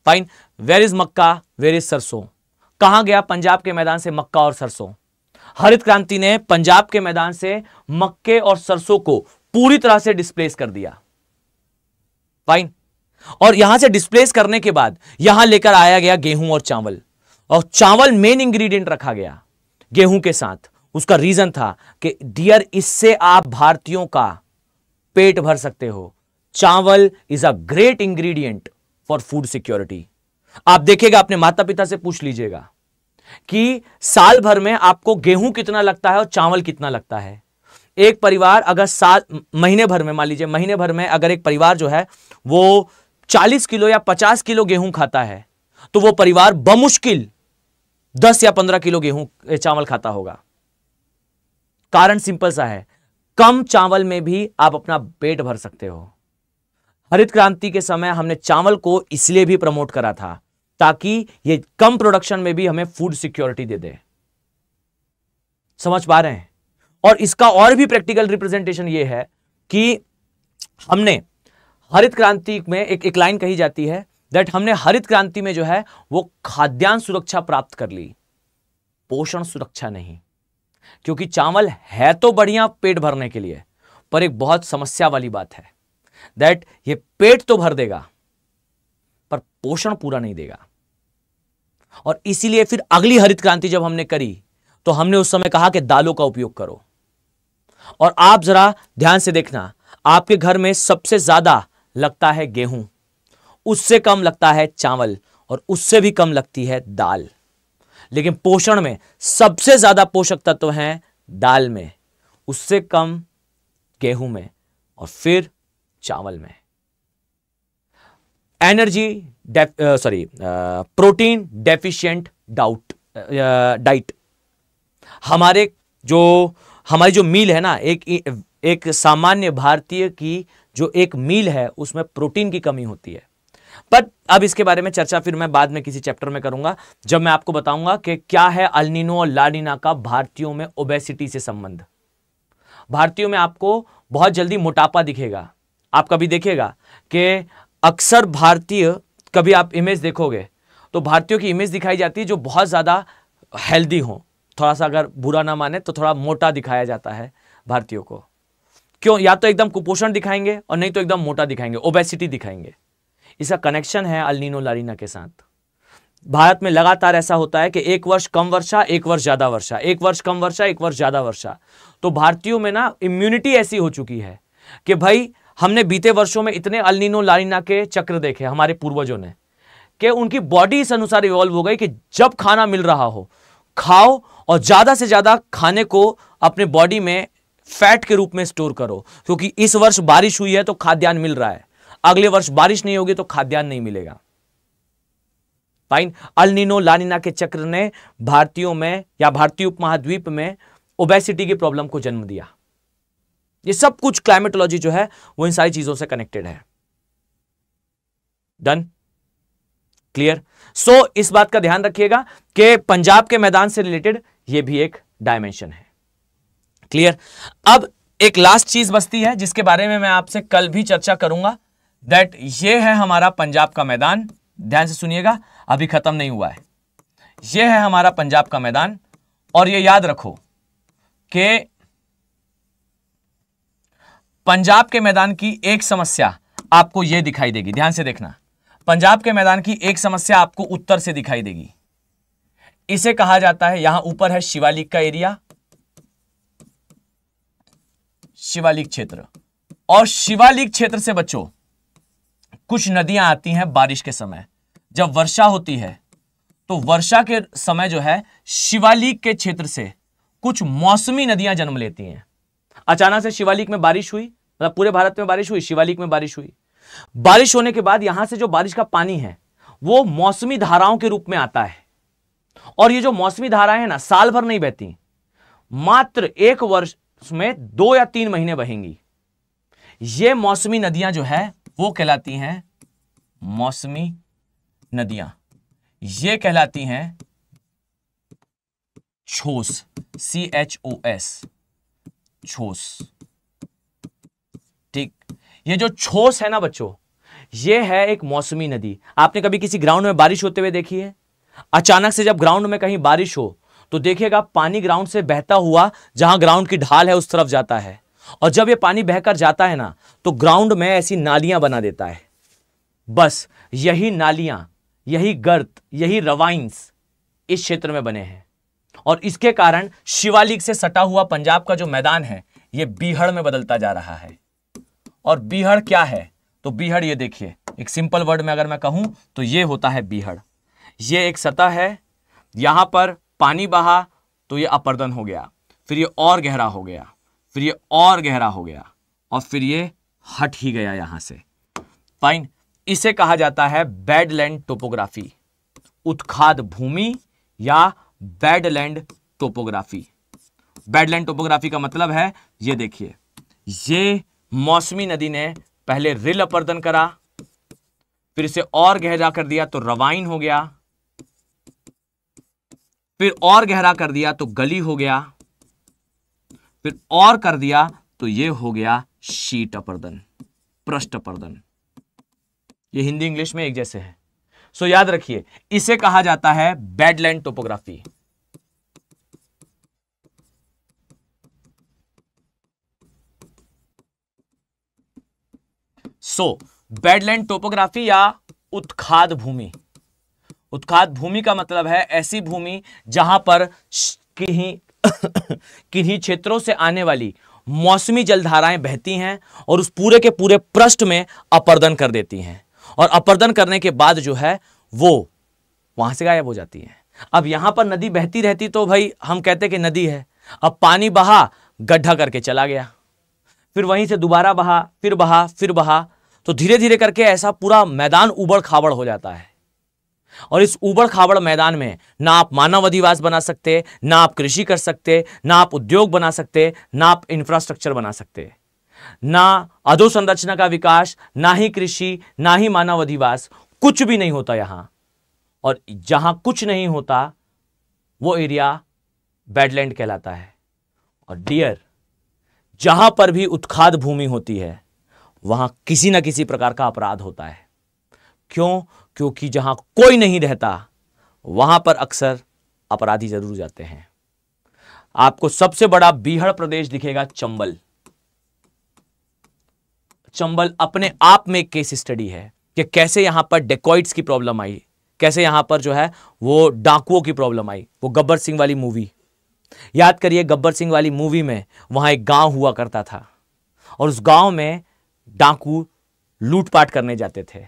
Fine, where is makka, where is sarson? कहां गया पंजाब के मैदान से मक्का और सरसों? हरित क्रांति ने पंजाब के मैदान से मक्के और सरसों को पूरी तरह से डिस्प्लेस कर दिया। फाइन, और यहां से डिस्प्लेस करने के बाद यहां लेकर आया गया गेहूं और चावल। और चावल मेन इंग्रेडिएंट रखा गया गेहूं के साथ। उसका रीजन था कि डियर, इससे आप भारतीयों का पेट भर सकते हो। चावल is a great ingredient for food security. आप देखिएगा, अपने माता पिता से पूछ लीजिएगा कि साल भर में आपको गेहूं कितना लगता है और चावल कितना लगता है। एक परिवार अगर महीने भर में, मान लीजिए महीने भर में अगर एक परिवार जो है वो 40 किलो या 50 किलो गेहूं खाता है, तो वो परिवार बमुश्किल 10 या 15 किलो गेहूं चावल खाता होगा। कारण सिंपल सा है, कम चावल में भी आप अपना पेट भर सकते हो। हरित क्रांति के समय हमने चावल को इसलिए भी प्रमोट करा था ताकि ये कम प्रोडक्शन में भी हमें फूड सिक्योरिटी दे दे। समझ पा रहे हैं? और इसका और भी प्रैक्टिकल रिप्रेजेंटेशन ये है कि हमने हरित क्रांति में एक लाइन कही जाती है दैट हमने हरित क्रांति में जो है वो खाद्यान्न सुरक्षा प्राप्त कर ली, पोषण सुरक्षा नहीं। क्योंकि चावल है तो बढ़िया पेट भरने के लिए, पर एक बहुत समस्या वाली बात है दैट ये पेट तो भर देगा पर पोषण पूरा नहीं देगा। और इसीलिए फिर अगली हरित क्रांति जब हमने करी तो हमने उस समय कहा कि दालों का उपयोग करो। और आप जरा ध्यान से देखना, आपके घर में सबसे ज्यादा लगता है गेहूं, उससे कम लगता है चावल और उससे भी कम लगती है दाल। लेकिन पोषण में सबसे ज्यादा पोषक तत्व हैं दाल में, उससे कम गेहूं में और फिर चावल में। Protein deficient diet. हमारी जो मील है ना, एक सामान्य भारतीय की जो एक मील है उसमें प्रोटीन की कमी होती है। पर अब इसके बारे में चर्चा फिर मैं बाद में किसी चैप्टर में करूंगा, जब मैं आपको बताऊंगा कि क्या है अल नीनो और ला नीना का भारतीयों में ओबेसिटी से संबंध। भारतीयों में आपको बहुत जल्दी मोटापा दिखेगा। आप कभी देखिएगा कि अक्सर भारतीय, कभी आप इमेज देखोगे तो भारतीयों की इमेज दिखाई जाती है जो बहुत ज्यादा हेल्दी हो। थोड़ा सा अगर बुरा ना माने तो थोड़ा मोटा दिखाया जाता है भारतीयों को। क्यों? या तो एकदम कुपोषण दिखाएंगे और नहीं तो एकदम मोटा दिखाएंगे, ओबेसिटी दिखाएंगे। इसका कनेक्शन है अल नीनो ला नीना के साथ। भारत में लगातार ऐसा होता है कि एक वर्ष कम वर्षा, एक वर्ष ज्यादा वर्षा, एक वर्ष कम वर्षा, एक वर्ष ज्यादा वर्षा। तो भारतीयों में ना इम्यूनिटी ऐसी हो चुकी है कि भाई हमने बीते वर्षों में इतने अल नीनो ला नीना के चक्र देखे हमारे पूर्वजों ने, कि उनकी बॉडी इस अनुसार इवॉल्व हो गई कि जब खाना मिल रहा हो खाओ और ज्यादा से ज्यादा खाने को अपने बॉडी में फैट के रूप में स्टोर करो। क्योंकि इस वर्ष बारिश हुई है तो खाद्यान्न मिल रहा है, अगले वर्ष बारिश नहीं होगी तो खाद्यान्न नहीं मिलेगा। फाइन। अल नीनो ला नीना के चक्र ने भारतीयों में या भारतीय उपमहाद्वीप में ओबेसिटी की प्रॉब्लम को जन्म दिया। ये सब कुछ क्लाइमेटोलॉजी जो है वो इन सारी चीजों से कनेक्टेड है। डन? क्लियर? सो इस बात का ध्यान रखिएगा कि पंजाब के मैदान से रिलेटेड ये भी एक डायमेंशन है। क्लियर? अब एक लास्ट चीज बचती है जिसके बारे में मैं आपसे कल भी चर्चा करूंगा, दैट ये है हमारा पंजाब का मैदान। ध्यान से सुनिएगा, अभी खत्म नहीं हुआ है। ये है हमारा पंजाब का मैदान और ये याद रखो कि पंजाब के मैदान की एक समस्या आपको यह दिखाई देगी। ध्यान से देखना, पंजाब के मैदान की एक समस्या आपको उत्तर से दिखाई देगी। इसे कहा जाता है, यहां ऊपर है शिवालिक का एरिया, शिवालिक क्षेत्र। और शिवालिक क्षेत्र से बच्चों कुछ नदियां आती हैं बारिश के समय। जब वर्षा होती है तो वर्षा के समय जो है शिवालिक के क्षेत्र से कुछ मौसमी नदियां जन्म लेती हैं। अचानक से शिवालिक में बारिश हुई, मतलब पूरे भारत में बारिश हुई, शिवालिक में बारिश हुई। बारिश होने के बाद यहां से जो बारिश का पानी है वो मौसमी धाराओं के रूप में आता है। और ये जो मौसमी धाराएं हैं ना, साल भर नहीं बहती, मात्र एक वर्ष में 2 या 3 महीने बहेंगी। ये मौसमी नदियां जो है वो कहलाती हैं मौसमी नदियां। ये कहलाती हैं छोस, CHOS, छोस। ठीक, ये जो छोस है ना बच्चों, ये है एक मौसमी नदी। आपने कभी किसी ग्राउंड में बारिश होते हुए देखी है? अचानक से जब ग्राउंड में कहीं बारिश हो तो देखिएगा पानी ग्राउंड से बहता हुआ जहां ग्राउंड की ढाल है उस तरफ जाता है। और जब ये पानी बहकर जाता है ना तो ग्राउंड में ऐसी नालियां बना देता है। बस यही नालियां, यही गर्त, यही रवाइंस इस क्षेत्र में बने हैं और इसके कारण शिवालिक से सटा हुआ पंजाब का जो मैदान है यह बीहड़ में बदलता जा रहा है। और बीहड़ क्या है? तो बीहड़, ये देखिए, एक सिंपल वर्ड में अगर मैं कहूं तो ये होता है बीहड़। ये एक सतह है, यहां पर पानी बहा तो ये अपर्दन हो गया, फिर ये और गहरा हो गया, फिर ये और गहरा हो गया और फिर ये हट ही गया यहां से। फाइन, इसे कहा जाता है बैडलैंड टोपोग्राफी, उत्खाद भूमि या बैडलैंड टोपोग्राफी। बैडलैंड टोपोग्राफी का मतलब है, ये देखिए, ये मौसमी नदी ने पहले रिल अपर्दन करा, फिर इसे और गहरा कर दिया तो रवाइन हो गया, फिर और गहरा कर दिया तो गली हो गया, फिर और कर दिया तो ये हो गया शीट अपर्दन, पृष्ठ अपर्दन। ये हिंदी इंग्लिश में एक जैसे है। सो याद रखिए, इसे कहा जाता है बैडलैंड टोपोग्राफी। सो बैडलैंड टोपोग्राफी या उत्खाद भूमि। उत्खाद भूमि का मतलब है ऐसी भूमि जहां पर किन्हीं क्षेत्रों से आने वाली मौसमी जलधाराएं बहती हैं और उस पूरे के पूरे पृष्ठ में अपर्दन कर देती हैं, और अपर्दन करने के बाद जो है वो वहां से गायब हो जाती है। अब यहां पर नदी बहती रहती तो भाई हम कहते कि नदी है, अब पानी बहा, गड्ढा करके चला गया, फिर वहीं से दोबारा बहा, फिर बहा, फिर बहा, तो धीरे धीरे करके ऐसा पूरा मैदान उबड़ खाबड़ हो जाता है। और इस उबड़ खाबड़ मैदान में ना आप मानव अधिवास बना सकते, ना आप कृषि कर सकते, ना आप उद्योग बना सकते, ना आप इंफ्रास्ट्रक्चर बना सकते, ना अधोसंरचना का विकास, ना ही कृषि, ना ही मानव अधिवास, कुछ भी नहीं होता यहां। और जहां कुछ नहीं होता वो एरिया बैडलैंड कहलाता है। और डियर, जहां पर भी उत्खाद भूमि होती है वहां किसी ना किसी प्रकार का अपराध होता है। क्यों? क्योंकि जहां कोई नहीं रहता वहां पर अक्सर अपराधी जरूर जाते हैं। आपको सबसे बड़ा बीहड़ प्रदेश दिखेगा चंबल। चंबल अपने आप में एक केस स्टडी है कि कैसे यहां पर डेकॉइट्स की प्रॉब्लम आई, कैसे यहां पर जो है वो डाकुओं की प्रॉब्लम आई। वो गब्बर सिंह वाली मूवी याद करिए, गब्बर सिंह वाली मूवी में वहां एक गांव हुआ करता था और उस गांव में डाकू लूटपाट करने जाते थे।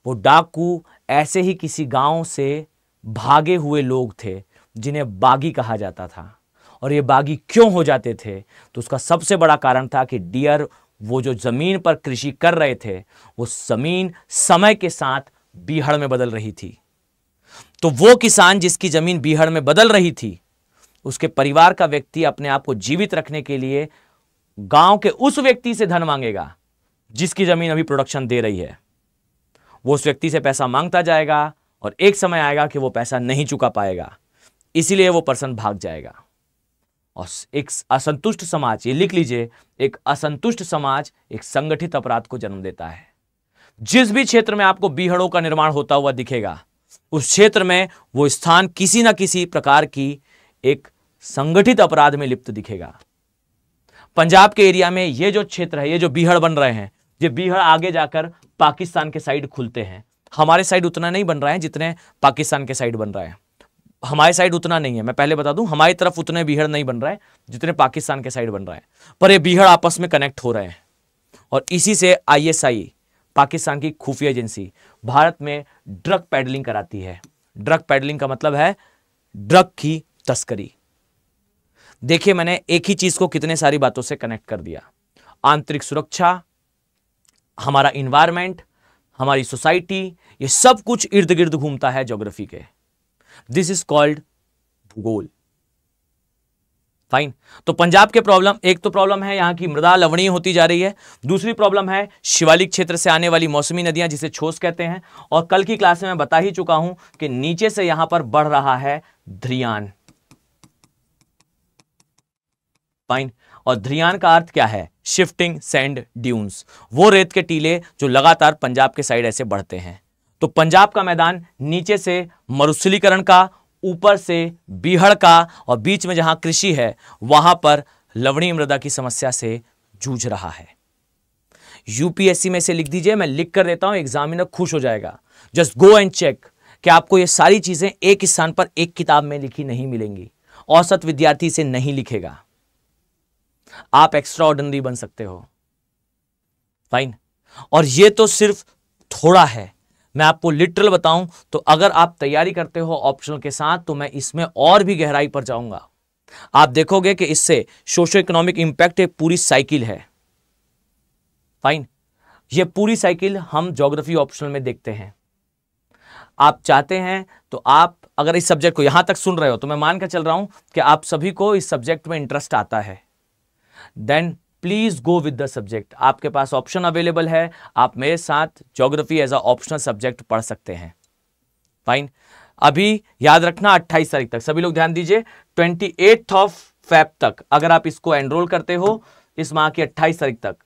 वो डाकू ऐसे ही किसी गांव से भागे हुए लोग थे जिन्हें बागी कहा जाता था। और ये बागी क्यों हो जाते थे? तो उसका सबसे बड़ा कारण था कि डियर, वो जो जमीन पर कृषि कर रहे थे वो जमीन समय के साथ बीहड़ में बदल रही थी। तो वो किसान जिसकी जमीन बीहड़ में बदल रही थी, उसके परिवार का व्यक्ति अपने आप को जीवित रखने के लिए गांव के उस व्यक्ति से धन मांगेगा जिसकी जमीन अभी प्रोडक्शन दे रही है। वो उस व्यक्ति से पैसा मांगता जाएगा और एक समय आएगा कि वो पैसा नहीं चुका पाएगा, इसीलिए वो पर्सन भाग जाएगा। और एक असंतुष्ट समाज, ये लिख लीजिए, एक असंतुष्ट समाज एक संगठित अपराध को जन्म देता है। जिस भी क्षेत्र में आपको बीहड़ों का निर्माण होता हुआ दिखेगा, उस क्षेत्र में वो स्थान किसी ना किसी प्रकार की एक संगठित अपराध में लिप्त दिखेगा। पंजाब के एरिया में ये जो क्षेत्र है, ये जो बीहड़ बन रहे हैं, ये बीहड़ आगे जाकर पाकिस्तान के साइड खुलते हैं। हमारे साइड उतना नहीं बन रहा है जितने पाकिस्तान के साइड बन रहा है। हमारे साइड उतना नहीं है, मैं पहले बता दूं, हमारी तरफ उतने बीहड़ नहीं बन रहा है जितने पाकिस्तान के साइड बन रहा है। पर ये बीहड़ आपस में कनेक्ट हो रहे हैं और इसी से ISI, पाकिस्तान की खुफिया एजेंसी, भारत में ड्रग पैडलिंग कराती है। ड्रग पैडलिंग का मतलब है ड्रग की तस्करी। देखिए, मैंने एक ही चीज को कितने सारी बातों से कनेक्ट कर दिया। आंतरिक सुरक्षा, हमारा इन्वायरमेंट, हमारी सोसाइटी, ये सब कुछ इर्द गिर्द घूमता है ज्योग्राफी के। दिस इज कॉल्ड भूगोल। फाइन। तो पंजाब के प्रॉब्लम, एक तो प्रॉब्लम है यहां की मृदा लवणीय होती जा रही है, दूसरी प्रॉब्लम है शिवालिक क्षेत्र से आने वाली मौसमी नदियां जिसे छोस कहते हैं, और कल की क्लास में मैं बता ही चुका हूं कि नीचे से यहां पर बढ़ रहा है ध्रियान। फाइन। और ध्रियान का अर्थ क्या है? शिफ्टिंग सैंड ड्यून्स, वो रेत के टीले जो लगातार पंजाब के साइड ऐसे बढ़ते हैं। तो पंजाब का मैदान नीचे से मरुस्थलीकरण का, ऊपर से बीहड़ का, और बीच में जहां कृषि है वहां पर लवणीय मृदा की समस्या से जूझ रहा है। यूपीएससी में से लिख दीजिए, मैं लिख कर देता हूं, एग्जामिनर खुश हो जाएगा। जस्ट गो एंड चेक कि आपको ये सारी चीजें एक स्थान पर एक किताब में लिखी नहीं मिलेंगी। औसत विद्यार्थी से नहीं लिखेगा, आप एक्स्ट्रा ऑर्डिनरी बन सकते हो। फाइन। और ये तो सिर्फ थोड़ा है, मैं आपको लिटरल बताऊं तो अगर आप तैयारी करते हो ऑप्शनल के साथ तो मैं इसमें और भी गहराई पर जाऊंगा। आप देखोगे कि इससे सोशो इकोनॉमिक इंपैक्ट एक पूरी साइकिल है। फाइन। ये पूरी साइकिल हम ज्योग्राफी ऑप्शनल में देखते हैं। आप चाहते हैं तो आप अगर इस सब्जेक्ट को यहां तक सुन रहे हो तो मैं मान कर चल रहा हूं कि आप सभी को इस सब्जेक्ट में इंटरेस्ट आता है, then please go with the subject. आपके पास ऑप्शन अवेलेबल है, आप मेरे साथ geography as a optional subject पढ़ सकते हैं। फाइन। अभी याद रखना 28 तारीख तक, सभी लोग ध्यान दीजिए, 28 ऑफ फेब तक अगर आप इसको एनरोल करते हो इस माह की 28 तारीख तक,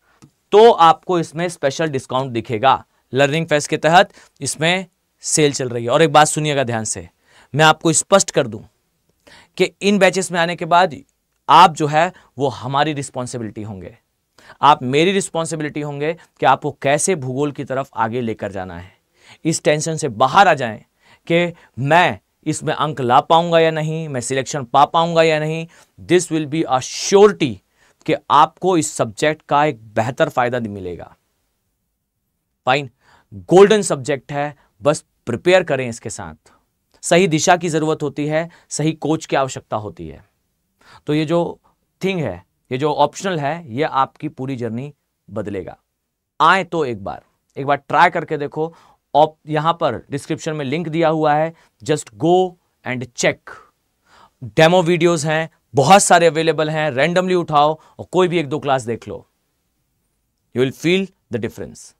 तो आपको इसमें स्पेशल डिस्काउंट दिखेगा। लर्निंग फेस्ट के तहत इसमें सेल चल रही है। और एक बात सुनिएगा ध्यान से, मैं आपको स्पष्ट कर दूं कि इन बैचेस में आने के बाद आप जो है वो हमारी रिस्पॉन्सिबिलिटी होंगे, आप मेरी रिस्पॉन्सिबिलिटी होंगे कि आपको कैसे भूगोल की तरफ आगे लेकर जाना है। इस टेंशन से बाहर आ जाएं कि मैं इसमें अंक ला पाऊंगा या नहीं, मैं सिलेक्शन पा पाऊंगा या नहीं। This will be a surety कि आपको इस सब्जेक्ट का एक बेहतर फायदा मिलेगा। फाइन। गोल्डन सब्जेक्ट है, बस प्रिपेयर करें इसके साथ। सही दिशा की जरूरत होती है, सही कोच की आवश्यकता होती है। तो ये जो थिंग है, ये जो ऑप्शनल है, ये आपकी पूरी जर्नी बदलेगा। आए तो एक बार ट्राई करके देखो। यहां पर डिस्क्रिप्शन में लिंक दिया हुआ है, just go and check. Demo videos हैं, बहुत सारे अवेलेबल हैं, रैंडमली उठाओ और कोई भी 1-2 क्लास देख लो, you will feel the difference.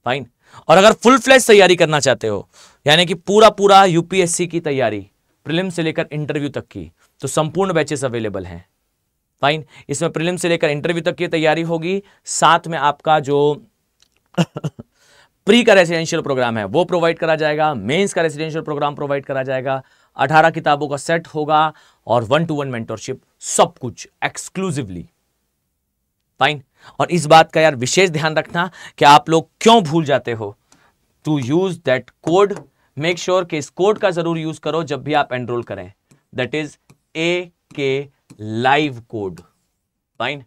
Fine. और अगर फुल फ्लैश तैयारी करना चाहते हो, यानी कि पूरा यूपीएससी की तैयारी प्रीलिम से लेकर इंटरव्यू तक की, तो संपूर्ण बैचेस अवेलेबल हैं। फाइन। इसमें प्रीलिम से लेकर इंटरव्यू तक की तैयारी होगी, साथ में आपका जो प्री का रेसिडेंशियल प्रोग्राम है वो प्रोवाइड करा जाएगा, मेंस का रेसिडेंशियल प्रोग्राम प्रोवाइड करा जाएगा, 18 किताबों का सेट होगा और 1-to-1 मेंटरशिप, सब कुछ एक्सक्लूसिवली। फाइन। और इस बात का यार विशेष ध्यान रखना कि आप लोग क्यों भूल जाते हो to use that code. Make sure कि इस कोड का जरूर यूज करो जब भी आप एनरोल करें, that is AK live code. Fine.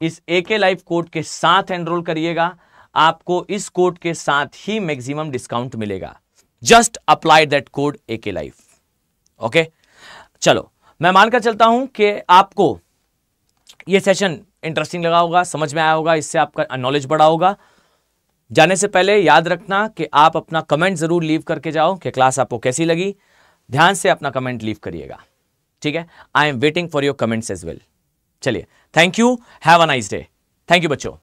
इस AK लाइव कोड के साथ एनरोल करिएगा, आपको इस कोड के साथ ही मैक्सिमम डिस्काउंट मिलेगा। Just apply that code AK live. Okay, चलो मैं मानकर चलता हूं कि आपको यह सेशन इंटरेस्टिंग लगा होगा, समझ में आया होगा, इससे आपका नॉलेज बढ़ा होगा। जाने से पहले याद रखना कि आप अपना कमेंट जरूर लीव करके जाओ कि क्लास आपको कैसी लगी। ध्यान से अपना कमेंट लीव करिएगा, ठीक है। I am waiting for your comments as well. चलिए, thank you, have a nice day. Thank you बच्चों।